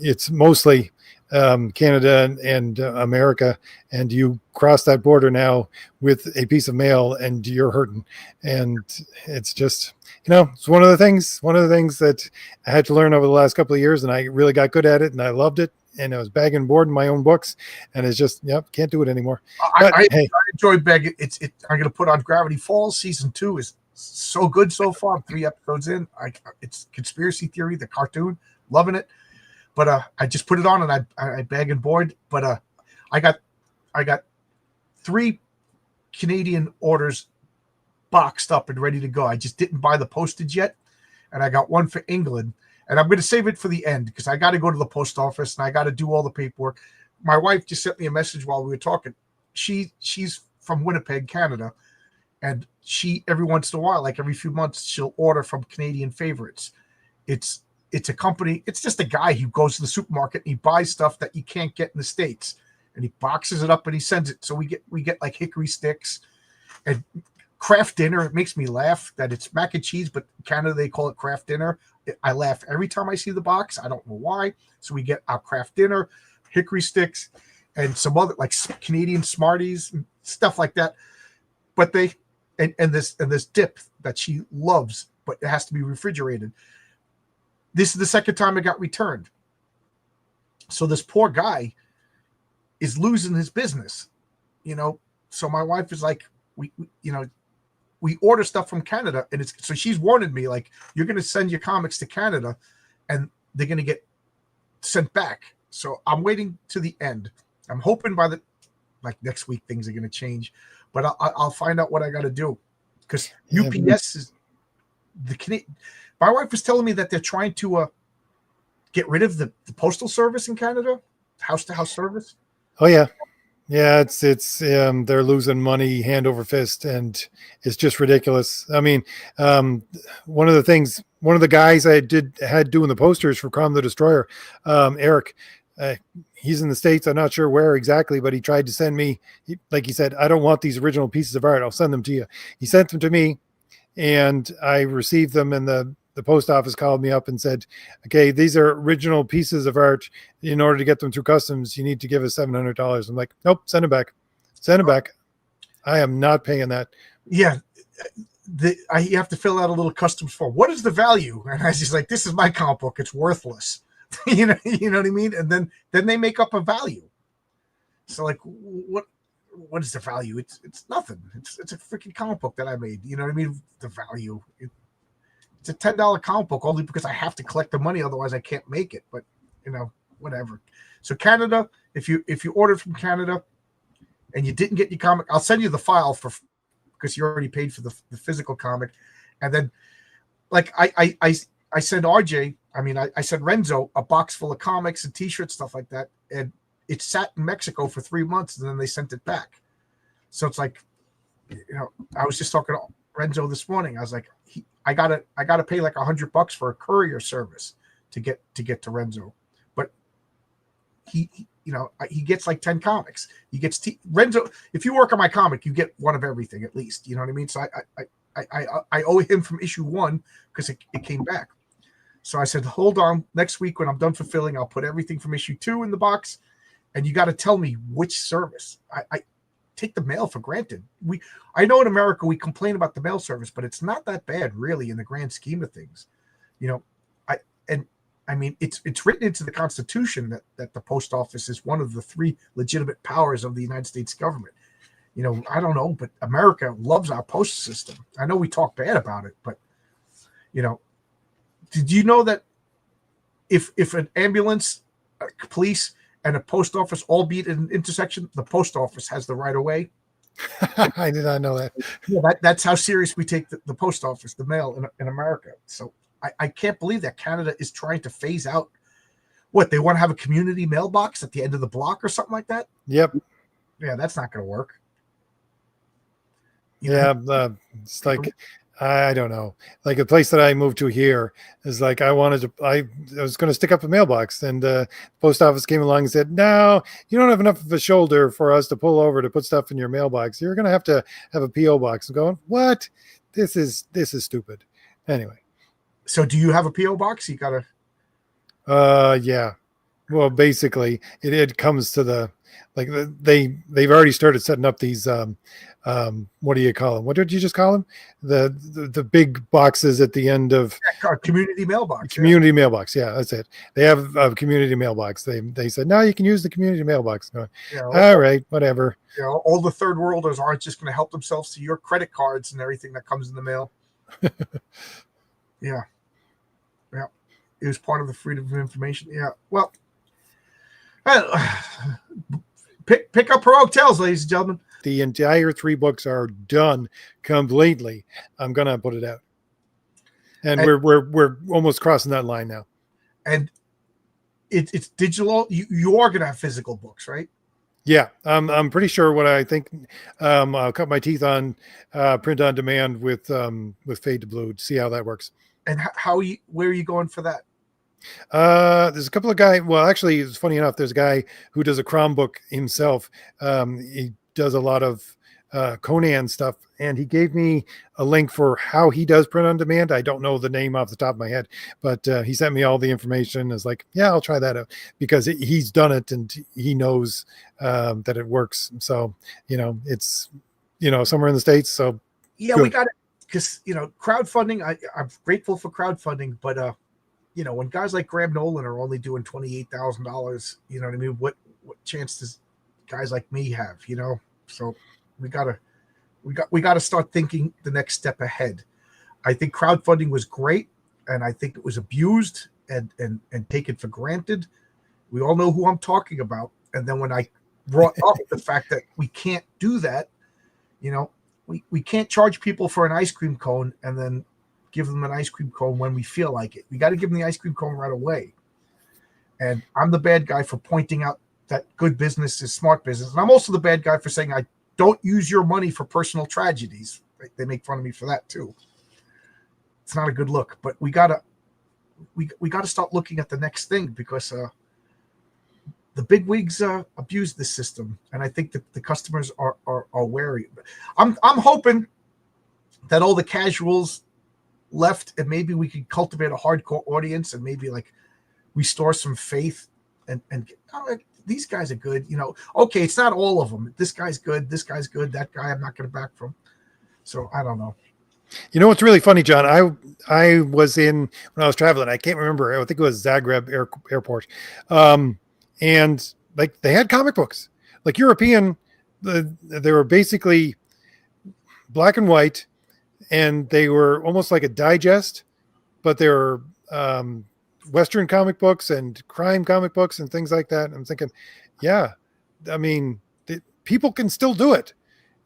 it's mostly Canada and America, and you cross that border now with a piece of mail and you're hurting. And it's just, it's one of the things that I had to learn over the last couple of years, and I really got good at it and I loved it. And I was bagging and boarding my own books, and it's just, can't do it anymore. I enjoy bagging. I'm going to put on Gravity Falls. Season 2 is so good so far. I'm 3 episodes in. It's conspiracy theory, the cartoon, loving it. But I just put it on and I bag and board. But I got 3 Canadian orders boxed up and ready to go. I just didn't buy the postage yet, and I got one for England. And I'm going to save it for the end because I got to go to the post office and I got to do all the paperwork. My wife just sent me a message while we were talking. She's from Winnipeg, Canada, and she every once in a while, like every few months, she'll order from Canadian Favorites. It's a company. It's just a guy who goes to the supermarket and he buys stuff that you can't get in the States, and he boxes it up and he sends it. So we get like hickory sticks and Kraft Dinner. It makes me laugh that it's mac and cheese, but in Canada they call it Kraft Dinner. I laugh every time I see the box. I don't know why. So we get our Kraft Dinner, hickory sticks, and some other like Canadian Smarties and stuff like that. But they and this dip that she loves, but it has to be refrigerated. This is the second time it got returned. So this poor guy is losing his business, you know. So my wife is like, we order stuff from Canada, and so she's warning me, like, you're going to send your comics to Canada and they're going to get sent back. So I'm waiting to the end. I'm hoping by next week things are going to change, but I'll find out what I got to do because UPS is my wife was telling me that they're trying to get rid of the postal service in Canada, house to house service. Oh yeah. Yeah, it's they're losing money hand over fist, and it's just ridiculous. I mean, one of the guys I had doing the posters for Crom the Destroyer, Eric, he's in the States. I'm not sure where exactly, but he tried to send me, like he said, I don't want these original pieces of art. I'll send them to you. He sent them to me, and I received them, and the post office called me up and said, okay, these are original pieces of art. In order to get them through customs, you need to give us $700. I'm like, nope, send it back. Send it back. I am not paying that. Yeah. You have to fill out a little customs form. What is the value? And I was just like, this is my comic book. It's worthless. you know what I mean? And then they make up a value. So like, what is the value? It's nothing. It's a freaking comic book that I made. You know what I mean? The value. It's a $10 comic book only because I have to collect the money. Otherwise I can't make it, but whatever. So Canada, if you ordered from Canada and you didn't get your comic, I'll send you the file because you already paid for the physical comic. And then like I sent RJ, I sent Renzo a box full of comics and t-shirts, stuff like that. And it sat in Mexico for 3 months and then they sent it back. So it's like, I was just talking to Renzo this morning. I was like, I gotta pay like $100 for a courier service to get to Renzo, but he gets like 10 comics. He gets Renzo. If you work on my comic, you get one of everything at least. You know what I mean? So I owe him from issue 1 because it came back. So I said, hold on. Next week when I'm done fulfilling, I'll put everything from issue 2 in the box, and you got to tell me which service. I take the mail for granted. I know in America we complain about the mail service, but it's not that bad really in the grand scheme of things. It's written into the Constitution that the post office is one of the 3 legitimate powers of the United States government. I don't know, but America loves our post system. I know we talk bad about it, but did you know that if an ambulance, police, and a post office all be at an intersection, the post office has the right of way? I did not know that. Yeah, that's how serious we take the post office, the mail in America. So I can't believe that Canada is trying to phase out. What, they want to have a community mailbox at the end of the block or something like that? Yep. Yeah, that's not going to work. It's like, I don't know. Like a place that I moved to here is like, I was going to stick up a mailbox, and the post office came along and said, no, you don't have enough of a shoulder for us to pull over to put stuff in your mailbox. You're going to have a PO box. I'm going, what? This is stupid. Anyway. So do you have a PO box? You got to, yeah. Well, basically it comes to the, like they've already started setting up these, what do you call them? What did you just call them? The big boxes at the end of community mailbox. Community mailbox. Yeah, that's it. They have a community mailbox. They said, no, you can use the community mailbox. Going, all right, whatever. All the third worlders aren't just going to help themselves to your credit cards and everything that comes in the mail. Yeah. it was part of the freedom of information. Yeah. Well, pick up Heroic Tales, ladies and gentlemen. The entire 3 books are done completely. I'm gonna put it out, and we're almost crossing that line now. And it's digital. You are gonna have physical books, right? Yeah, I'm pretty sure. What I think, I'll cut my teeth on print on demand with Fade to Blue to see how that works. And where are you going for that? There's a couple of guys. Well, actually, it's funny enough. There's a guy who does a Crom book himself. He does a lot of Conan stuff, and he gave me a link for how he does print on demand. I don't know the name off the top of my head, but he sent me all the information. It's like, yeah, I'll try that out because he's done it and he knows that it works. So, it's, somewhere in the States. So yeah, good. We got it because, crowdfunding, I'm grateful for crowdfunding, but, when guys like Graham Nolan are only doing $28,000, you know what I mean? What chance does guys like me have, So we gotta start thinking the next step ahead. I think crowdfunding was great, and I think it was abused and taken for granted. We all know who I'm talking about. And then when I brought up the fact that we can't do that, we can't charge people for an ice cream cone and then give them an ice cream cone when we feel like it. We got to give them the ice cream cone right away. And I'm the bad guy for pointing out that good business is smart business. And I'm also the bad guy for saying I don't use your money for personal tragedies. Right? They make fun of me for that too. It's not a good look, but we gotta start looking at the next thing because the big wigs abuse this system, and I think that the customers are wary. I'm hoping that all the casuals left, and maybe we can cultivate a hardcore audience, and maybe like restore some faith and these guys are good. Okay, it's not all of them. This guy's good. That guy I'm not going to back from. So I don't know. What's really funny, John? I was when I was traveling. I can't remember. I think it was Zagreb airport, and like they had comic books, like European. They were basically black and white, and they were almost like a digest, but they were Western comic books and crime comic books and things like that. I'm thinking, yeah, I mean, people can still do it.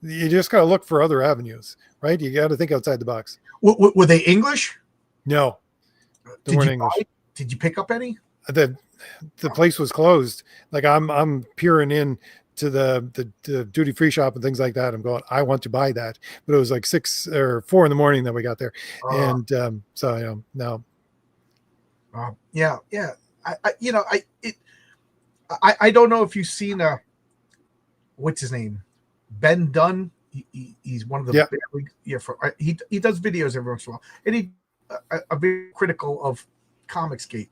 You just got to look for other avenues, right? You got to think outside the box. Were they English? No, they weren't English. Did you pick up any? The place was closed. Like I'm peering in to the duty free shop and things like that. I'm going, I want to buy that, but it was like 6 or 4 in the morning that we got there, and so no. Yeah. I don't know if you've seen what's his name, Ben Dunn. He's one of the he does videos every once in a while, and he a very critical of Comicsgate,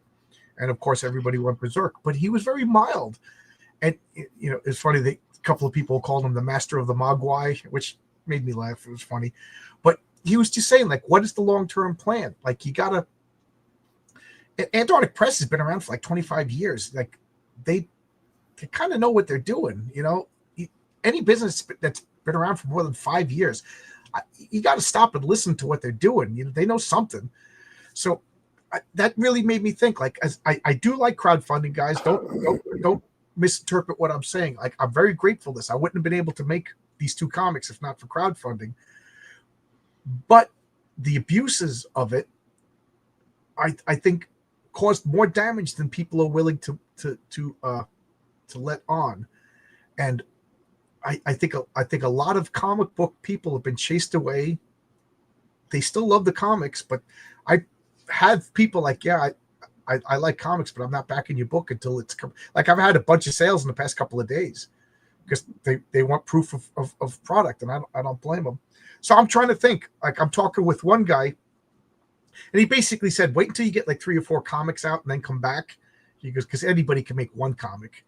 and of course everybody went berserk. But he was very mild, and it's funny that a couple of people called him the master of the Mogwai, which made me laugh. It was funny, but he was just saying, like, what is the long-term plan? Like, you gotta. Antarctic Press has been around for like 25 years. Like, they kind of know what they're doing. Any business that's been around for more than 5 years, you got to stop and listen to what they're doing. They know something. So that really made me think. Like, as I do like crowdfunding, guys. Don't misinterpret what I'm saying. Like, I'm very grateful for this. I wouldn't have been able to make these 2 comics if not for crowdfunding. But the abuses of it, I think, caused more damage than people are willing to let on. And I think a lot of comic book people have been chased away. They still love the comics, but I have people like, yeah, I like comics, but I'm not backing your book until it's come. Like, I've had a bunch of sales in the past couple of days because they want proof of product, and I don't blame them. So I'm trying to think. Like, I'm talking with one guy, and he basically said, wait until you get like 3 or 4 comics out and then come back. He goes, because anybody can make 1 comic.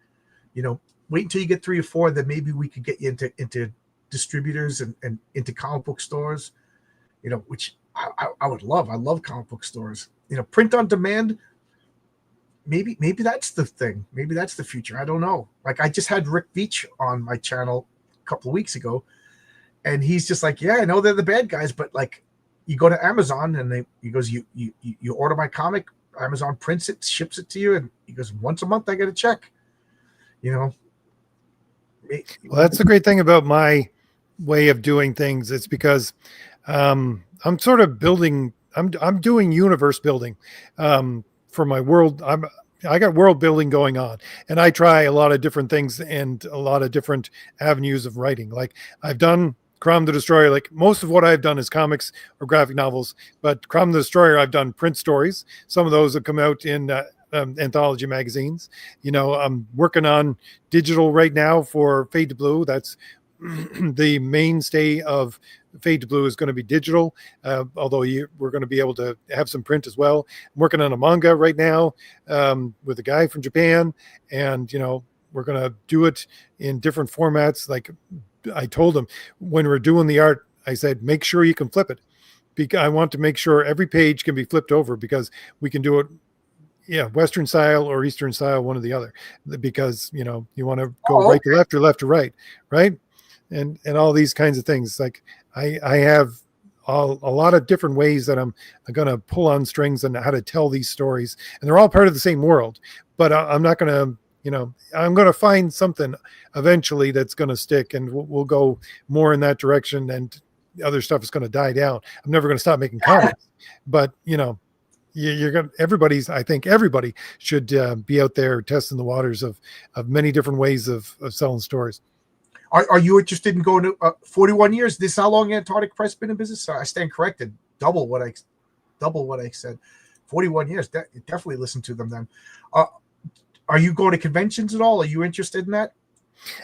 Wait until you get 3 or 4, then maybe we could get you into distributors and into comic book stores, which I would love. I love comic book stores. Print on demand. Maybe that's the thing. Maybe that's the future. I don't know. Like, I just had Rick Beach on my channel a couple of weeks ago, and he's just like, yeah, I know they're the bad guys, but like, you go to Amazon and he goes, you order my comic, Amazon prints it, ships it to you, and he goes, once a month I get a check. You know, Well, that's the great thing about my way of doing things. It's because I'm sort of building. I'm doing universe building for my world. I got world building going on, and I try a lot of different things and a lot of different avenues of writing. Like I've done Crom the Destroyer. Like most of what I've done is comics or graphic novels, but Crom the Destroyer, I've done print stories. Some of those have come out in anthology magazines. You know, I'm working on digital right now for Fade to Blue. That's the mainstay of Fade to Blue is going to be digital, although we're going to be able to have some print as well. I'm working on a manga right now with a guy from Japan, and you know we're going to do it in different formats. Like I told him when we're doing the art, I said make sure you can flip it, because I want to make sure every page can be flipped over, because we can do it. Yeah, Western style or Eastern style, one or the other, because you know you want to go right to left or left to right, right? And all these kinds of things. Like I have a lot of different ways that I'm going to pull on strings and how to tell these stories, and they're all part of the same world. But I'm not going to, you know, I'm going to find something eventually that's going to stick, and we'll go more in that direction, and the other stuff is going to die down. I'm never going to stop making comics, but you know, you're going to, I think everybody should be out there testing the waters of many different ways of selling stories. Are you interested in going to 41 years? This is how long Antarctic Press been in business? I stand corrected. Double what I said. 41 years. Definitely listen to them then. Are you going to conventions at all? Are you interested in that?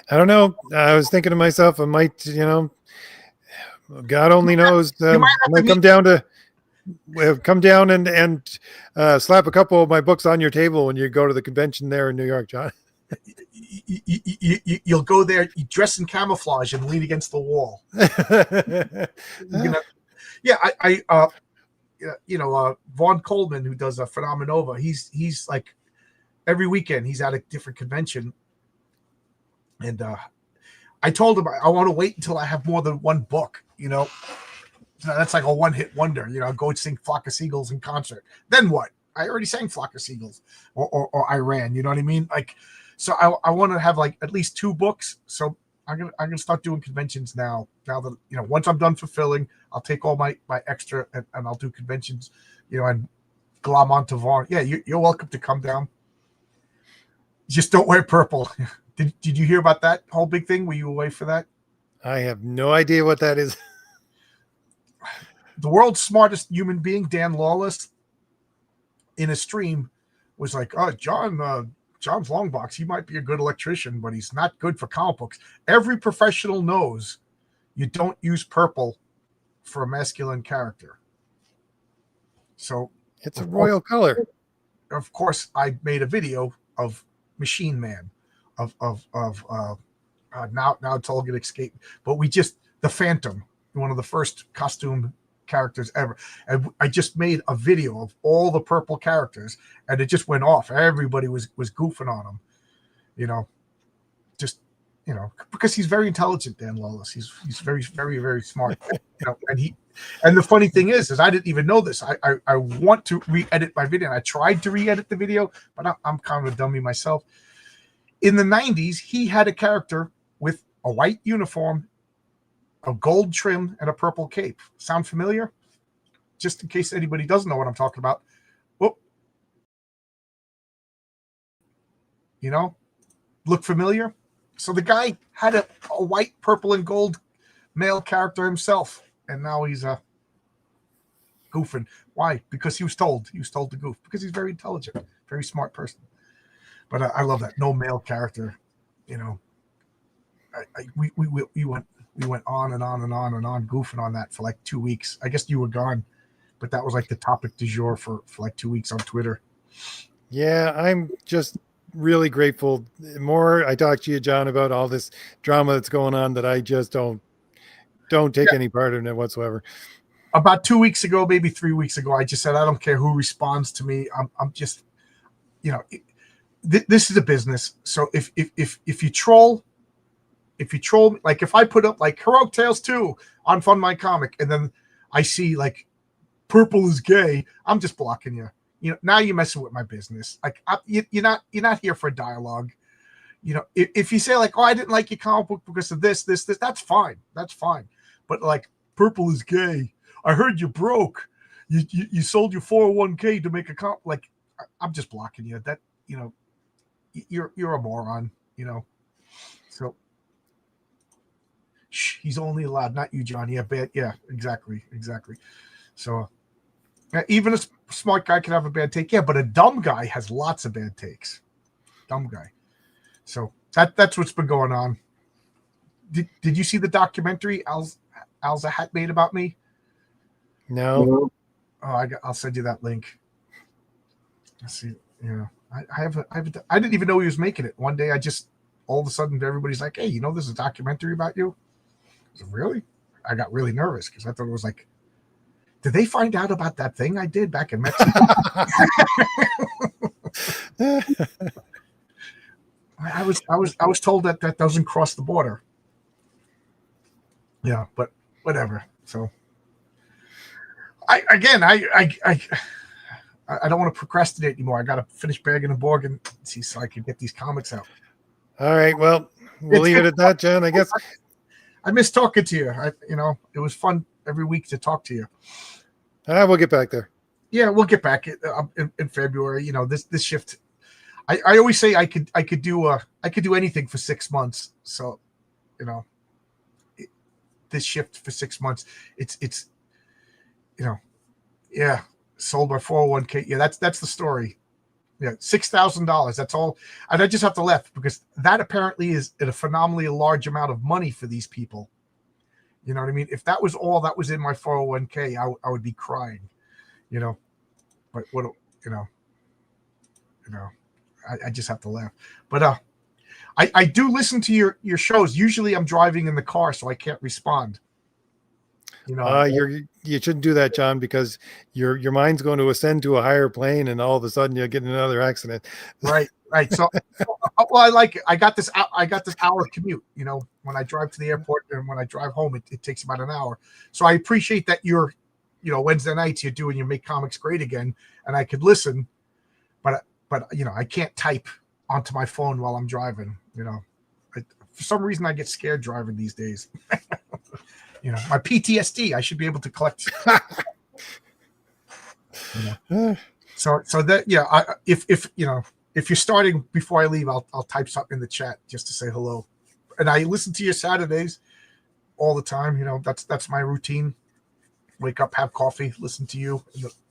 I don't know. I was thinking to myself, I might, you know, God only knows. I might come down and slap a couple of my books on your table when you go to the convention there in New York, John. You'll go there, you dress in camouflage and lean against the wall. Vaughn Coleman, who does a Phenomenova, he's like every weekend he's at a different convention, and I told him I want to wait until I have more than one book. You know, that's like a one-hit wonder. You know, go sing Flock of Seagulls in concert. Then what? I already sang Flock of Seagulls, or I ran. You know what I mean? Like. So I want to have like at least 2 books. So I'm gonna start doing conventions now. Now that, you know, once I'm done fulfilling, I'll take all my extra and I'll do conventions. You know, and glom onto Vaughn. Yeah, you're welcome to come down. Just don't wear purple. Did you hear about that whole big thing? Were you away for that? I have no idea what that is. The world's smartest human being, Dan Lawless, in a stream was like, "Oh, John's Longbox, he might be a good electrician, but he's not good for comic books." Every professional knows you don't use purple for a masculine character. So it's a royal color. Of course, I made a video of Machine Man, now it's all gonna escape. But the Phantom, one of the first costume characters ever, and I just made a video of all the purple characters, and it just went off. Everybody was goofing on him, you know, just, you know, because he's very intelligent. Dan Lawless, he's very, very, very smart. You know, and the funny thing is I didn't even know this. I want to re-edit my video, and I tried to re-edit the video, but I'm kind of a dummy myself. In the 90s, he had a character with a white uniform, a gold trim, and a purple cape. Sound familiar? Just in case anybody doesn't know what I'm talking about. Whoop. You know, look familiar? So the guy had a white, purple, and gold male character himself, and now he's goofing. Why? Because he was told to goof, because he's very intelligent, very smart person. But I love that. No male character, you know. We went on and on and on and on goofing on that for like 2 weeks. I guess you were gone, but that was like the topic du jour for like 2 weeks on Twitter. Yeah, I'm just really grateful. The more I talk to you, John, about all this drama that's going on, that I just don't take any part in it whatsoever. About 2 weeks ago, maybe 3 weeks ago, I just said, I don't care who responds to me. I'm just, you know, this is a business. So if you troll, like if I put up like Heroic Tales 2 on Fund My Comic, and then I see like purple is gay, I'm just blocking you. now you're messing with my business. Like you're not here for a dialogue. If you say like, oh, I didn't like your comic book because of this, that's fine. That's fine. But like, purple is gay. I heard you broke. You sold your 401k to make a comp. Like, I'm just blocking you. That you're a moron. So he's only allowed, not you, John. Yeah, bad. Yeah, exactly. So even a smart guy can have a bad take. Yeah, but a dumb guy has lots of bad takes. Dumb guy. So that's what's been going on. Did you see the documentary Al Zahat made about me? No. Oh, I'll send you that link. Let's see. I didn't even know he was making it. One day, all of a sudden, everybody's like, "Hey, there's a documentary about you." I said, "Really?" I got really nervous because I thought it was like, did they find out about that thing I did back in Mexico? I was told that doesn't cross the border. Yeah, but whatever. So I don't want to procrastinate anymore. I got to finish bagging the board and see so I can get these comics out. All right. Well, we'll leave it at that, John. I guess I miss talking to you. It was fun every week to talk to you. We'll get back there. Yeah, we'll get back in February. This shift. I always say I could do anything for 6 months. So, this shift for 6 months. It's yeah. Sold my 401k. Yeah, that's the story. Yeah, $6,000. That's all. And I just have to laugh because that apparently is a phenomenally large amount of money for these people. You know what I mean? If that was all that was in my 401k, I would be crying. But what I just have to laugh. But I do listen to your shows. Usually I'm driving in the car, so I can't respond. You shouldn't do that, John, because your mind's going to ascend to a higher plane, and all of a sudden you'll get in another accident. Right. So, well, I like it. I got this hour commute. When I drive to the airport and when I drive home, it takes about an hour. So I appreciate that you're, Wednesday nights you're doing your Make Comics Great Again, and I could listen, but I can't type onto my phone while I'm driving. For some reason I get scared driving these days. My PTSD, I should be able to collect. So that, yeah, if you're starting before I leave, I'll type something in the chat just to say hello. And I listen to your Saturdays all the time. That's my routine. Wake up, have coffee, listen to you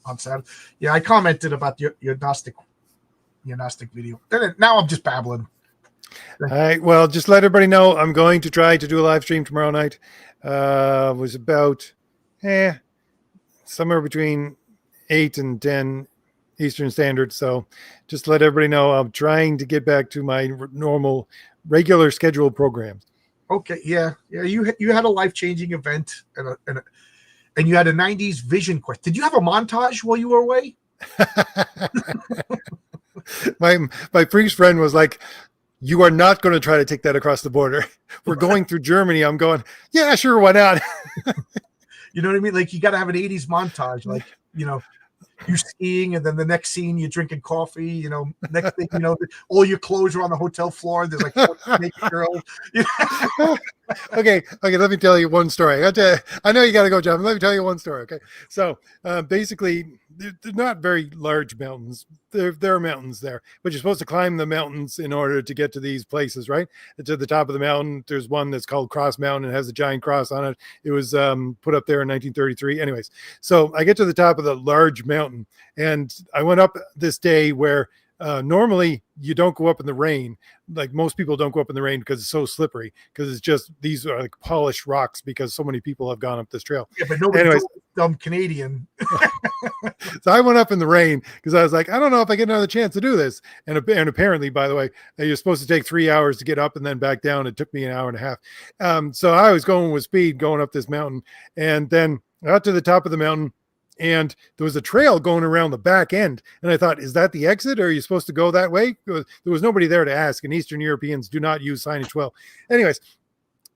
on Saturday. Yeah, I commented about your Gnostic video. Now I'm just babbling. All right. Well, just let everybody know I'm going to try to do a live stream tomorrow night. Was about somewhere between 8 and 10 Eastern Standard. So just let everybody know I'm trying to get back to my normal, regular scheduled programs. Okay. Yeah. You had a life-changing event and you had a 90s vision quest. Did you have a montage while you were away? My priest friend was like, "You are not going to try to take that across the border. We're going through Germany." I'm going, "Yeah, sure, why not?" You know what I mean? Like, you got to have an 80s montage. Like, you skiing, and then the next scene you're drinking coffee. Next thing all your clothes are on the hotel floor. There's like 40 naked girls. Okay. Let me tell you one story. I know you got to go, John. Let me tell you one story. Okay. So basically, they're not very large mountains. There are mountains there, but you're supposed to climb the mountains in order to get to these places, right? To the top of the mountain, there's one that's called Cross Mountain. It has a giant cross on it. It was put up there in 1933. Anyways, so I get to the top of the large mountain, and I went up this day where normally you don't go up in the rain. Like, most people don't go up in the rain because it's so slippery, because it's just, these are like polished rocks because so many people have gone up this trail. Yeah, but nobody knows dumb Canadian. So I went up in the rain because I was like, I don't know if I get another chance to do this. And apparently, by the way, you're supposed to take 3 hours to get up and then back down. It took me an hour and a half. So I was going with speed going up this mountain, and then I got to the top of the mountain, and there was a trail going around the back end. And I thought, is that the exit? Or are you supposed to go that way? There was nobody there to ask, and Eastern Europeans do not use signage well. Anyways,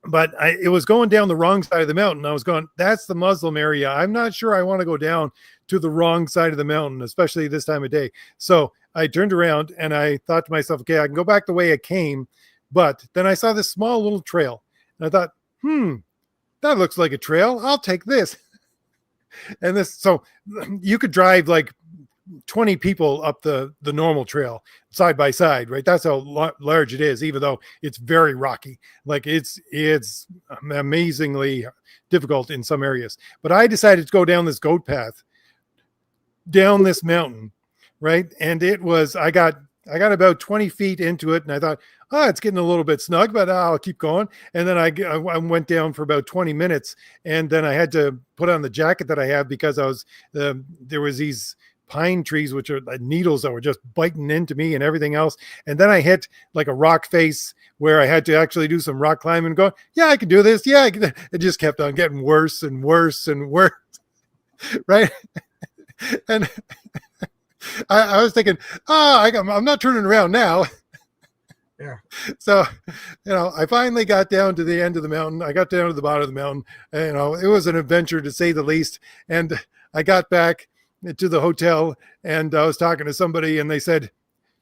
but it was going down the wrong side of the mountain. I was going, that's the Muslim area. I'm not sure I want to go down to the wrong side of the mountain, especially this time of day. So I turned around and I thought to myself, okay, I can go back the way I came. But then I saw this small little trail and I thought, that looks like a trail. I'll take this. And this, so you could drive like 20 people up the normal trail side by side, right? That's how large it is, even though it's very rocky. Like it's amazingly difficult in some areas. But I decided to go down this goat path down this mountain, right? And it was, I got about 20 feet into it and I thought, oh, it's getting a little bit snug, but I'll keep going. And then I went down for about 20 minutes and then I had to put on the jacket that I have because I was, there was these pine trees, which are needles that were just biting into me and everything else. And then I hit like a rock face where I had to actually do some rock climbing and go, yeah, I can do this. Yeah. It just kept on getting worse and worse and worse. Right. And I was thinking, I'm not turning around now. Yeah. So, I finally got down to the end of the mountain. I got down to the bottom of the mountain. And, it was an adventure to say the least. And I got back to the hotel and I was talking to somebody and they said,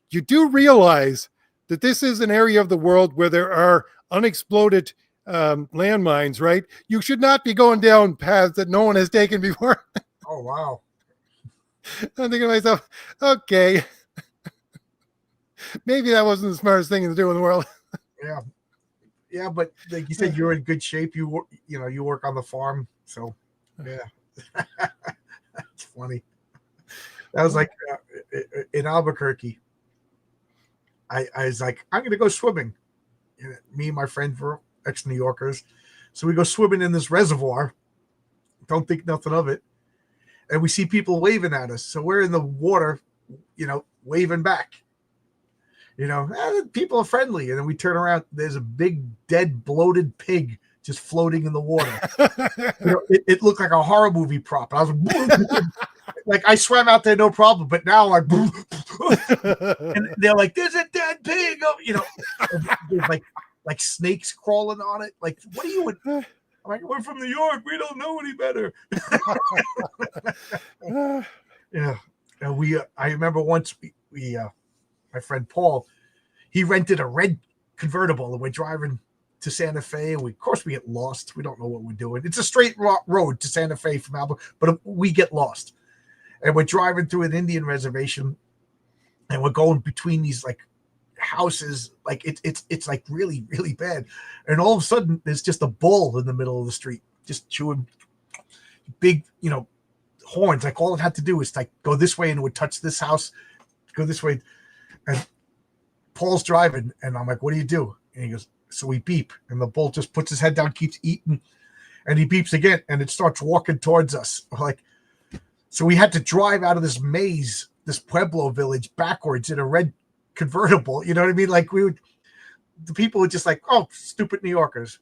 you do realize that this is an area of the world where there are unexploded landmines, right? You should not be going down paths that no one has taken before. Oh, wow. I'm thinking to myself, okay, maybe that wasn't the smartest thing to do in the world. Yeah. Yeah. But like you said, you're in good shape. You work on the farm. So yeah, that's funny. That was like in Albuquerque. I was like, I'm going to go swimming. Me and my friend were ex-New Yorkers. So we go swimming in this reservoir. Don't think nothing of it. And we see people waving at us. So we're in the water, waving back. People are friendly. And then we turn around. There's a big, dead, bloated pig just floating in the water. It looked like a horror movie prop. I was like, I swam out there, no problem. But now I'm and they're like, there's a dead pig. There's like snakes crawling on it. Like, what are you? I'm like, we're from New York. We don't know any better. Yeah. And I remember once we my friend Paul, he rented a red convertible and we're driving to Santa Fe. And of course we get lost. We don't know what we're doing. It's a straight road to Santa Fe from Albuquerque, but we get lost. And we're driving through an Indian reservation and we're going between these like houses, like it's like really, really bad. And all of a sudden there's just a bull in the middle of the street, just chewing big, horns. Like all it had to do was like go this way and it would touch this house, go this way. And Paul's driving and I'm like, what do you do? And he goes, so we beep. And the bull just puts his head down, keeps eating, and he beeps again and it starts walking towards us. Like, so we had to drive out of this maze, this Pueblo village backwards in a red convertible. You know what I mean? Like the people were just like, oh, stupid New Yorkers.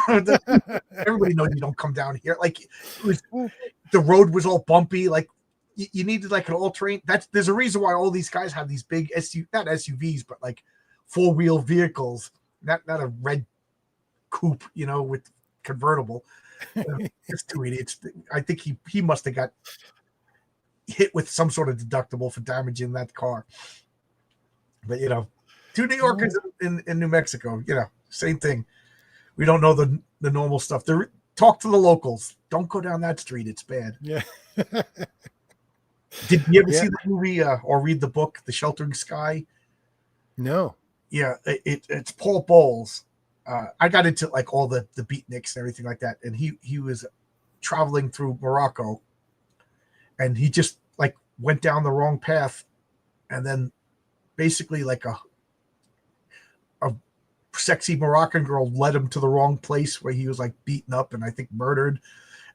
Everybody knows you don't come down here. Like the road was all bumpy. Like you needed like an all-terrain. There's a reason why all these guys have these big not SUVs, but like 4-wheel vehicles, not a red coupe, with convertible. It's two idiots. I think he must have got hit with some sort of deductible for damaging that car. But two New Yorkers in New Mexico, same thing. We don't know the normal stuff. Talk to the locals. Don't go down that street. It's bad. Yeah. Did you ever see the movie or read the book, The Sheltering Sky? No. Yeah, it's Paul Bowles. I got into like all the beatniks and everything like that, and he was traveling through Morocco, and he just like went down the wrong path, and then basically like a sexy Moroccan girl led him to the wrong place where he was like beaten up and I think murdered,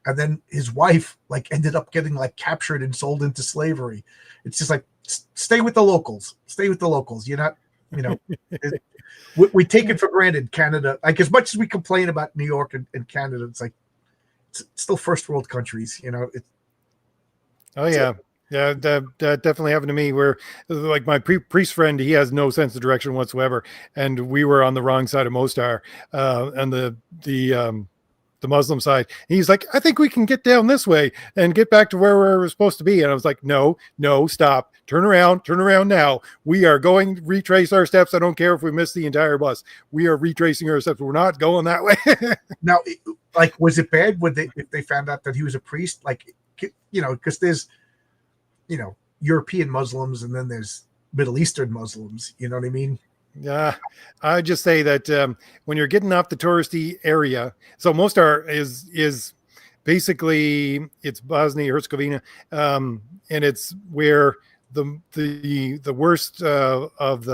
and then his wife like ended up getting like captured and sold into slavery. It's just like stay with the locals. Stay with the locals. You're not. We take it for granted, Canada. Like as much as we complain about New York and Canada, it's like it's still first world countries. Oh yeah, Yeah, that definitely happened to me where like my priest friend, he has no sense of direction whatsoever. And we were on the wrong side of Mostar, on the Muslim side. And he's like, I think we can get down this way and get back to where we're supposed to be. And I was like, no, stop, turn around now. We are going to retrace our steps. I don't care if we miss the entire bus. We are retracing our steps. We're not going that way. Now, like, was it bad if they found out that he was a priest? Like, because there's, European Muslims and then there's Middle Eastern Muslims. You know what I mean? Yeah, I just say that when you're getting off the touristy area, so Mostar is basically it's Bosnia Herzegovina, and it's where the worst of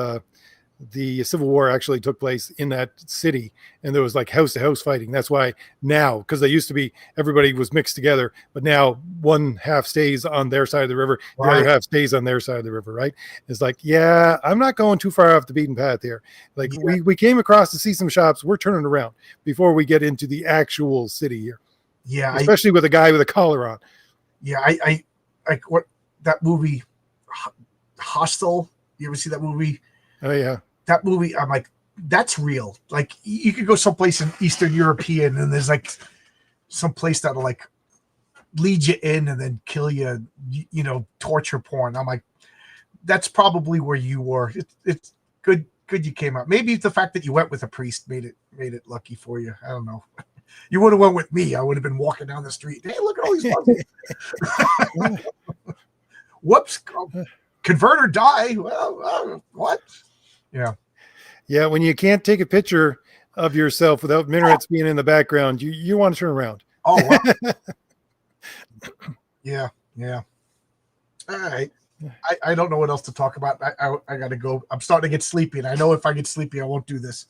the civil war actually took place in that city, and there was like house to house fighting. That's why now, because they used to be everybody was mixed together, but now one half stays on their side of the river, the other half stays on their side of the river, right? It's like, yeah, I'm not going too far off the beaten path here. Like we came across to see some shops, we're turning around before we get into the actual city here. Yeah, especially with a guy with a collar on. Yeah, I like what that movie Hostel. You ever see that movie? Oh yeah. That movie, I'm like, that's real. Like, you could go someplace in Eastern European, and there's like some place that'll like lead you in and then kill you, torture porn. I'm like, that's probably where you were. It's good you came out. Maybe the fact that you went with a priest made it lucky for you. I don't know. You would have went with me. I would have been walking down the street. Hey, look at all these Muslims. Whoops. Convert or die. Well, what? Yeah. Yeah, when you can't take a picture of yourself without minarets being in the background, you want to turn around. Oh, wow. Yeah. All right. I don't know what else to talk about. I got to go. I'm starting to get sleepy, and I know if I get sleepy, I won't do this.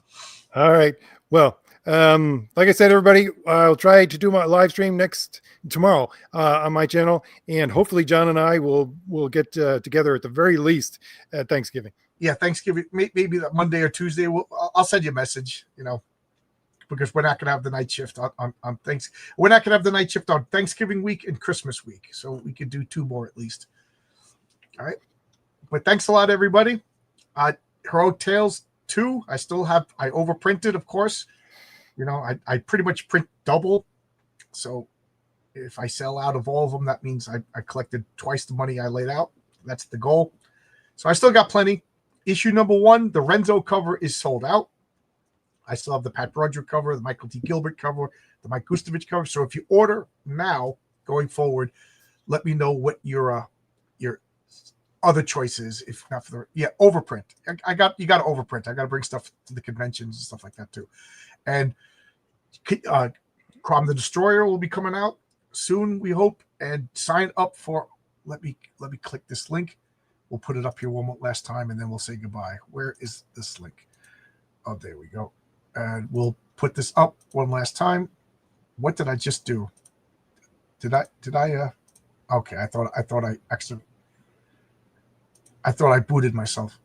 All right. Well, like I said, everybody, I'll try to do my live stream tomorrow on my channel, and hopefully John and I will get together at the very least at Thanksgiving. Yeah, Thanksgiving, maybe that Monday or Tuesday. I'll send you a message, because we're not going to have the night shift on Thanksgiving. We're not going to have the night shift on Thanksgiving week and Christmas week, so we could do 2 more at least. All right, but thanks a lot, everybody. Heroic Tales 2. I overprinted, of course. I pretty much print double, so if I sell out of all of them, that means I collected twice the money I laid out. That's the goal. So I still got plenty. Issue number 1, the Renzo cover is sold out. I still have the Pat Broderick cover, the Michael T. Gilbert cover, the Mike Gustovich cover. So if you order now, going forward, let me know what your other choices. If not for overprint. You got to overprint. I got to bring stuff to the conventions and stuff like that too. And Crom the Destroyer will be coming out soon, we hope. And sign up for. Let me click this link. We'll put it up here one last time, and then we'll say goodbye. Where is this link? Oh, there we go. And we'll put this up one last time. What did I just do? Did I? Okay, I thought I booted myself.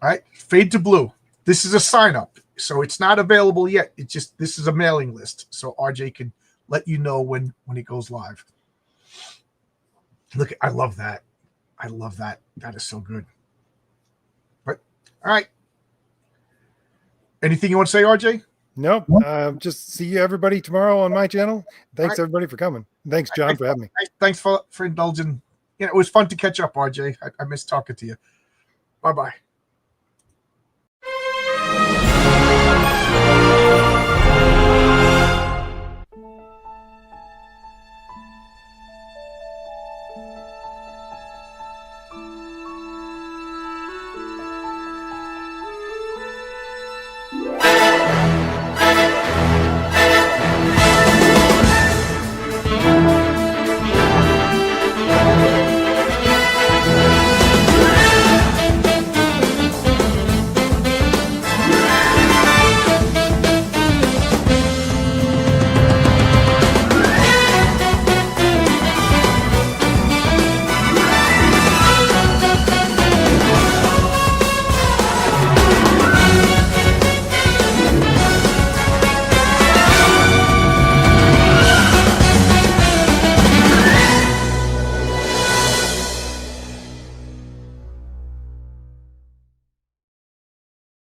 All right, Fade to Blue. This is a sign up, so it's not available yet. This is a mailing list, so RJ can let you know when it goes live. Look, I love that. I love that. That is so good. But all right. Anything you want to say, RJ? Nope. Just see everybody tomorrow on my channel. Thanks everybody for coming. Thanks, John, for having me. Thanks for indulging. It was fun to catch up, RJ. I miss talking to you. Bye-bye.